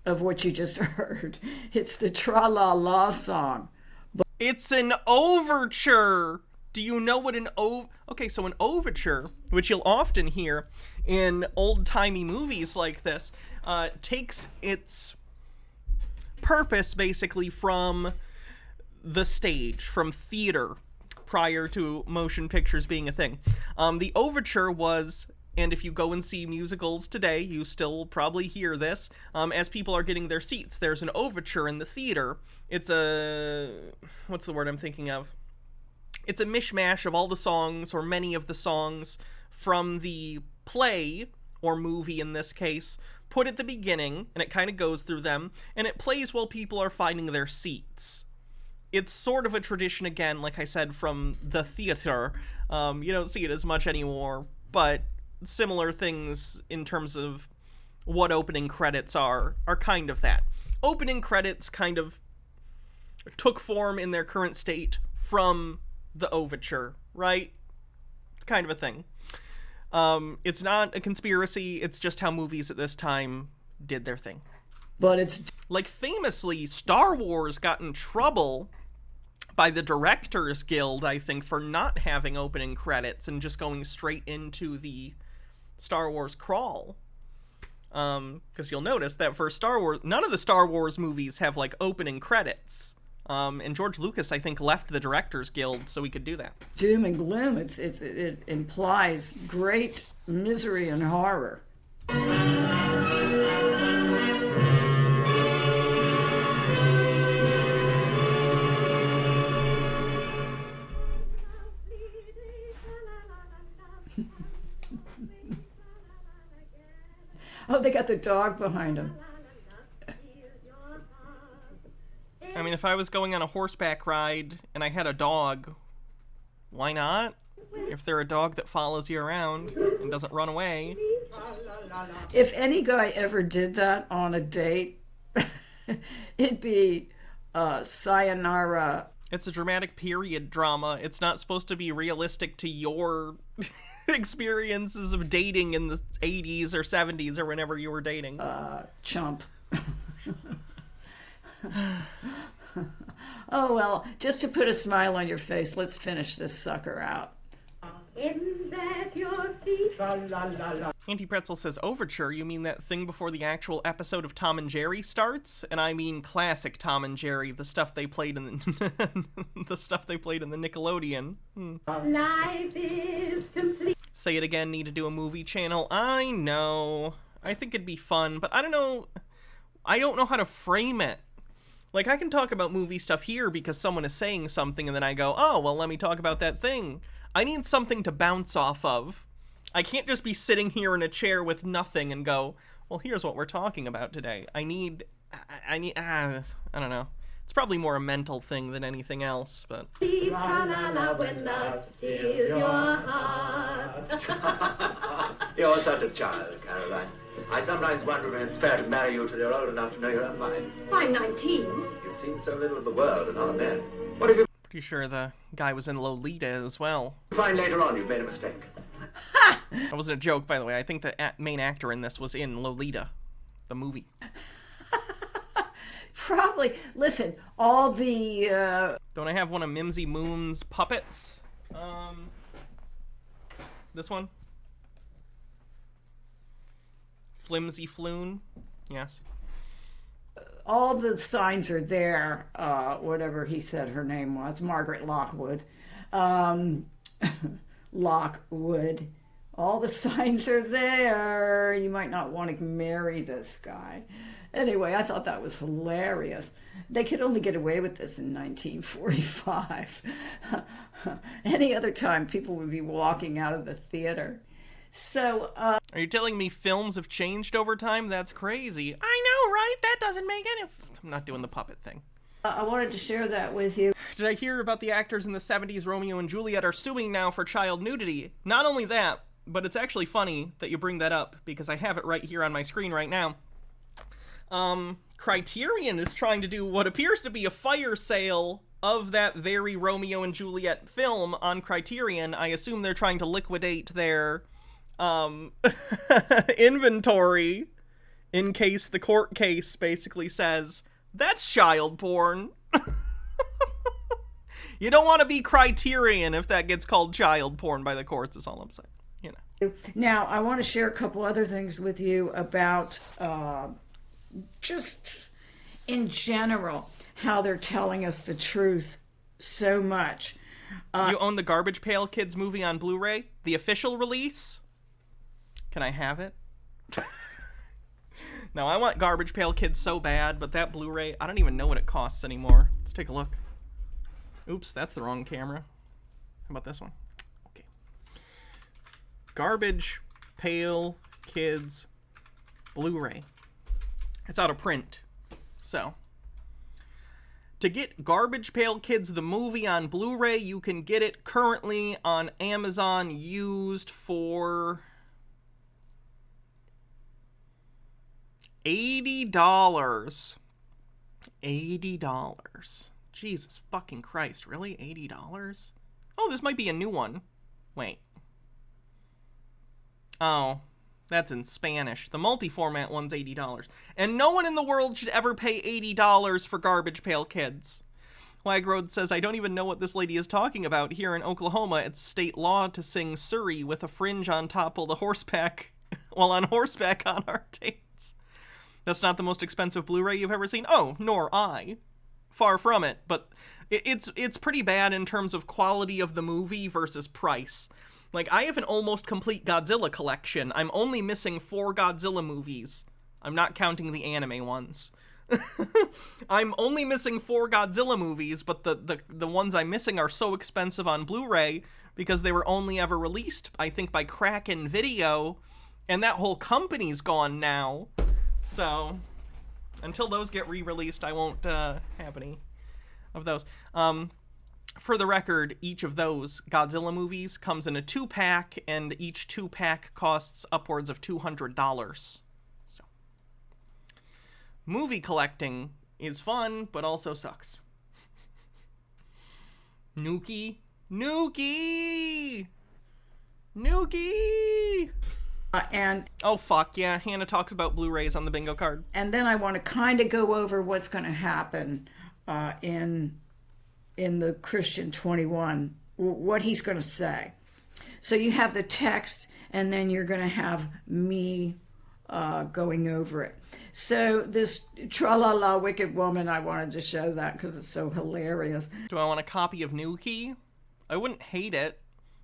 of what you just heard. It's the Tra-La-La song. It's an overture. Do you know what an Okay, so an overture, which you'll often hear in old-timey movies like this, takes its purpose basically from the stage, from theater, prior to motion pictures being a thing. The overture was, and if you go and see musicals today, you still probably hear this, as people are getting their seats. There's an overture in the theater. It's what's the word I'm thinking of? It's a mishmash of all the songs, or many of the songs, from the play, or movie in this case, put at the beginning, and it kind of goes through them, and it plays while people are finding their seats. It's sort of a tradition, again, like I said, from the theater. You don't see it as much anymore, but similar things in terms of what opening credits are kind of that. Opening credits kind of took form in their current state from the overture, right? It's kind of a thing. It's not a conspiracy, it's just how movies at this time did their thing. But it's... Like, famously, Star Wars got in trouble by the Directors Guild, I think, for not having opening credits and just going straight into the Star Wars crawl. Because you'll notice that for Star Wars, none of the Star Wars movies have, like, opening credits. And George Lucas, I think, left the Directors Guild so he could do that. Doom and gloom. It implies great misery and horror. Oh, they got the dog behind them. I mean, if I was going on a horseback ride and I had a dog, why not? If they're a dog that follows you around and doesn't run away. If any guy ever did that on a date, it'd be sayonara. It's a dramatic period drama. It's not supposed to be realistic to your experiences of dating in the 80s or 70s or whenever you were dating. Chump. Oh, well, just to put a smile on your face, let's finish this sucker out. Heaven's at your feet. Auntie Pretzel says, overture, you mean that thing before the actual episode of Tom and Jerry starts? And I mean classic Tom and Jerry, the stuff they played in the, the stuff they played in the Nickelodeon. Life is complete. Say it again, need to do a movie channel. I know. I think it'd be fun, but I don't know how to frame it. Like, I can talk about movie stuff here because someone is saying something and then I go, oh, well, let me talk about that thing. I need something to bounce off of. I can't just be sitting here in a chair with nothing and go, well, here's what we're talking about today. I don't know. It's probably more a mental thing than anything else, but... Tra-la-la, when love steals your heart. You're such a child, Caroline. I sometimes wonder if it's fair to marry you till you're old enough to know your own mind. I'm 19. You've seen so little of the world and other men. What have you... Pretty sure the guy was in Lolita as well. Find later on you've made a mistake. That wasn't a joke, by the way. I think the main actor in this was in Lolita, the movie. Probably. Listen, all the... Don't I have one of Mimsy Moon's puppets? This one? Flimsy Floon? Yes. All the signs are there, whatever he said her name was, Margaret Lockwood. Lockwood. All the signs are there. You might not want to marry this guy. Anyway, I thought that was hilarious. They could only get away with this in 1945. Any other time, people would be walking out of the theater. So, Are you telling me films have changed over time? That's crazy. I know, right? That doesn't make any... I'm not doing the puppet thing. I wanted to share that with you. Did I hear about the actors in the 70s Romeo and Juliet are suing now for child nudity? Not only that, but it's actually funny that you bring that up, because I have it right here on my screen right now. Criterion is trying to do what appears to be a fire sale of that very Romeo and Juliet film on Criterion. I assume they're trying to liquidate their inventory in case the court case basically says, that's child porn. You don't want to be Criterion if that gets called child porn by the courts, is all I'm saying. You know. Now, I want to share a couple other things with you about just in general how they're telling us the truth so much. You own the Garbage Pail Kids movie on Blu-ray? The official release? Can I have it? No, I want Garbage Pail Kids so bad, but that Blu-ray, I don't even know what it costs anymore. Let's take a look. Oops, that's the wrong camera. How about this one? Okay. Garbage Pail Kids Blu-ray. It's out of print. So, to get Garbage Pail Kids the movie on Blu-ray, you can get it currently on Amazon used for $80. $80. Jesus fucking Christ, really? $80? Oh, this might be a new one. Wait. Oh, that's in Spanish. The multi-format one's $80. And no one in the world should ever pay $80 for Garbage Pail Kids. Wagrode says, I don't even know what this lady is talking about. Here in Oklahoma, it's state law to sing Surrey with a fringe on top while on horseback on our dates. That's not the most expensive Blu-ray you've ever seen? Oh, nor I. Far from it, but it's pretty bad in terms of quality of the movie versus price. Like, I have an almost complete Godzilla collection. I'm only missing 4 Godzilla movies. I'm not counting the anime ones. I'm only missing 4 Godzilla movies, but the ones I'm missing are so expensive on Blu-ray because they were only ever released, I think, by Kraken Video, and that whole company's gone now. So, until those get re-released, I won't have any of those. For the record, each of those Godzilla movies comes in a 2-pack, and each 2-pack costs upwards of $200. So, movie collecting is fun, but also sucks. Nuki! And oh fuck yeah, Hannah talks about Blu-rays on the bingo card. And then I want to kind of go over what's going to happen in the Christian 21, what he's going to say. So you have the text, and then you're going to have me going over it. So this tra-la-la wicked woman, I wanted to show that because it's so hilarious. Do I want a copy of Nuki? I wouldn't hate it.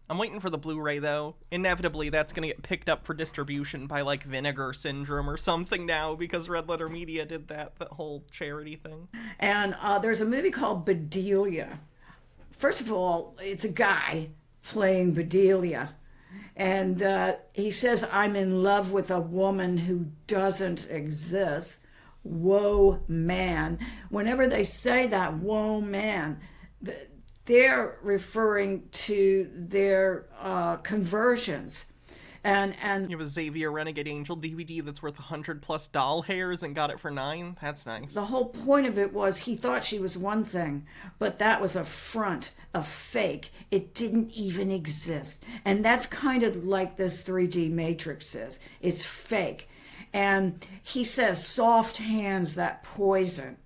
I'm waiting for the Blu-ray, though. Inevitably, that's going to get picked up for distribution by, like, Vinegar Syndrome or something now, because Red Letter Media did that whole charity thing. And there's a movie called Bedelia. First of all, it's a guy playing Bedelia. And he says, I'm in love with a woman who doesn't exist. Whoa, man. Whenever they say that, whoa, man, they're referring to their conversions. And you have a Xavier Renegade Angel DVD that's worth 100+ doll hairs and got it for $9. That's nice. The whole point of it was he thought she was one thing, but that was a front, a fake. It didn't even exist. And that's kind of like this 3D Matrix is. It's fake. And he says, soft hands that poison.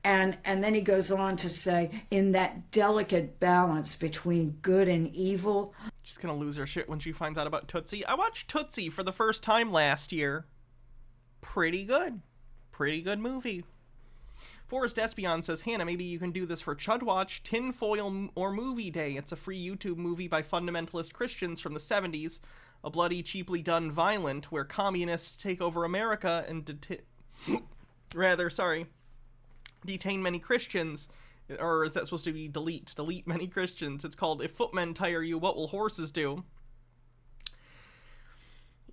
And then he goes on to say, in that delicate balance between good and evil. She's gonna lose her shit when she finds out about Tootsie. I watched Tootsie for the first time last year. Pretty good. Pretty good movie. Forrest Espion says, Hannah, maybe you can do this for Chud Watch, Tinfoil or Movie Day. It's a free YouTube movie by fundamentalist Christians from the 70s. A bloody, cheaply done violent where communists take over America and detain many Christians, or is that supposed to be delete many Christians? It's called If Footmen Tire You, What Will Horses Do?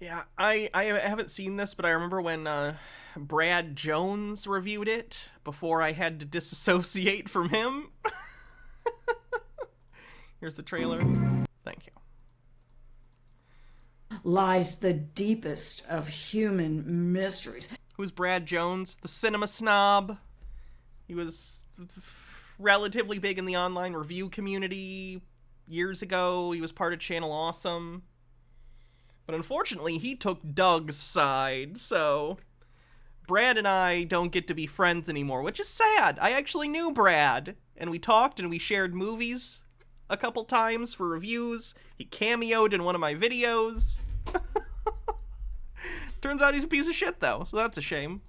Yeah, I haven't seen this, but I remember when Brad Jones reviewed it before I had to disassociate from him. Here's the trailer. Thank you. Lies the deepest of human mysteries. Who's Brad Jones? The cinema snob. He was relatively big in the online review community years ago. He was part of Channel Awesome. But unfortunately, he took Doug's side, so Brad and I don't get to be friends anymore, which is sad. I actually knew Brad, and we talked and we shared movies a couple times for reviews. He cameoed in one of my videos. Turns out he's a piece of shit, though, so that's a shame.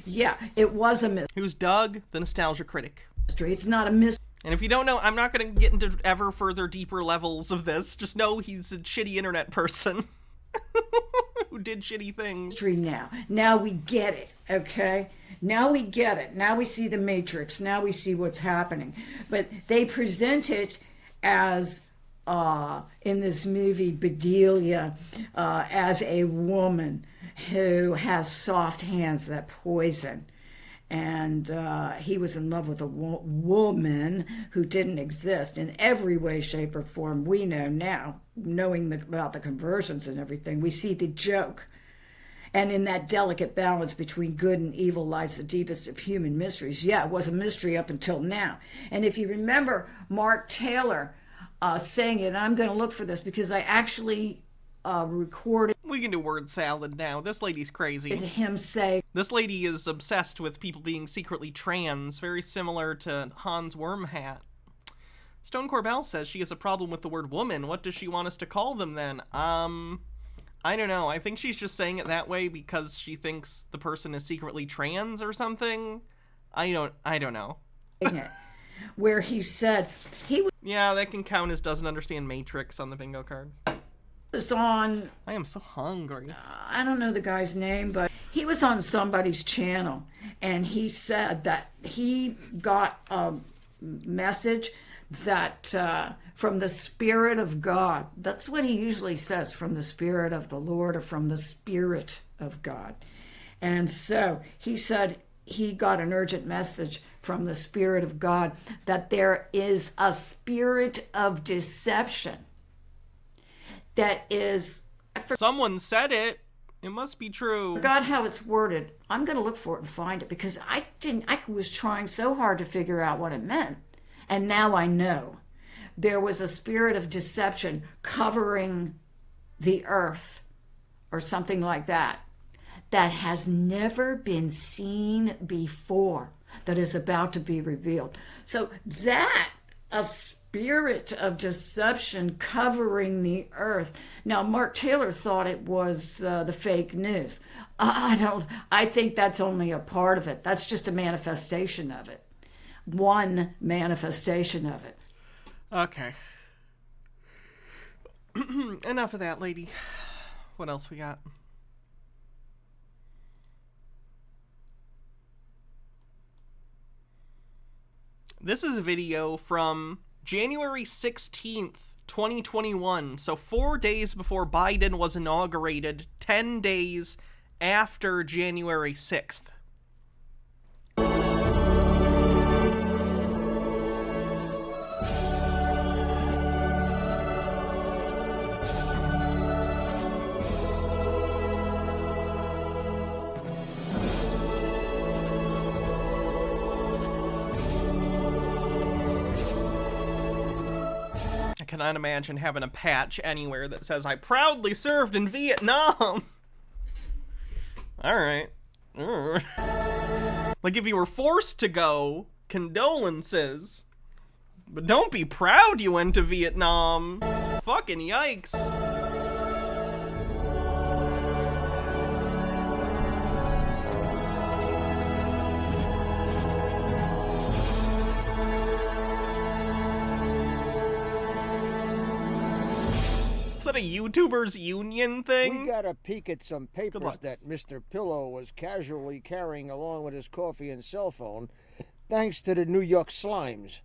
Yeah, it was a mystery. Who's Doug, the nostalgia critic? It's not a mystery. And if you don't know, I'm not going to get into ever further deeper levels of this. Just know he's a shitty internet person who did shitty things. Now we get it, okay? Now we get it. Now we see the Matrix. Now we see what's happening. But they present it as, in this movie, Bedelia, as a woman who has soft hands that poison. And he was in love with a woman who didn't exist in every way, shape, or form. We know now, knowing about the conversions and everything, we see the joke. And in that delicate balance between good and evil lies the deepest of human mysteries. Yeah, it was a mystery up until now. And if you remember Mark Taylor saying it, and I'm going to look for this because I actually recorded. We can do word salad now. This lady's crazy. Him say. This lady is obsessed with people being secretly trans, very similar to Hans Wormhat. Stone Corbell says she has a problem with the word woman. What does she want us to call them then? I don't know. I think she's just saying it that way because she thinks the person is secretly trans or something. I don't know. Where he said he was. Yeah, that can count as doesn't understand Matrix on the bingo card. Was on. I am so hungry. I don't know the guy's name, but he was on somebody's channel, and he said that he got a message that from the Spirit of God. That's what he usually says, from the Spirit of the Lord or from the Spirit of God. And so he said he got an urgent message from the Spirit of God that there is a spirit of deception that is... Someone said it. It must be true. I forgot how it's worded. I'm going to look for it and find it because I was trying so hard to figure out what it meant. And now I know. There was a spirit of deception covering the earth or something like that has never been seen before, that is about to be revealed. So that a spirit of deception covering the earth. Now, Mark Taylor thought it was the fake news. I think that's only a part of it. That's just a manifestation of it. One manifestation of it. Okay. Enough of that, lady. What else we got? This is a video from January 16th, 2021. So 4 days before Biden was inaugurated, 10 days after January 6th. I cannot imagine having a patch anywhere that says, I proudly served in Vietnam. Alright. Like, if you were forced to go, condolences. But don't be proud you went to Vietnam. Fucking yikes. Is that a YouTubers Union thing? We got a peek at some papers that Mr. Pillow was casually carrying along with his coffee and cell phone, thanks to the New York Slimes.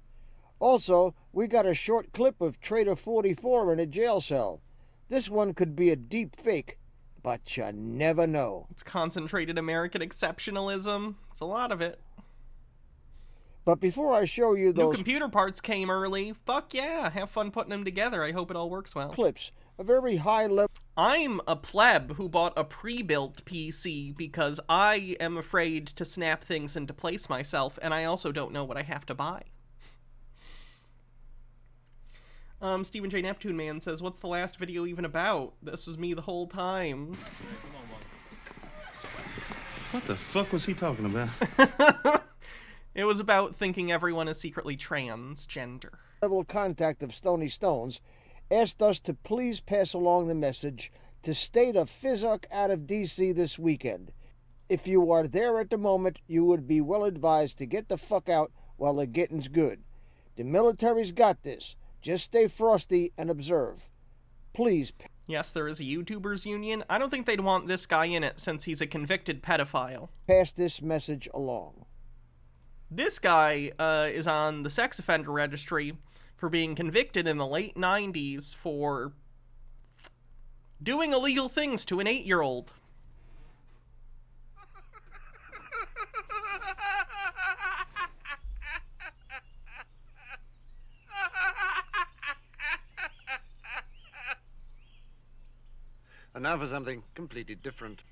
Also, we got a short clip of Trader 44 in a jail cell. This one could be a deep fake, but you never know. It's concentrated American exceptionalism. It's a lot of it. But before I show you those new computer parts came early. Fuck yeah, have fun putting them together. I hope it all works well. Clips, a very high level. I'm a pleb who bought a pre-built PC because I am afraid to snap things into place myself, and I also don't know what I have to buy. Stephen J. Neptune Man says, what's the last video even about? This was me the whole time. What the fuck was he talking about? It was about thinking everyone is secretly transgender. Level contact of Stony Stones asked us to please pass along the message to stay the fizzuck out of D.C. this weekend. If you are there at the moment, you would be well advised to get the fuck out while the getting's good. The military's got this. Just stay frosty and observe. Please. Yes, there is a YouTubers Union. I don't think they'd want this guy in it since he's a convicted pedophile. Pass this message along. This guy is on the sex offender registry for being convicted in the late 90s for doing illegal things to an 8-year-old. And now for something completely different.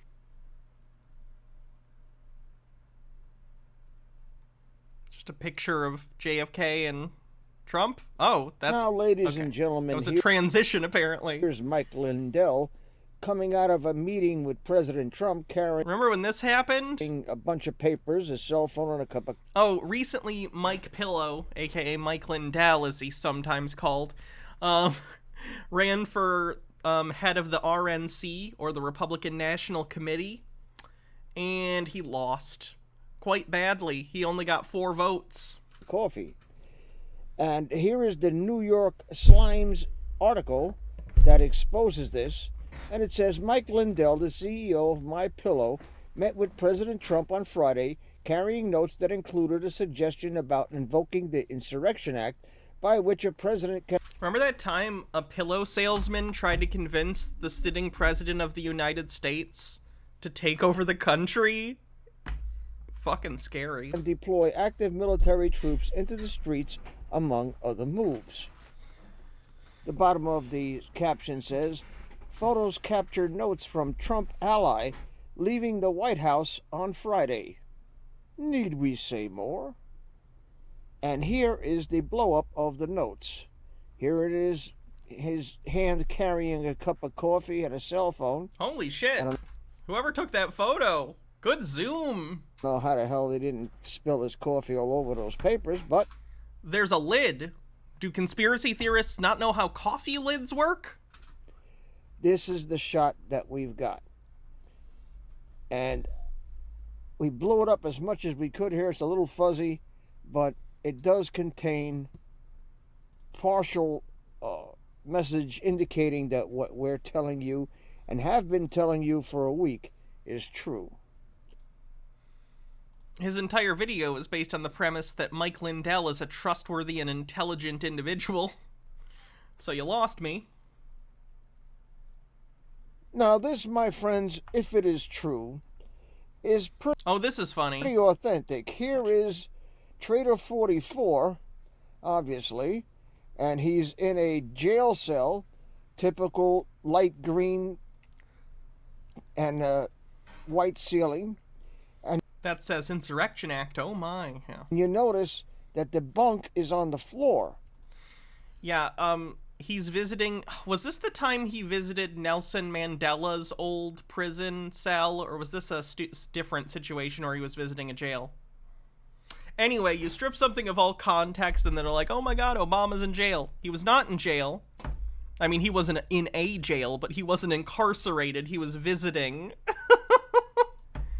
Just a picture of JFK and Trump? Oh, that's... Now, ladies and gentlemen... That was a transition, apparently. Here's Mike Lindell coming out of a meeting with President Trump carrying... Remember when this happened? A bunch of papers, a cell phone, and a cup of... Oh, recently Mike Pillow, a.k.a. Mike Lindell, as he's sometimes called, ran for... head of the RNC, or the Republican National Committee, and he lost quite badly. He only got 4 votes. Coffee. And here is the New York Slimes article that exposes this, and it says, Mike Lindell, the CEO of MyPillow, met with President Trump on Friday, carrying notes that included a suggestion about invoking the Insurrection Act, by which a president can... Remember that time a pillow salesman tried to convince the sitting president of the United States to take over the country? Fucking scary. And deploy active military troops into the streets, among other moves. The bottom of the caption says, photos captured notes from Trump ally leaving the White House on Friday. Need we say more? And here is the blow-up of the notes. Here it is, his hand carrying a cup of coffee and a cell phone. Holy shit. Whoever took that photo, good zoom. I don't know how the hell they didn't spill his coffee all over those papers, but... There's a lid Do conspiracy theorists not know how coffee lids work? This is the shot that we've got. And we blew it up as much as we could here. It's a little fuzzy, but it does contain partial message indicating that what we're telling you and have been telling you for a week is true. His entire video is based on the premise that Mike Lindell is a trustworthy and intelligent individual. So you lost me. Now this, my friends, if it is true, is this is funny. Pretty authentic. Here is Trader 44, obviously, and he's in a jail cell, typical light green and white ceiling. And that says Insurrection Act. Oh my. Yeah. You notice that the bunk is on the floor. Yeah, he's visiting... Was this the time he visited Nelson Mandela's old prison cell, or was this a different situation where he was visiting a jail? Anyway, you strip something of all context and then they're like, oh my god, Obama's in jail. He was not in jail. I mean, he wasn't in a jail, but he wasn't incarcerated. He was visiting.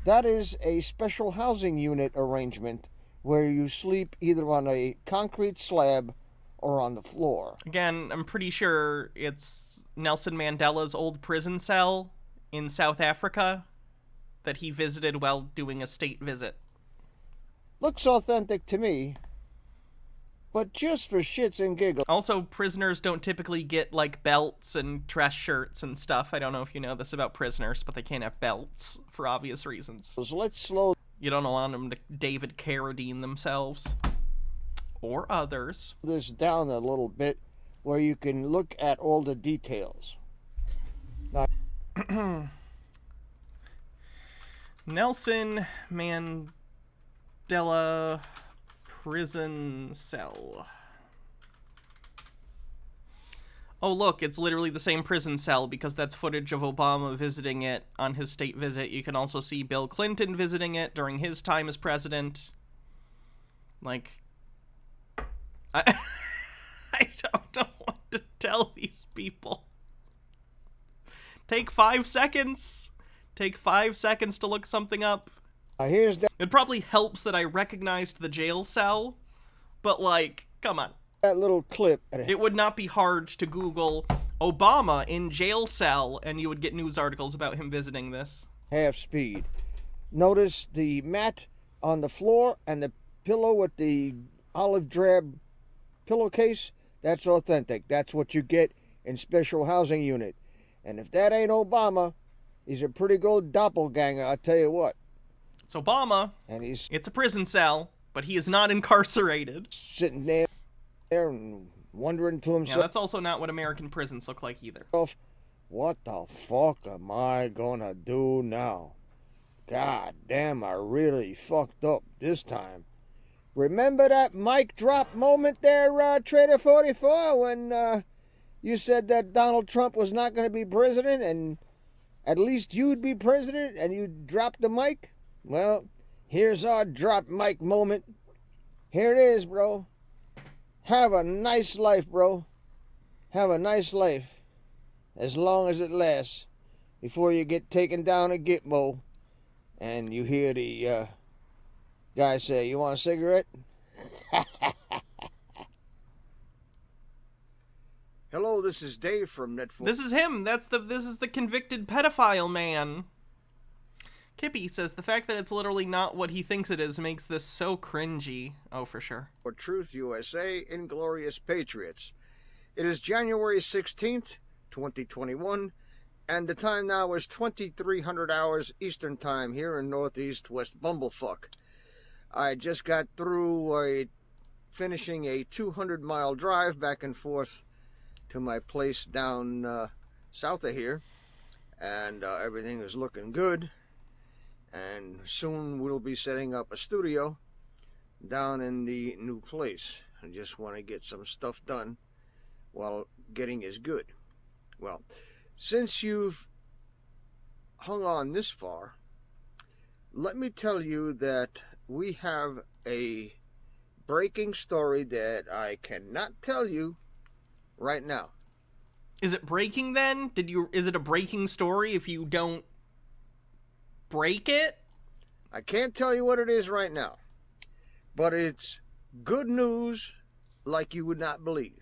That is a special housing unit arrangement where you sleep either on a concrete slab or on the floor. Again, I'm pretty sure it's Nelson Mandela's old prison cell in South Africa that he visited while doing a state visit. Looks authentic to me, but just for shits and giggles. Also, prisoners don't typically get, like, belts and dress shirts and stuff. I don't know if you know this about prisoners, but they can't have belts for obvious reasons. So let's slow... You don't want them to David Carradine themselves. Or others. This down a little bit where you can look at all the details. Now, Nelson Mandela prison cell. Oh look, it's literally the same prison cell because that's footage of Obama visiting it on his state visit. You can also see Bill Clinton visiting it during his time as president. Like... I don't know what to tell these people. Take 5 seconds. Take 5 seconds to look something up. Here's that. It probably helps that I recognized the jail cell, but like, come on. That little clip. It would not be hard to Google Obama in jail cell, and you would get news articles about him visiting this. Half speed. Notice the mat on the floor and the pillow with the olive drab pillowcase. That's authentic. That's what you get in special housing unit. And if that ain't Obama, he's a pretty good doppelganger, I'll tell you what. It's Obama. And it's a prison cell, but he is not incarcerated. Sitting there and wondering to himself. Yeah, that's also not what American prisons look like either. What the fuck am I gonna do now? God damn, I really fucked up this time. Remember that mic drop moment there, Trader 44, when you said that Donald Trump was not going to be president and at least you'd be president and you dropped the mic? Well, here's our drop mic moment. Here it is, bro. Have a nice life, bro. Have a nice life. As long as it lasts. Before you get taken down a Gitmo and you hear the guy say, you want a cigarette? Hello, this is Dave from Netflix. This is him. This is the convicted pedophile man. Kippy says the fact that it's literally not what he thinks it is makes this so cringy. Oh, for sure. For Truth USA, Inglorious Patriots. It is January 16th, 2021, and the time now is 2300 hours Eastern Time here in Northeast West Bumblefuck. I just got through finishing a 200-mile drive back and forth to my place down south of here, and everything is looking good. And soon we'll be setting up a studio down in the new place. I just want to get some stuff done while getting is good. Well, since you've hung on this far, let me tell you that we have a breaking story that I cannot tell you right now. Is it breaking then? Is it a breaking story if you don't break it? I can't tell you what it is right now, but it's good news like you would not believe.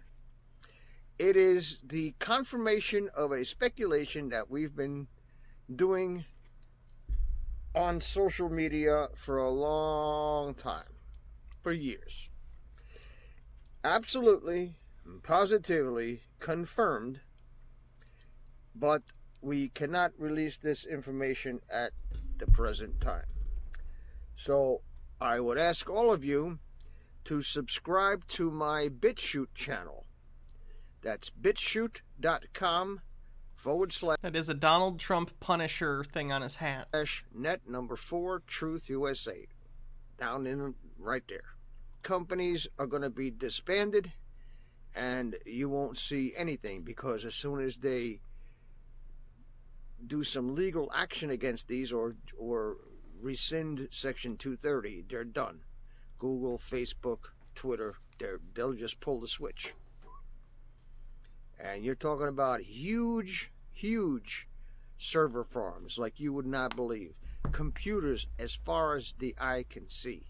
It is the confirmation of a speculation that we've been doing on social media for a long time, for years. Absolutely, positively confirmed, but we cannot release this information at the present time. So I would ask all of you to subscribe to my BitChute channel. That's bitchute.com/ That is a Donald Trump Punisher thing on his hat. net number 4 Truth USA. Down in right there. Companies are going to be disbanded, and you won't see anything, because as soon as they do some legal action against these or rescind Section 230, they're done. Google, Facebook, Twitter, they'll just pull the switch. And you're talking about huge server farms like you would not believe. Computers as far as the eye can see.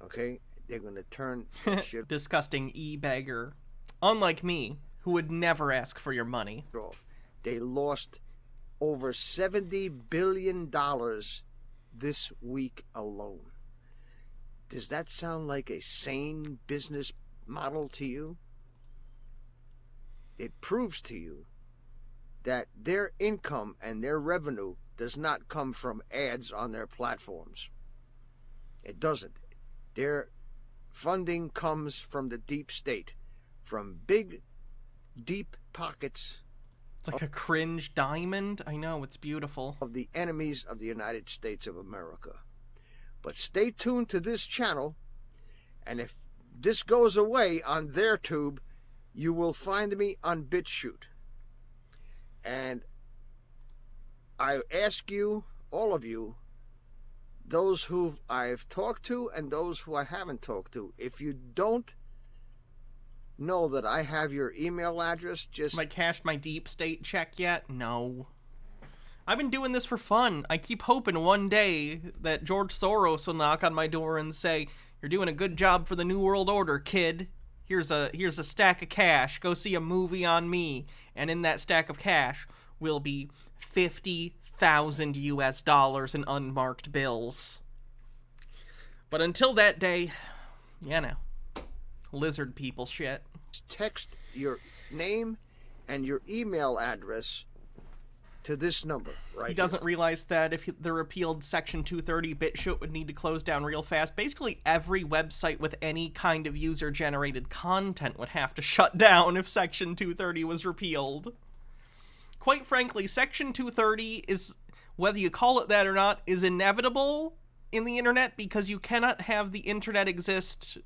Okay? They're going to turn shit Disgusting e-beggar. Unlike me, who would never ask for your money. off. They lost over $70 billion this week alone. Does that sound like a sane business model to you? It proves to you that their income and their revenue does not come from ads on their platforms. It doesn't. Their funding comes from the deep state, from big, deep pockets. It's like a cringe diamond. I know, it's beautiful. Of the enemies of the United States of America. But stay tuned to this channel, and if this goes away on their tube, you will find me on BitChute. And I ask you, all of you, those who I've talked to and those who I haven't talked to, if you don't know that I have your email address, just... Have I cashed my deep state check yet? No. I've been doing this for fun. I keep hoping one day that George Soros will knock on my door and say, "You're doing a good job for the New World Order, kid. Here's a stack of cash. Go see a movie on me." And in that stack of cash will be $50,000 in unmarked bills. But until that day, you know, lizard people shit. Text your name and your email address to this number right He doesn't realize that if the repealed Section 230, BitChute would need to close down real fast. Basically, every website with any kind of user-generated content would have to shut down if Section 230 was repealed. Quite frankly, Section 230 is, whether you call it that or not, is inevitable in the internet because you cannot have the internet exist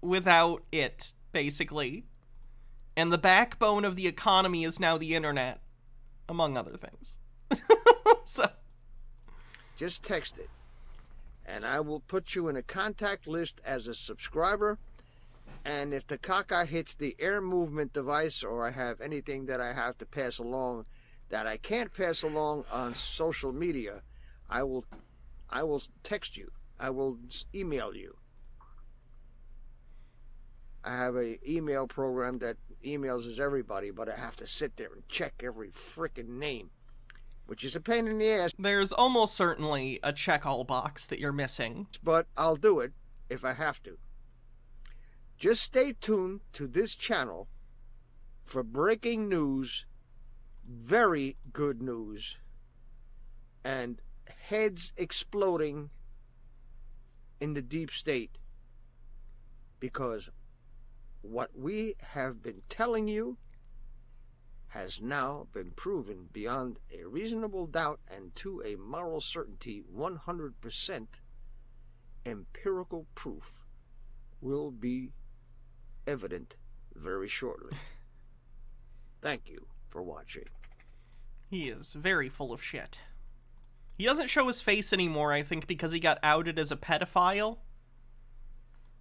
without it, basically. And the backbone of the economy is now the internet, among other things. So just text it, and I will put you in a contact list as a subscriber. And if the caca hits the air movement device, or I have anything that I have to pass along that I can't pass along on social media, I will text you. I will email you. I have a email program that emails us everybody, but I have to sit there and check every frickin' name, which is a pain in the ass. There's almost certainly a check-all box that you're missing. But I'll do it if I have to. Just stay tuned to this channel for breaking news, very good news, and heads exploding in the deep state, because what we have been telling you has now been proven beyond a reasonable doubt and to a moral certainty. 100% empirical proof will be evident very shortly. Thank you for watching. He is very full of shit. He doesn't show his face anymore, I think, because he got outed as a pedophile.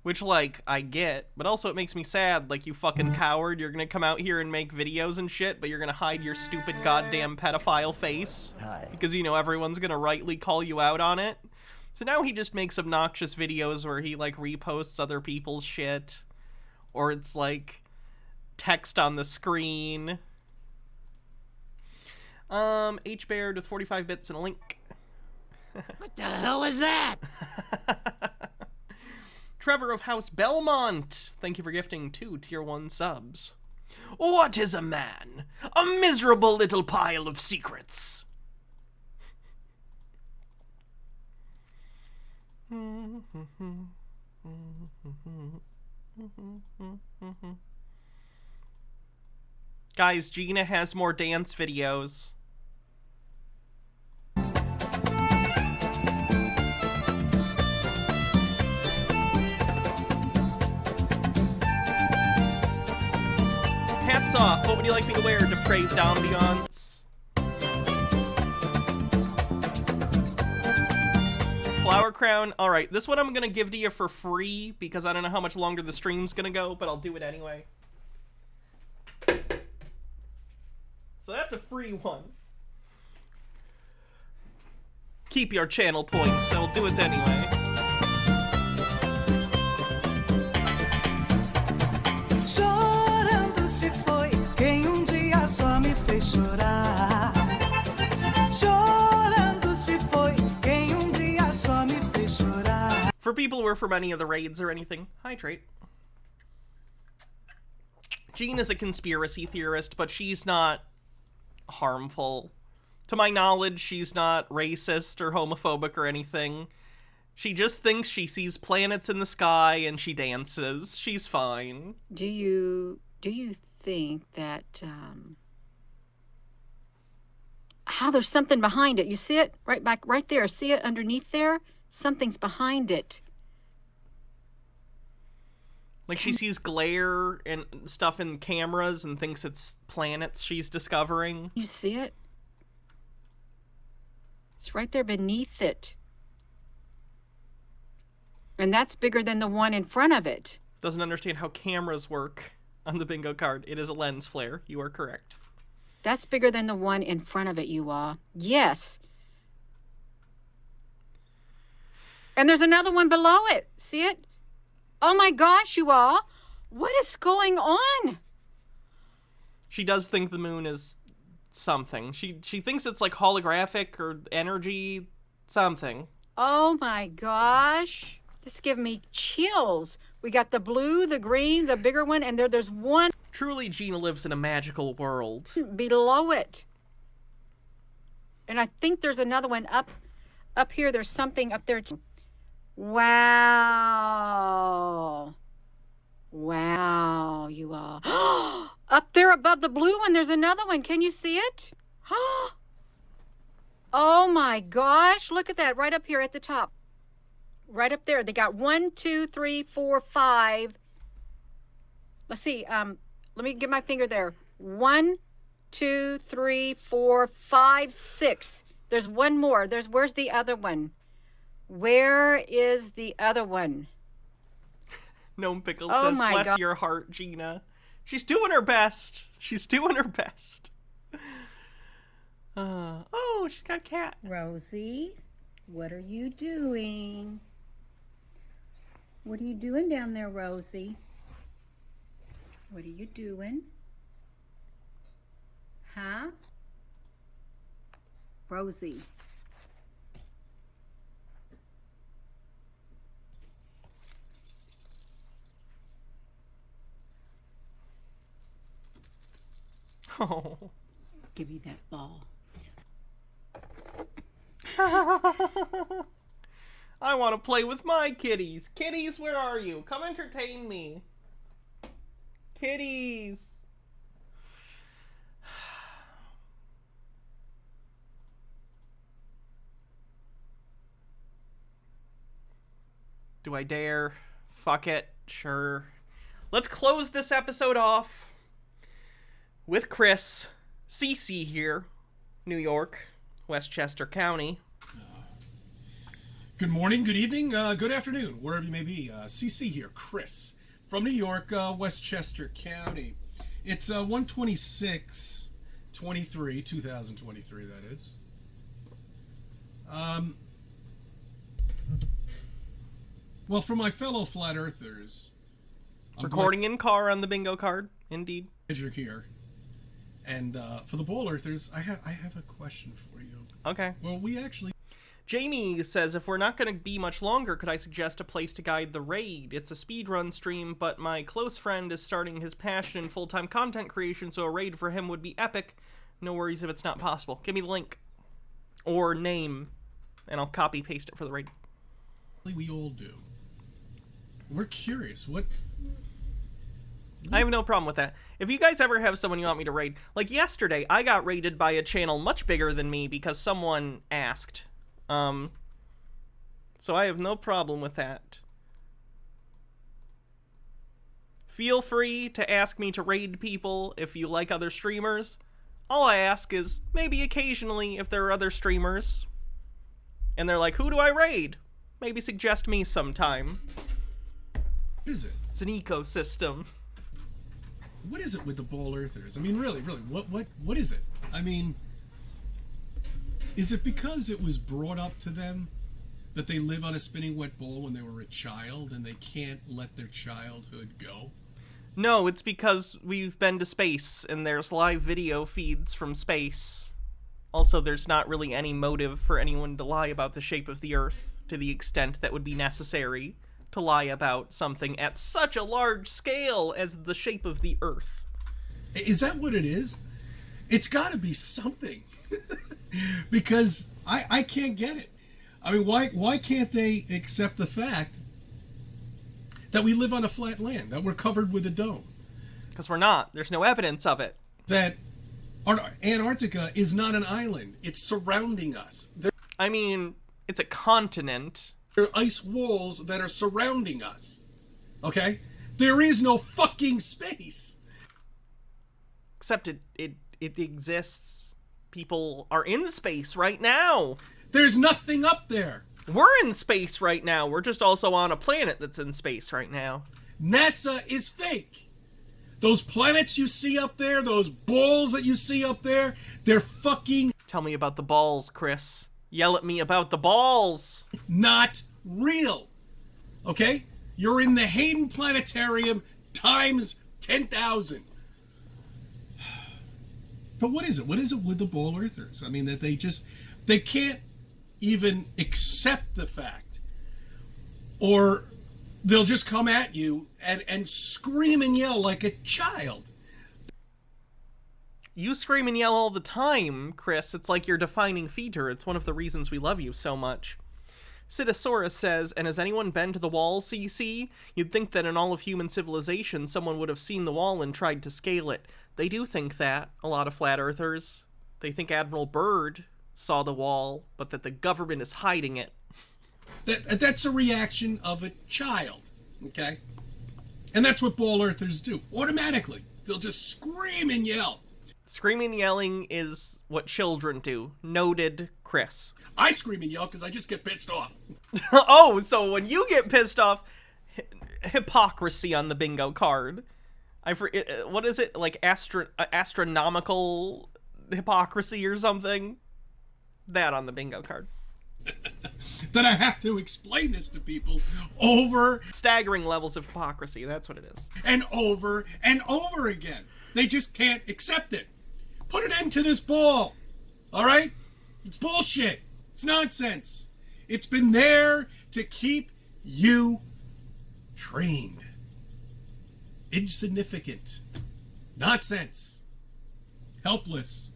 Which, like, I get, but also it makes me sad, like, you fucking coward, you're gonna come out here and make videos and shit, but you're gonna hide your stupid goddamn pedophile face. Hi. Because, you know, everyone's gonna rightly call you out on it. So now he just makes obnoxious videos where he, like, reposts other people's shit. Or it's, like, text on the screen. H-Baird with 45 bits and a link. What the hell is that? Trevor of House Belmont, thank you for gifting 2 tier 1 subs. What is a man? A miserable little pile of secrets. Guys, Gina has more dance videos. Hats off. What would you like me to wear? Depraved ambiance. Flower crown. Alright, this one I'm gonna give to you for free because I don't know how much longer the stream's gonna go, but I'll do it anyway. So that's a free one. Keep your channel points, so I'll do it anyway. Chorando se foi quem dia só me fez chorar. Chorando se foi quem dia só me fez chorar. For people who are from any of the raids or anything, hi Trait. Jean is a conspiracy theorist, but she's not harmful. To my knowledge, she's not racist or homophobic or anything. She just thinks she sees planets in the sky and she dances. She's fine. Do you think that there's something behind it? You see it right there. See it underneath there? Something's behind it. Like she sees glare and stuff in cameras and thinks it's planets she's discovering. You see it? It's right there beneath it. And that's bigger than the one in front of it. Doesn't understand how cameras work on the bingo card. It is a lens flare. You are correct. That's bigger than the one in front of it, you all. Yes. And there's another one below it. See it? Oh my gosh, you all. What is going on? She does think the moon is something. She thinks it's like holographic or energy something. Oh my gosh. This is giving me chills. We got the blue, the green, the bigger one, and there's one. Truly, Gina lives in a magical world. Below it. And I think there's another one up here. There's something up there too. Wow. Wow, you all. Up there above the blue one, there's another one. Can you see it? Oh my gosh. Look at that right up here at the top. Right up there. They got 1, 2, 3, 4, 5. Let's see. Let me get my finger there. 1, 2, 3, 4, 5, 6. There's one more. Where's the other one? Where is the other one? Gnome Pickle says, bless your heart, Gina. She's doing her best. She's doing her best. Oh, she's got a cat. Rosie, what are you doing? What are you doing down there, Rosie? What are you doing? Huh? Rosie. Oh. Give me that ball. I want to play with my kitties. Kitties, where are you? Come entertain me. Kitties. Do I dare? Fuck it. Sure. Let's close this episode off with Chris, CC here, New York, Westchester County. Good morning, good evening, good afternoon, wherever you may be. CC here, Chris, from New York, Westchester County. It's 1/26/23, 2023, that is. Well, for my fellow flat earthers... Recording in car on the bingo card, indeed. You're here. And for the ball earthers, I have a question for you. Okay. Well, we actually... Jamie says, if we're not going to be much longer, could I suggest a place to guide the raid? It's a speedrun stream, but my close friend is starting his passion in full-time content creation, so a raid for him would be epic. No worries if it's not possible. Give me the link. Or name, and I'll copy-paste it for the raid. We all do. We're curious. What... I have no problem with that. If you guys ever have someone you want me to raid, like yesterday, I got raided by a channel much bigger than me because someone asked. So I have no problem with that. Feel free to ask me to raid people if you like other streamers. All I ask is, maybe occasionally, if there are other streamers, and they're like, who do I raid? Maybe suggest me sometime. What is it? It's an ecosystem. What is it with the ball earthers? I mean, really, what is it? I mean, is it because it was brought up to them that they live on a spinning wet ball when they were a child and they can't let their childhood go? No, it's because we've been to space and there's live video feeds from space. Also, there's not really any motive for anyone to lie about the shape of the Earth to the extent that would be necessary to lie about something at such a large scale as the shape of the Earth. Is that what it is? It's got to be something. Because I can't get it. I mean, why can't they accept the fact that we live on a flat land, that we're covered with a dome? Because we're not. There's no evidence of it. That Antarctica is not an island. It's surrounding us. I mean, it's a continent. There are ice walls that are surrounding us. Okay? There is no fucking space. Except it exists. People are in space right now. There's nothing up there. We're in space right now. We're just also on a planet that's in space right now. NASA is fake. Those planets you see up there, those balls that you see up there, they're fucking... Tell me about the balls, Chris. Yell at me about the balls. Not real. Okay? You're in the Hayden Planetarium times 10,000. But what is it? What is it with the ball earthers? I mean, that they can't even accept the fact. Or they'll just come at you and scream and yell like a child. You scream and yell all the time, Chris. It's like you're defining feeder. It's one of the reasons we love you so much. Citosaurus says, and has anyone been to the wall, CC? You'd think that in all of human civilization, someone would have seen the wall and tried to scale it. They do think that, a lot of flat earthers. They think Admiral Byrd saw the wall, but that the government is hiding it. That's a reaction of a child, okay? And that's what ball earthers do, automatically. They'll just scream and yell. Screaming and yelling is what children do. Noted, Chris. I scream and yell because I just get pissed off. Oh, so when you get pissed off, hypocrisy on the bingo card. What is it? Like astronomical hypocrisy or something? That on the bingo card. That I have to explain this to people over... Staggering levels of hypocrisy, that's what it is. And over again. They just can't accept it. Put an end to this ball. All right? It's bullshit. It's nonsense. It's been there to keep you trained. Insignificant. Nonsense. Helpless.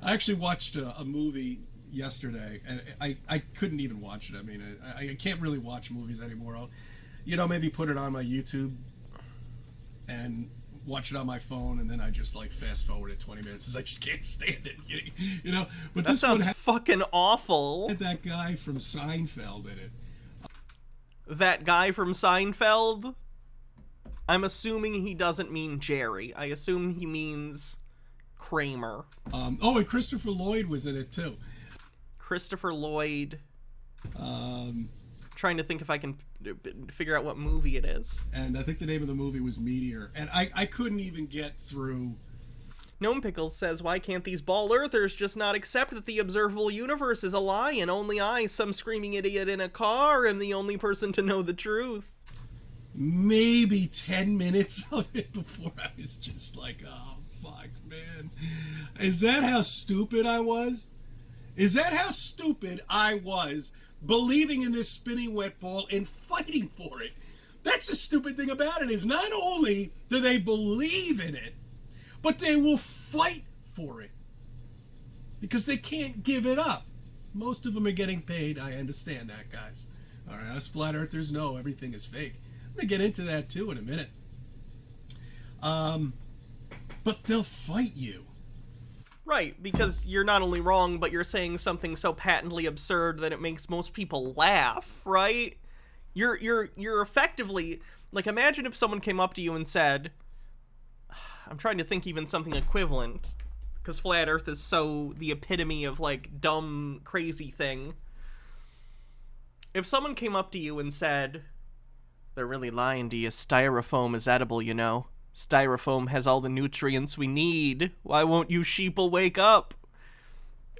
I actually watched a movie yesterday, and I couldn't even watch it. I mean, I can't really watch movies anymore. I'll, maybe put it on my YouTube and watch it on my phone, and then I just fast forward it 20 minutes because I just can't stand it. But that sounds fucking awful. That guy from Seinfeld in it. That guy from Seinfeld? I'm assuming he doesn't mean Jerry. I assume he means Kramer. And Christopher Lloyd was in it too. Christopher Lloyd. Trying to think if I can figure out what movie it is. And I think the name of the movie was Meteor. And I couldn't even get through. Gnome Pickles says, why can't these ball earthers just not accept that the observable universe is a lie and only I, some screaming idiot in a car, am the only person to know the truth? Maybe 10 minutes of it before I was just like, oh, fuck, man. Is that how stupid I was? Is that how stupid I was, believing in this spinning wet ball and fighting for it? That's the stupid thing about it, is not only do they believe in it, but they will fight for it. Because they can't give it up. Most of them are getting paid. I understand that, guys. All right, us flat earthers know everything is fake. I'm going to get into that, too, in a minute. But they'll fight you. Right, because you're not only wrong, but you're saying something so patently absurd that it makes most people laugh, right? You're effectively, like, imagine if someone came up to you and said, I'm trying to think even something equivalent, because flat earth is so the epitome of, like, dumb, crazy thing. If someone came up to you and said, they're really lying to you, styrofoam is edible, you know. Styrofoam has all the nutrients we need. Why won't you sheeple wake up?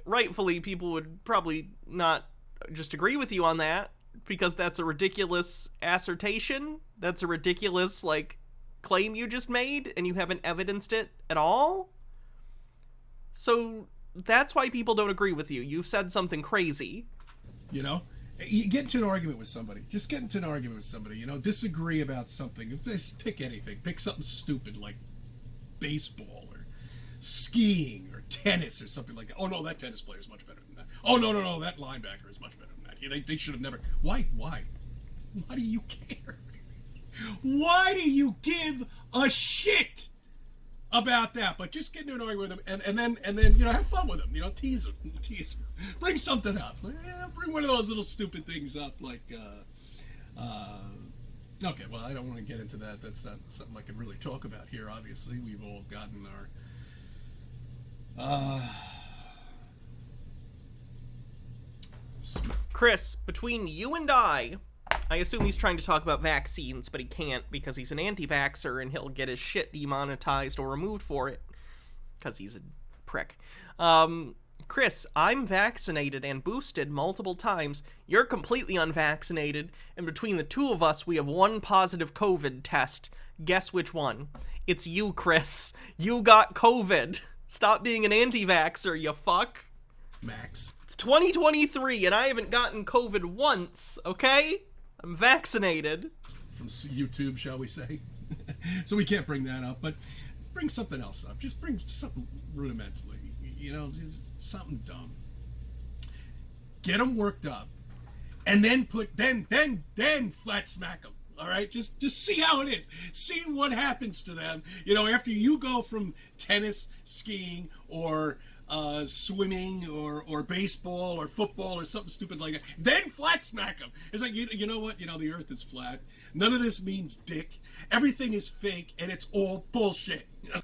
Rightfully, people would probably not just agree with you on that, because that's a ridiculous assertion. That's a ridiculous, like, claim you just made, and you haven't evidenced it at all. So that's why people don't agree with you. You've said something crazy. You know? You get into an argument with somebody. Just get into an argument with somebody. You know, disagree about something. Pick anything. Pick something stupid like baseball or skiing or tennis or something like that. Oh, no, that tennis player is much better than that. Oh, no, that linebacker is much better than that. They should have never... Why? Why do you care? Why do you give a shit about that? But just get into an argument with them and then you know, have fun with them. You know, tease them. Bring something up. Bring one of those little stupid things up, like okay, well, I don't want to get into that. That's not something I can really talk about here. Obviously, we've all gotten our Chris, between you and I assume he's trying to talk about vaccines, but he can't because he's an anti-vaxxer and he'll get his shit demonetized or removed for it because he's a prick. Chris, I'm vaccinated and boosted multiple times. You're completely unvaccinated, and between the two of us, we have one positive COVID test. Guess which one? It's you, Chris. You got COVID. Stop being an anti-vaxxer, you fuck. Max. It's 2023, and I haven't gotten COVID once, okay? I'm vaccinated. From YouTube, shall we say. So we can't bring that up, but bring something else up. Just bring something rudimentally. You know, just something dumb. Get them worked up, and then then flat smack them. All right, just see how it is. See what happens to them. You know, after you go from tennis, skiing, or swimming, or baseball, or football, or something stupid like that, then flat smack them. It's like, you know what? You know, the earth is flat. None of this means dick. Everything is fake, and it's all bullshit. You know?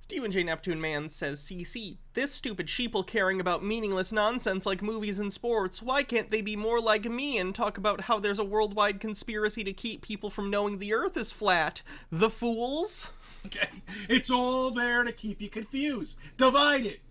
Stephen J. Neptune Man says, CC, this stupid sheeple caring about meaningless nonsense like movies and sports, why can't they be more like me and talk about how there's a worldwide conspiracy to keep people from knowing the earth is flat? The fools? Okay, it's all there to keep you confused. Divide it.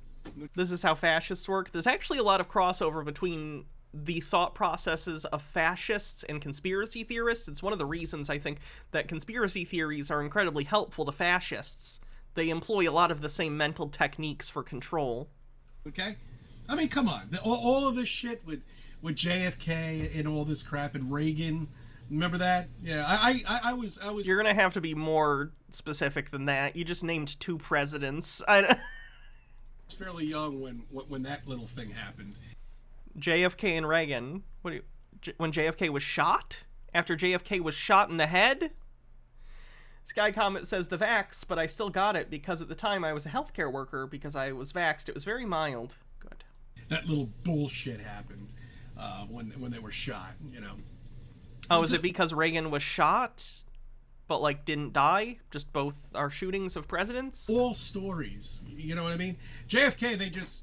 This is how fascists work. There's actually a lot of crossover between the thought processes of fascists and conspiracy theorists. It's one of the reasons I think that conspiracy theories are incredibly helpful to fascists. They employ a lot of the same mental techniques for control. Okay? I mean, come on. All of this shit with JFK and all this crap and Reagan. Remember that? Yeah, I was... You're gonna have to be more specific than that. You just named two presidents. I was fairly young when that little thing happened. JFK and Reagan. When JFK was shot? After JFK was shot in the head? Sky Comet says the vax, but I still got it because at the time I was a healthcare worker because I was vaxxed. It was very mild. Good. That little bullshit happened when they were shot, you know. Oh, is it because Reagan was shot, but, like, didn't die? Just both are shootings of presidents? All stories. You know what I mean? JFK, they just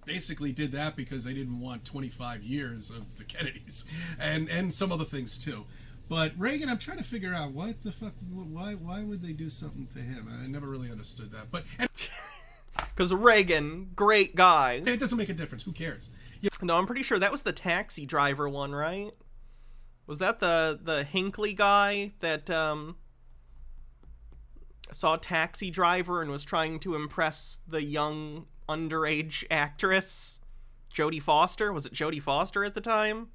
basically did that because they didn't want 25 years of the Kennedys and some other things too. But Reagan, I'm trying to figure out what the fuck, why would they do something to him? I never really understood that. But because Reagan, great guy. It doesn't make a difference. Who cares? No, I'm pretty sure that was the taxi driver one, right? Was that the Hinckley guy that saw a taxi driver and was trying to impress the young underage actress Jodie Foster? Was it Jodie Foster at the time?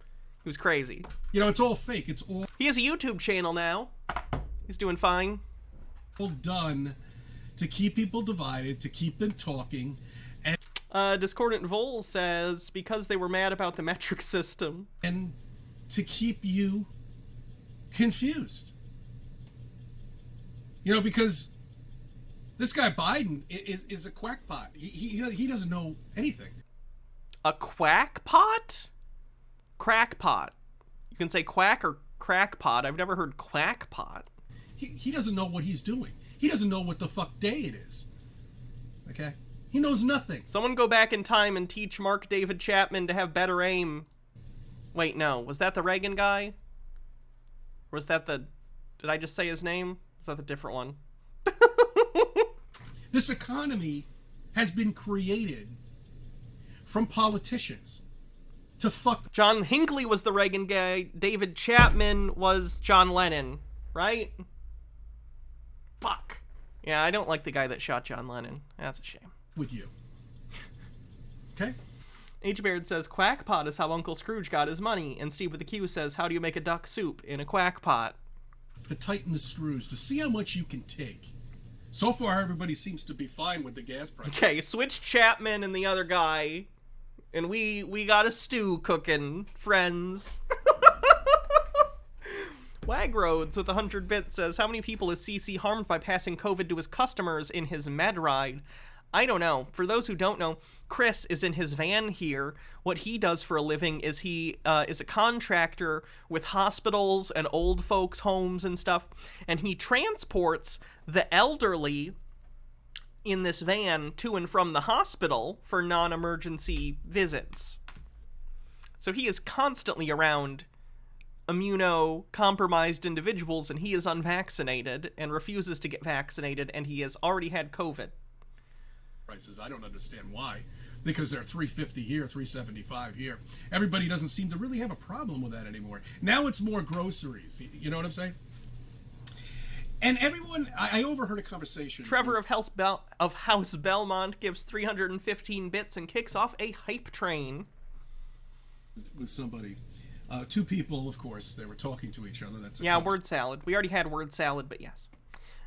He was crazy. You know, it's all fake. It's all... He has a YouTube channel now. He's doing fine. All done to keep people divided, to keep them talking. And Discordant Vol says, because they were mad about the metric system. And to keep you confused. You know, because this guy Biden is a quackpot. He doesn't know anything. A quackpot? Crackpot. You can say quack or crackpot. I've never heard quackpot. He doesn't know what he's doing. He doesn't know what the fuck day it is. Okay? He knows nothing. Someone go back in time and teach Mark David Chapman to have better aim. Wait, no. Was that the Reagan guy? Or was that the... Did I just say his name? Was that the different one? This economy has been created from politicians to fuck. John Hinckley was the Reagan guy. David Chapman was John Lennon, right? Fuck. Yeah, I don't like the guy that shot John Lennon. That's a shame. With you. Okay? H. Baird says, quackpot is how Uncle Scrooge got his money. And Steve with the Q says, how do you make a duck soup in a quackpot? To tighten the screws, to see how much you can take. So far, everybody seems to be fine with the gas price. Okay, switch Chapman and the other guy. And we got a stew cooking, friends. Wagroads with 100 bits says, how many people is CC harmed by passing COVID to his customers in his med ride? I don't know. For those who don't know, Chris is in his van here. What he does for a living is he is a contractor with hospitals and old folks' homes and stuff, and he transports the elderly in this van to and from the hospital for non-emergency visits. So he is constantly around immunocompromised individuals, and he is unvaccinated and refuses to get vaccinated, and he has already had COVID. Prices, I don't understand why. Because they're $3.50 here, $3.75 here. Everybody doesn't seem to really have a problem with that anymore. Now it's more groceries. You know what I'm saying? And everyone, I overheard a conversation. Trevor of House Belmont gives 315 bits and kicks off a hype train. With somebody. Two people, of course, they were talking to each other. That's word salad. We already had word salad, but yes.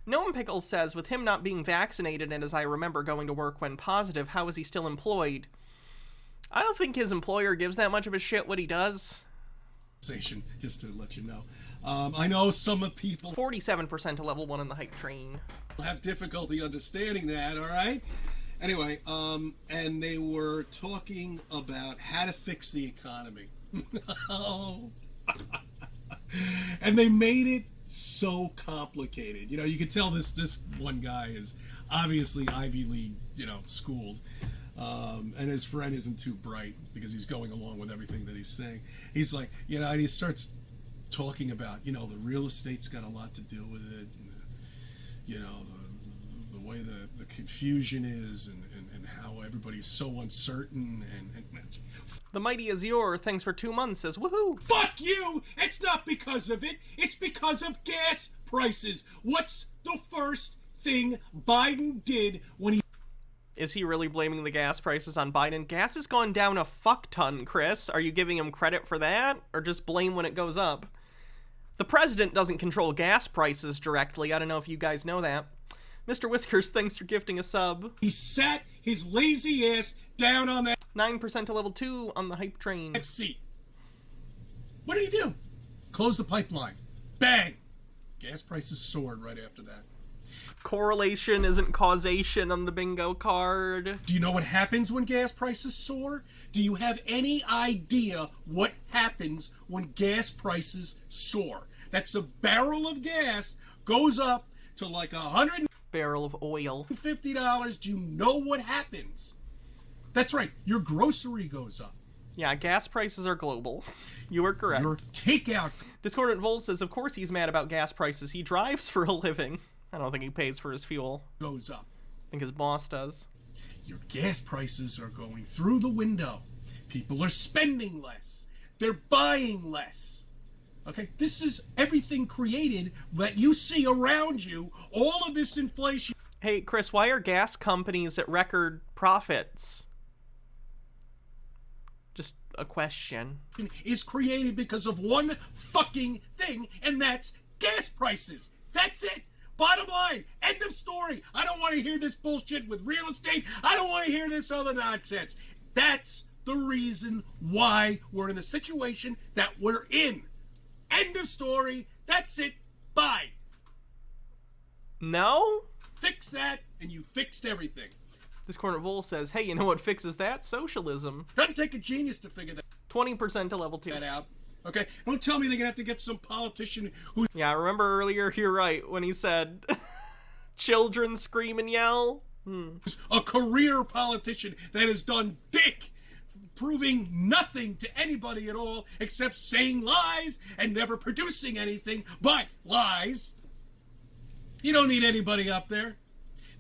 Gnome Pickles says, with him not being vaccinated and as I remember going to work when positive, how is he still employed? I don't think his employer gives that much of a shit what he does. Just to let you know. I know some people... 47% to level 1 in the hype train. Have difficulty understanding that, all right? Anyway, and they were talking about how to fix the economy. And they made it so complicated. You know, you could tell this one guy is obviously Ivy League, schooled. And his friend isn't too bright because he's going along with everything that he's saying. He's like, and he starts talking about, the real estate's got a lot to do with it. And, the way the confusion is and how everybody's so uncertain and the mighty Azure, thanks for 2 months, says, woohoo! Fuck you! It's not because of it. It's because of gas prices. What's the first thing Biden did when he... Is he really blaming the gas prices on Biden? Gas has gone down a fuck ton, Chris. Are you giving him credit for that? Or just blame when it goes up? The president doesn't control gas prices directly. I don't know if you guys know that. Mr. Whiskers, thanks for gifting a sub. He sat his lazy ass down on that 9% to level 2 on the hype train. Let's see. What did he do? Close the pipeline. Bang! Gas prices soared right after that. Correlation isn't causation on the bingo card. Do you know what happens when gas prices soar? Do you have any idea what happens when gas prices soar? That's a barrel of gas goes up to like $100 barrel of oil. $50. Do you know what happens? That's right, your grocery goes up. Yeah, gas prices are global. You are correct. Your takeout. Discordant Vol says, of course he's mad about gas prices. He drives for a living. I don't think he pays for his fuel. Goes up. I think his boss does. Your gas prices are going through the window. People are spending less. They're buying less. Okay, this is everything created that you see around you. All of this inflation. Hey, Chris, why are gas companies at record profits? Just a question. Is created because of one fucking thing, and that's gas prices. That's it. Bottom line. End of story. I don't want to hear this bullshit with real estate. I don't want to hear this other nonsense. That's the reason why we're in the situation that we're in. End of story. That's it. Bye. No? Fix that, and you fixed everything. Discordant Vol says, hey, you know what fixes that? Socialism. Doesn't take a genius to figure that 20% to level 2. That out. Okay? Don't tell me they're gonna have to get some politician who... Yeah, I remember earlier, you're right, when he said, children scream and yell. A career politician that has done dick, proving nothing to anybody at all except saying lies and never producing anything but lies. You don't need anybody up there.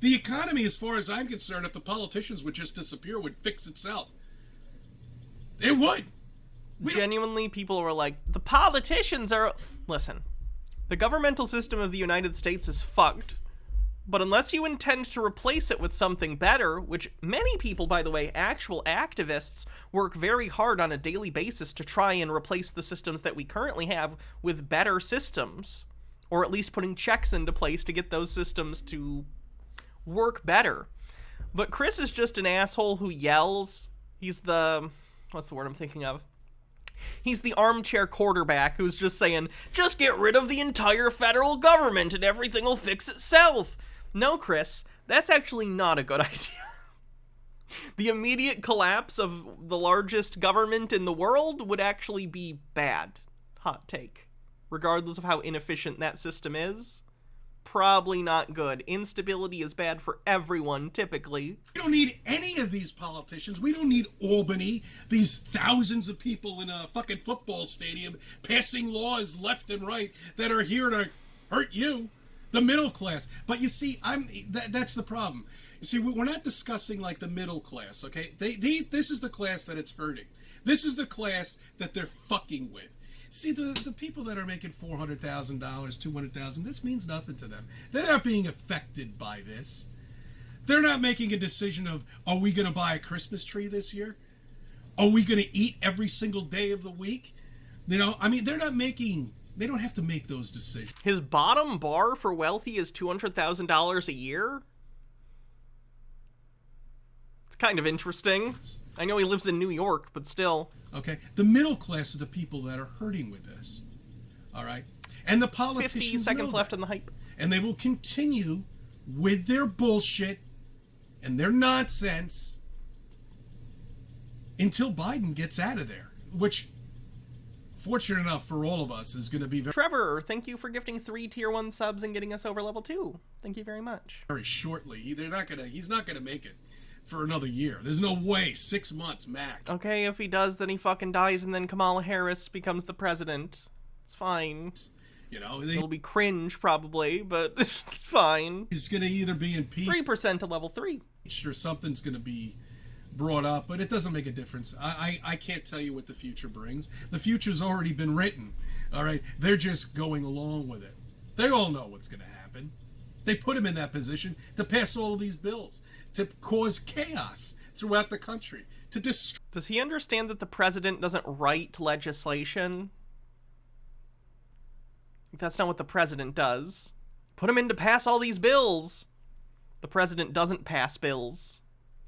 The economy, as far as I'm concerned, if the politicians would just disappear, would fix itself. It would. Genuinely, people were like, the politicians are... Listen, the governmental system of the United States is fucked. But unless you intend to replace it with something better, which many people, by the way, actual activists, work very hard on a daily basis to try and replace the systems that we currently have with better systems. Or at least putting checks into place to get those systems to work better. But Chris is just an asshole who yells. He's the... What's the word I'm thinking of? He's the armchair quarterback who's just saying, just get rid of the entire federal government and everything will fix itself. No, Chris, that's actually not a good idea. The immediate collapse of the largest government in the world would actually be bad. Hot take. Regardless of how inefficient that system is, probably not good. Instability is bad for everyone, typically. We don't need any of these politicians. We don't need Albany, these thousands of people in a fucking football stadium passing laws left and right that are here to hurt you, the middle class. But you see, that's the problem. You see, we're not discussing like the middle class, okay? This is the class that it's hurting. This is the class that they're fucking with. See, the people that are making $400,000, $200,000, this means nothing to them. They're not being affected by this. They're not making a decision of, are we going to buy a Christmas tree this year? Are we going to eat every single day of the week? You know, I mean, they don't have to make those decisions. His bottom bar for wealthy is $200,000 a year? It's kind of interesting. I know he lives in New York, but still. Okay, the middle class are the people that are hurting with this. All right, and the politicians 50 seconds left in the hype. And they will continue with their bullshit and their nonsense until Biden gets out of there, which, fortunate enough for all of us, is going to be Trevor, thank you for gifting 3 tier 1 subs and getting us over level 2. Thank you very much. Very shortly. He's not going to make it for another year. There's no way. 6 months max. Okay, if he does, then he fucking dies and then Kamala Harris becomes the president. It's fine. You know, it'll be cringe probably, but it's fine. He's going to either be impeached 3% to level 3. Or something's going to be brought up, but it doesn't make a difference. I can't tell you what the future brings. The future's already been written. All right, they're just going along with it. They all know what's going to happen. They put him in that position to pass all of these bills, to cause chaos throughout the country, to destroy. Does he understand that the president doesn't write legislation? That's not what the president does. Put him in to pass all these bills. The president doesn't pass bills.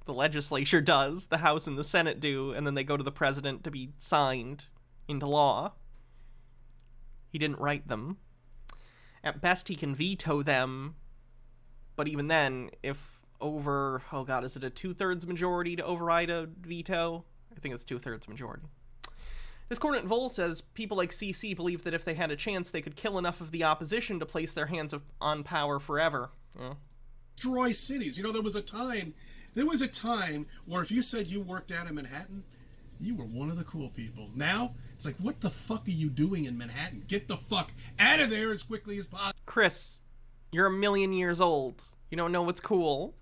The legislature does, the House and the Senate do, and then they go to the president to be signed into law. He didn't write them. At best, he can veto them, but even then, if over, oh god, is it a 2/3 majority to override a veto? I think it's 2/3 majority. Discordant Vol says, people like CC believe that if they had a chance, they could kill enough of the opposition to place their hands on power forever. Destroy cities. You know, there was a time There was a time where if you said you worked out in Manhattan, you were one of the cool people. Now, it's like, what the fuck are you doing in Manhattan? Get the fuck out of there as quickly as possible. Chris, you're a million years old. You don't know what's cool.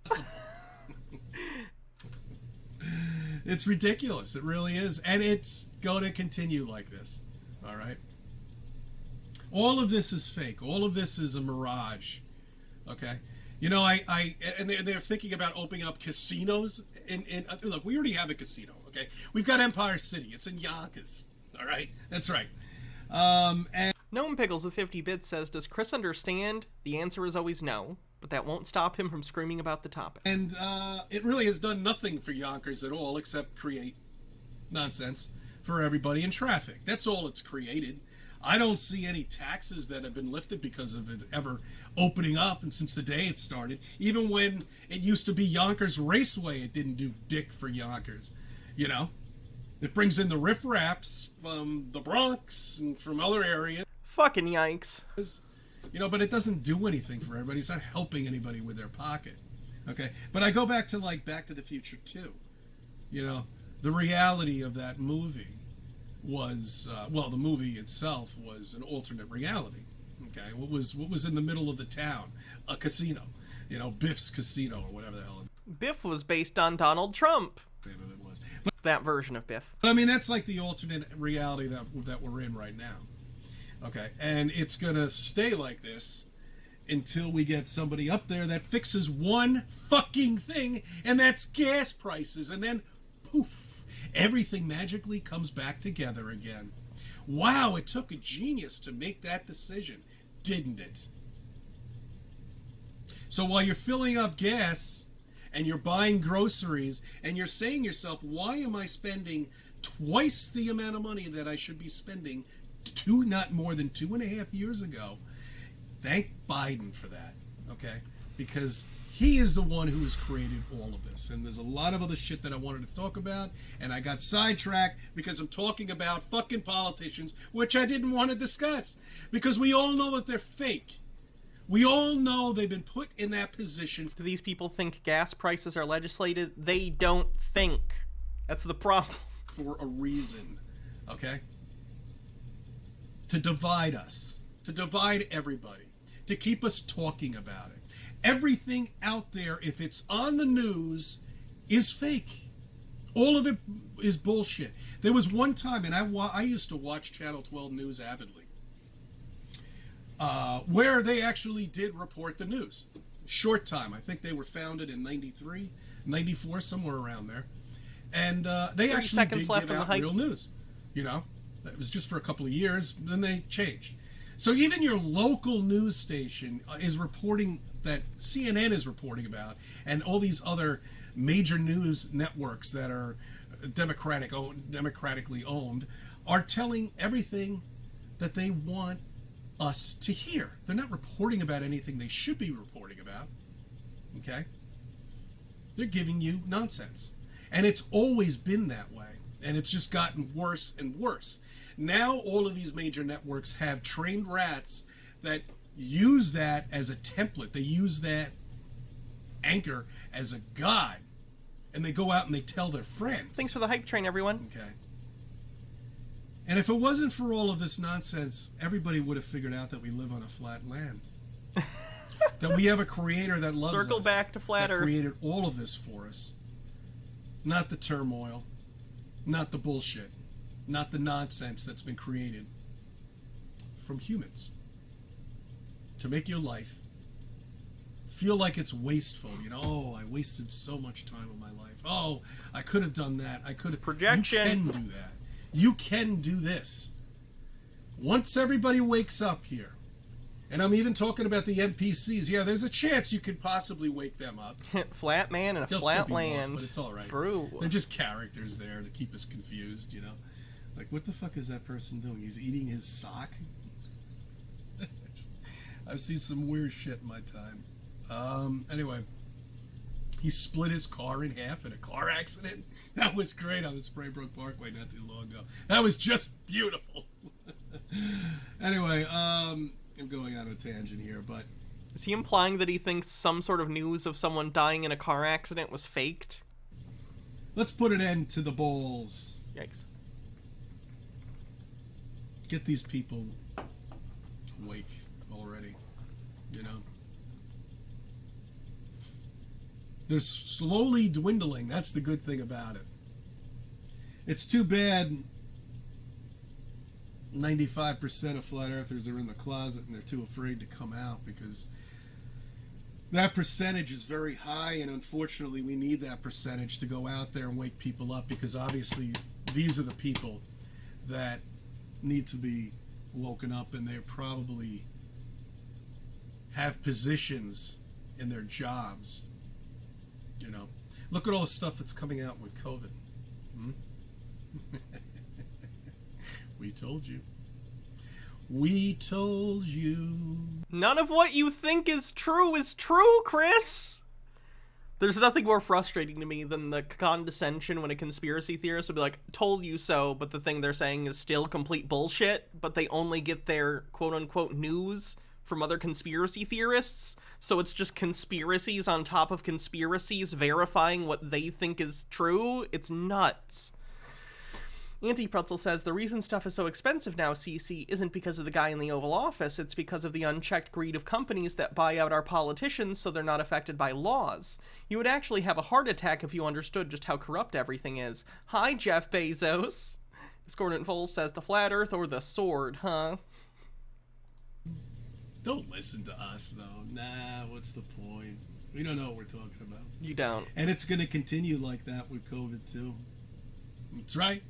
It's ridiculous. It really is. And it's going to continue like this. All right? All of this is fake. All of this is a mirage. Okay? You know, and they're thinking about opening up casinos. Look, we already have a casino, okay? We've got Empire City. It's in Yonkers. All right? That's right. And Gnome Pickles with 50 bits says, does Chris understand? The answer is always no, but that won't stop him from screaming about the topic. And it really has done nothing for Yonkers at all except create nonsense for everybody in traffic. That's all it's created. I don't see any taxes that have been lifted because of it ever opening up, and since the day it started. Even when it used to be Yonkers Raceway, it didn't do dick for Yonkers. You know? It brings in the riffraffs from the Bronx and from other areas. Fucking yikes. You know, but it doesn't do anything for everybody. It's not helping anybody with their pocket. Okay? But I go back to, like, Back to the Future 2. You know, the reality of that movie was, well, the movie itself was an alternate reality. Okay? What was in the middle of the town? A casino. You know, Biff's Casino or whatever the hell. Biff was based on Donald Trump. It was. That version of Biff. But I mean, that's like the alternate reality that we're in right now. Okay, and it's gonna stay like this until we get somebody up there that fixes one fucking thing, and that's gas prices, and then poof, everything magically comes back together again. Wow, it took a genius to make that decision, didn't it? So while you're filling up gas and you're buying groceries and you're saying to yourself, why am I spending twice the amount of money that I should be spending not more than 2.5 years ago? Thank Biden for that, okay? Because he is the one who has created all of this. And there's a lot of other shit that I wanted to talk about, and I got sidetracked because I'm talking about fucking politicians, which I didn't want to discuss. Because we all know that they're fake. We all know they've been put in that position. Do these people think gas prices are legislated? They don't think. That's the problem. For a reason, okay? To divide us. To divide everybody. To keep us talking about it. Everything out there, if it's on the news, is fake. All of it is bullshit. There was one time, and I used to watch Channel 12 News avidly, where they actually did report the news. Short time. I think they were founded in 93, 94, somewhere around there. And they actually did give out real news. You know? It was just for a couple of years, then they changed. So even your local news station is reporting that CNN is reporting about, and all these other major news networks that are democratically owned are telling everything that they want us to hear. They're not reporting about anything they should be reporting about. Okay? They're giving you nonsense. And it's always been that way. And it's just gotten worse and worse. Now all of these major networks have trained rats that use that as a template. They use that anchor as a guide. And they go out and they tell their friends. Thanks for the hype train, everyone. Okay. And if it wasn't for all of this nonsense, everybody would have figured out that we live on a flat land. That we have a creator that loves us. Circle back to flat Earth. That created all of this for us. Not the turmoil. Not the bullshit. Not the nonsense that's been created from humans. To make your life feel like it's wasteful. You know, oh, I wasted so much time of my life. Oh, I could have done that. I could have... Projection. You can do that. You can do this. Once everybody wakes up here, and I'm even talking about the NPCs, yeah, there's a chance you could possibly wake them up. Flat man in a They'll flat still be land. lost, but it's all right. True. They're just characters there to keep us confused, you know? Like, what the fuck is that person doing? He's eating his sock? I've seen some weird shit in my time. Anyway, he split his car in half in a car accident. That was great on the Spraybrook Parkway not too long ago. That was just beautiful. Anyway, I'm going on a tangent here, but Is he implying that he thinks some sort of news of someone dying in a car accident was faked? Let's put an end to the balls. Yikes. Get these people awake already, you know? They're slowly dwindling. That's the good thing about it. It's too bad 95% of flat earthers are in the closet and they're too afraid to come out, because that percentage is very high, and unfortunately we need that percentage to go out there and wake people up, because obviously these are the people that need to be woken up, and they probably have positions in their jobs. You know, look at all the stuff that's coming out with COVID. We told you. We told you. None of what you think is true, Chris! There's nothing more frustrating to me than the condescension when a conspiracy theorist will be like, told you so, but the thing they're saying is still complete bullshit, but they only get their quote-unquote news from other conspiracy theorists, so it's just conspiracies on top of conspiracies verifying what they think is true. It's nuts. Anti-Pretzel says, the reason stuff is so expensive now, CC, isn't because of the guy in the Oval Office, it's because of the unchecked greed of companies that buy out our politicians so they're not affected by laws. You would actually have a heart attack if you understood just how corrupt everything is. Hi, Jeff Bezos. Discordant Foles says, the flat earth or the sword, huh? Don't listen to us, though. Nah, what's the point? We don't know what we're talking about. You don't. And it's going to continue like that with COVID, too. That's right.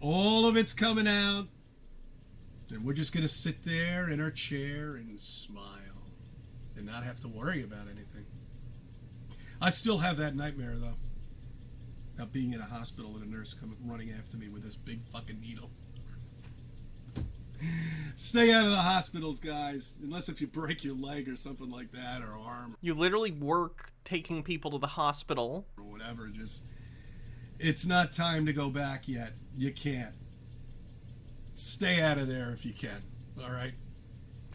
All of it's coming out, and we're just going to sit there in our chair and smile and not have to worry about anything. I still have that nightmare, though, about being in a hospital and a nurse coming running after me with this big fucking needle. Stay out of the hospitals, guys, unless if you break your leg or something like that, or arm. You literally work taking people to the hospital. Or whatever, just... It's not time to go back yet. You can't. Stay out of there if you can, alright?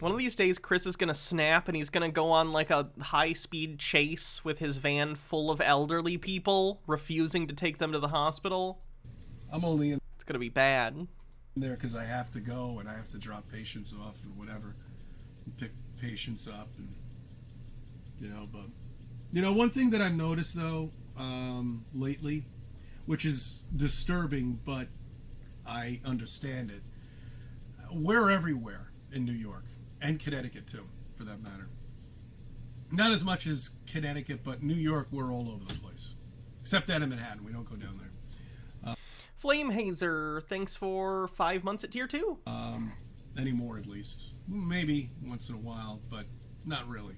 One of these days, Chris is going to snap, and he's going to go on, like, a high-speed chase with his van full of elderly people, refusing to take them to the hospital. I'm only in... It's going to be bad. There because I have to go, and I have to drop patients off and whatever. And pick patients up, and... You know, but... You know, one thing that I've noticed, though, lately... which is disturbing, but I understand it. We're everywhere in New York, and Connecticut too, for that matter. Not as much as Connecticut, but New York, we're all over the place. Except that in Manhattan, we don't go down there. Flame Hazer, thanks for 5 months at tier 2. Anymore, at least. Maybe once in a while, but not really.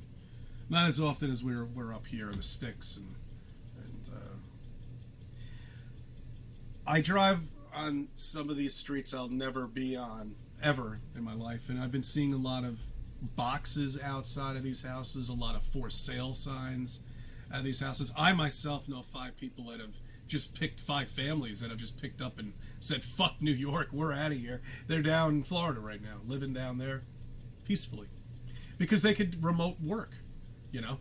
Not as often as we're up here in the sticks and I drive on some of these streets I'll never be on ever in my life, and I've been seeing a lot of boxes outside of these houses, a lot of for sale signs at these houses. I myself know 5 people that have just picked 5 families that have just picked up and said, fuck New York, we're out of here. They're down in Florida right now, living down there peacefully. Because they could remote work, you know?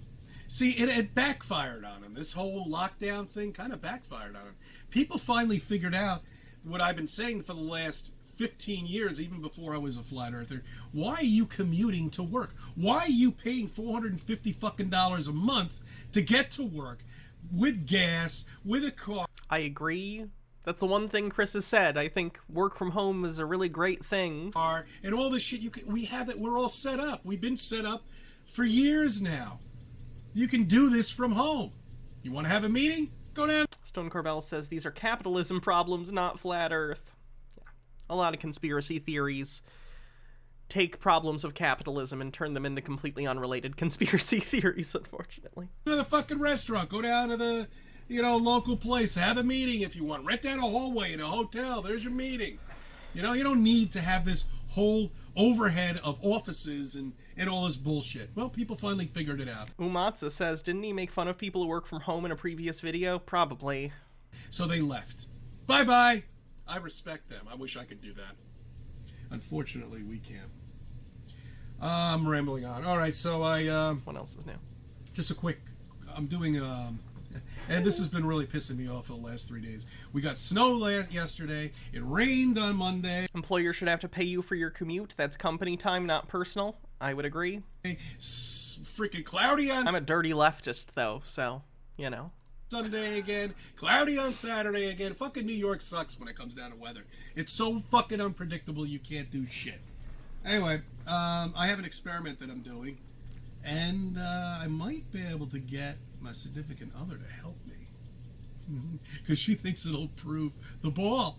See, it backfired on them. This whole lockdown thing kind of backfired on them. People finally figured out what I've been saying for the last 15 years, even before I was a flat earther. Why are you commuting to work? Why are you paying $450 fucking a month to get to work with gas, with a car? I agree. That's the one thing Chris has said. I think work from home is a really great thing. And all this shit, we have it. We're all set up. We've been set up for years now. You can do this from home. You want to have a meeting? Go down. Stone Corbell says these are capitalism problems, not flat earth. Yeah. A lot of conspiracy theories take problems of capitalism and turn them into completely unrelated conspiracy theories, unfortunately. Go to the fucking restaurant. Go down to the, local place. Have a meeting if you want. Rent out a hallway in a hotel. There's your meeting. You don't need to have this whole overhead of offices and all this bullshit. Well, people finally figured it out. Umatsa says, didn't he make fun of people who work from home in a previous video? Probably. So they left. Bye-bye. I respect them. I wish I could do that. Unfortunately, we can't. I'm rambling on. All right, so what else is new? Just a quick. I'm doing and this has been really pissing me off for the last 3 days. We got snow yesterday. It rained on Monday. Employer should have to pay you for your commute. That's company time, not personal. I would agree. Freaking cloudy on. I'm a dirty leftist, though, so you know. Sunday again, cloudy on Saturday again. Fucking New York sucks when it comes down to weather. It's so fucking unpredictable. You can't do shit. Anyway, I have an experiment that I'm doing, and I might be able to get my significant other to help me because she thinks it'll prove the ball.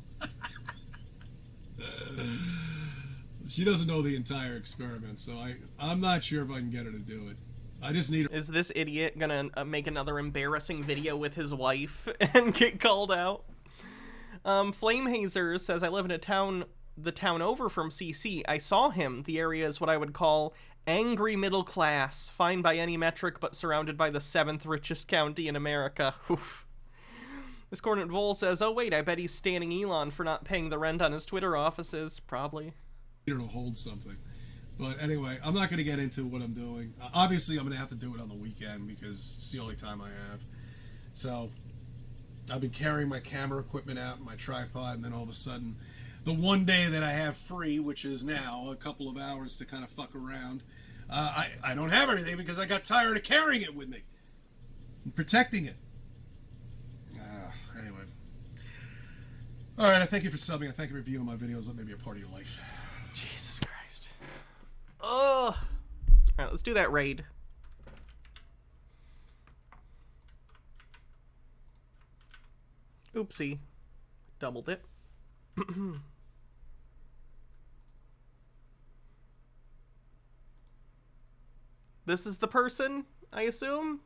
She doesn't know the entire experiment, so I'm not sure if I can get her to do it. I just need her. Is this idiot gonna make another embarrassing video with his wife and get called out? Flamehazer says, I live in the town over from CC. I saw him. The area is what I would call angry middle class, fine by any metric, but surrounded by the 7th richest county in America. Oof. Discordant Vol says, oh wait, I bet he's standing Elon for not paying the rent on his Twitter offices. Probably. To hold something. But anyway, I'm not going to get into what I'm doing. Obviously, I'm going to have to do it on the weekend because it's the only time I have. So, I've been carrying my camera equipment out and my tripod, and then all of a sudden, the one day that I have free, which is now a couple of hours to kind of fuck around, I don't have anything because I got tired of carrying it with me and protecting it. Anyway. All right, I thank you for subbing. I thank you for viewing my videos. Let me be a part of your life. Jesus Christ. Ugh. Alright, let's do that raid. Oopsie. Doubled it. This is the person, I assume?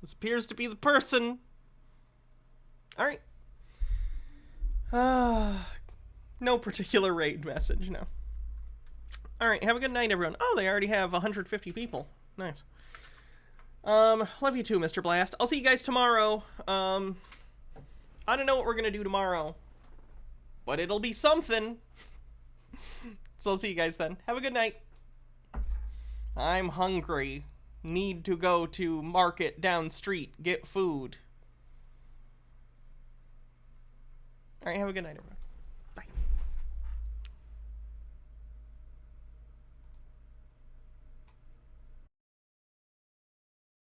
This appears to be the person. Alright. No particular raid message, no. Alright, have a good night, everyone. Oh, they already have 150 people. Nice. Love you too, Mr. Blast. I'll see you guys tomorrow. I don't know what we're gonna do tomorrow, but it'll be something. So I'll see you guys then. Have a good night. I'm hungry. Need to go to market down street, get food. Alright, have a good night, everyone.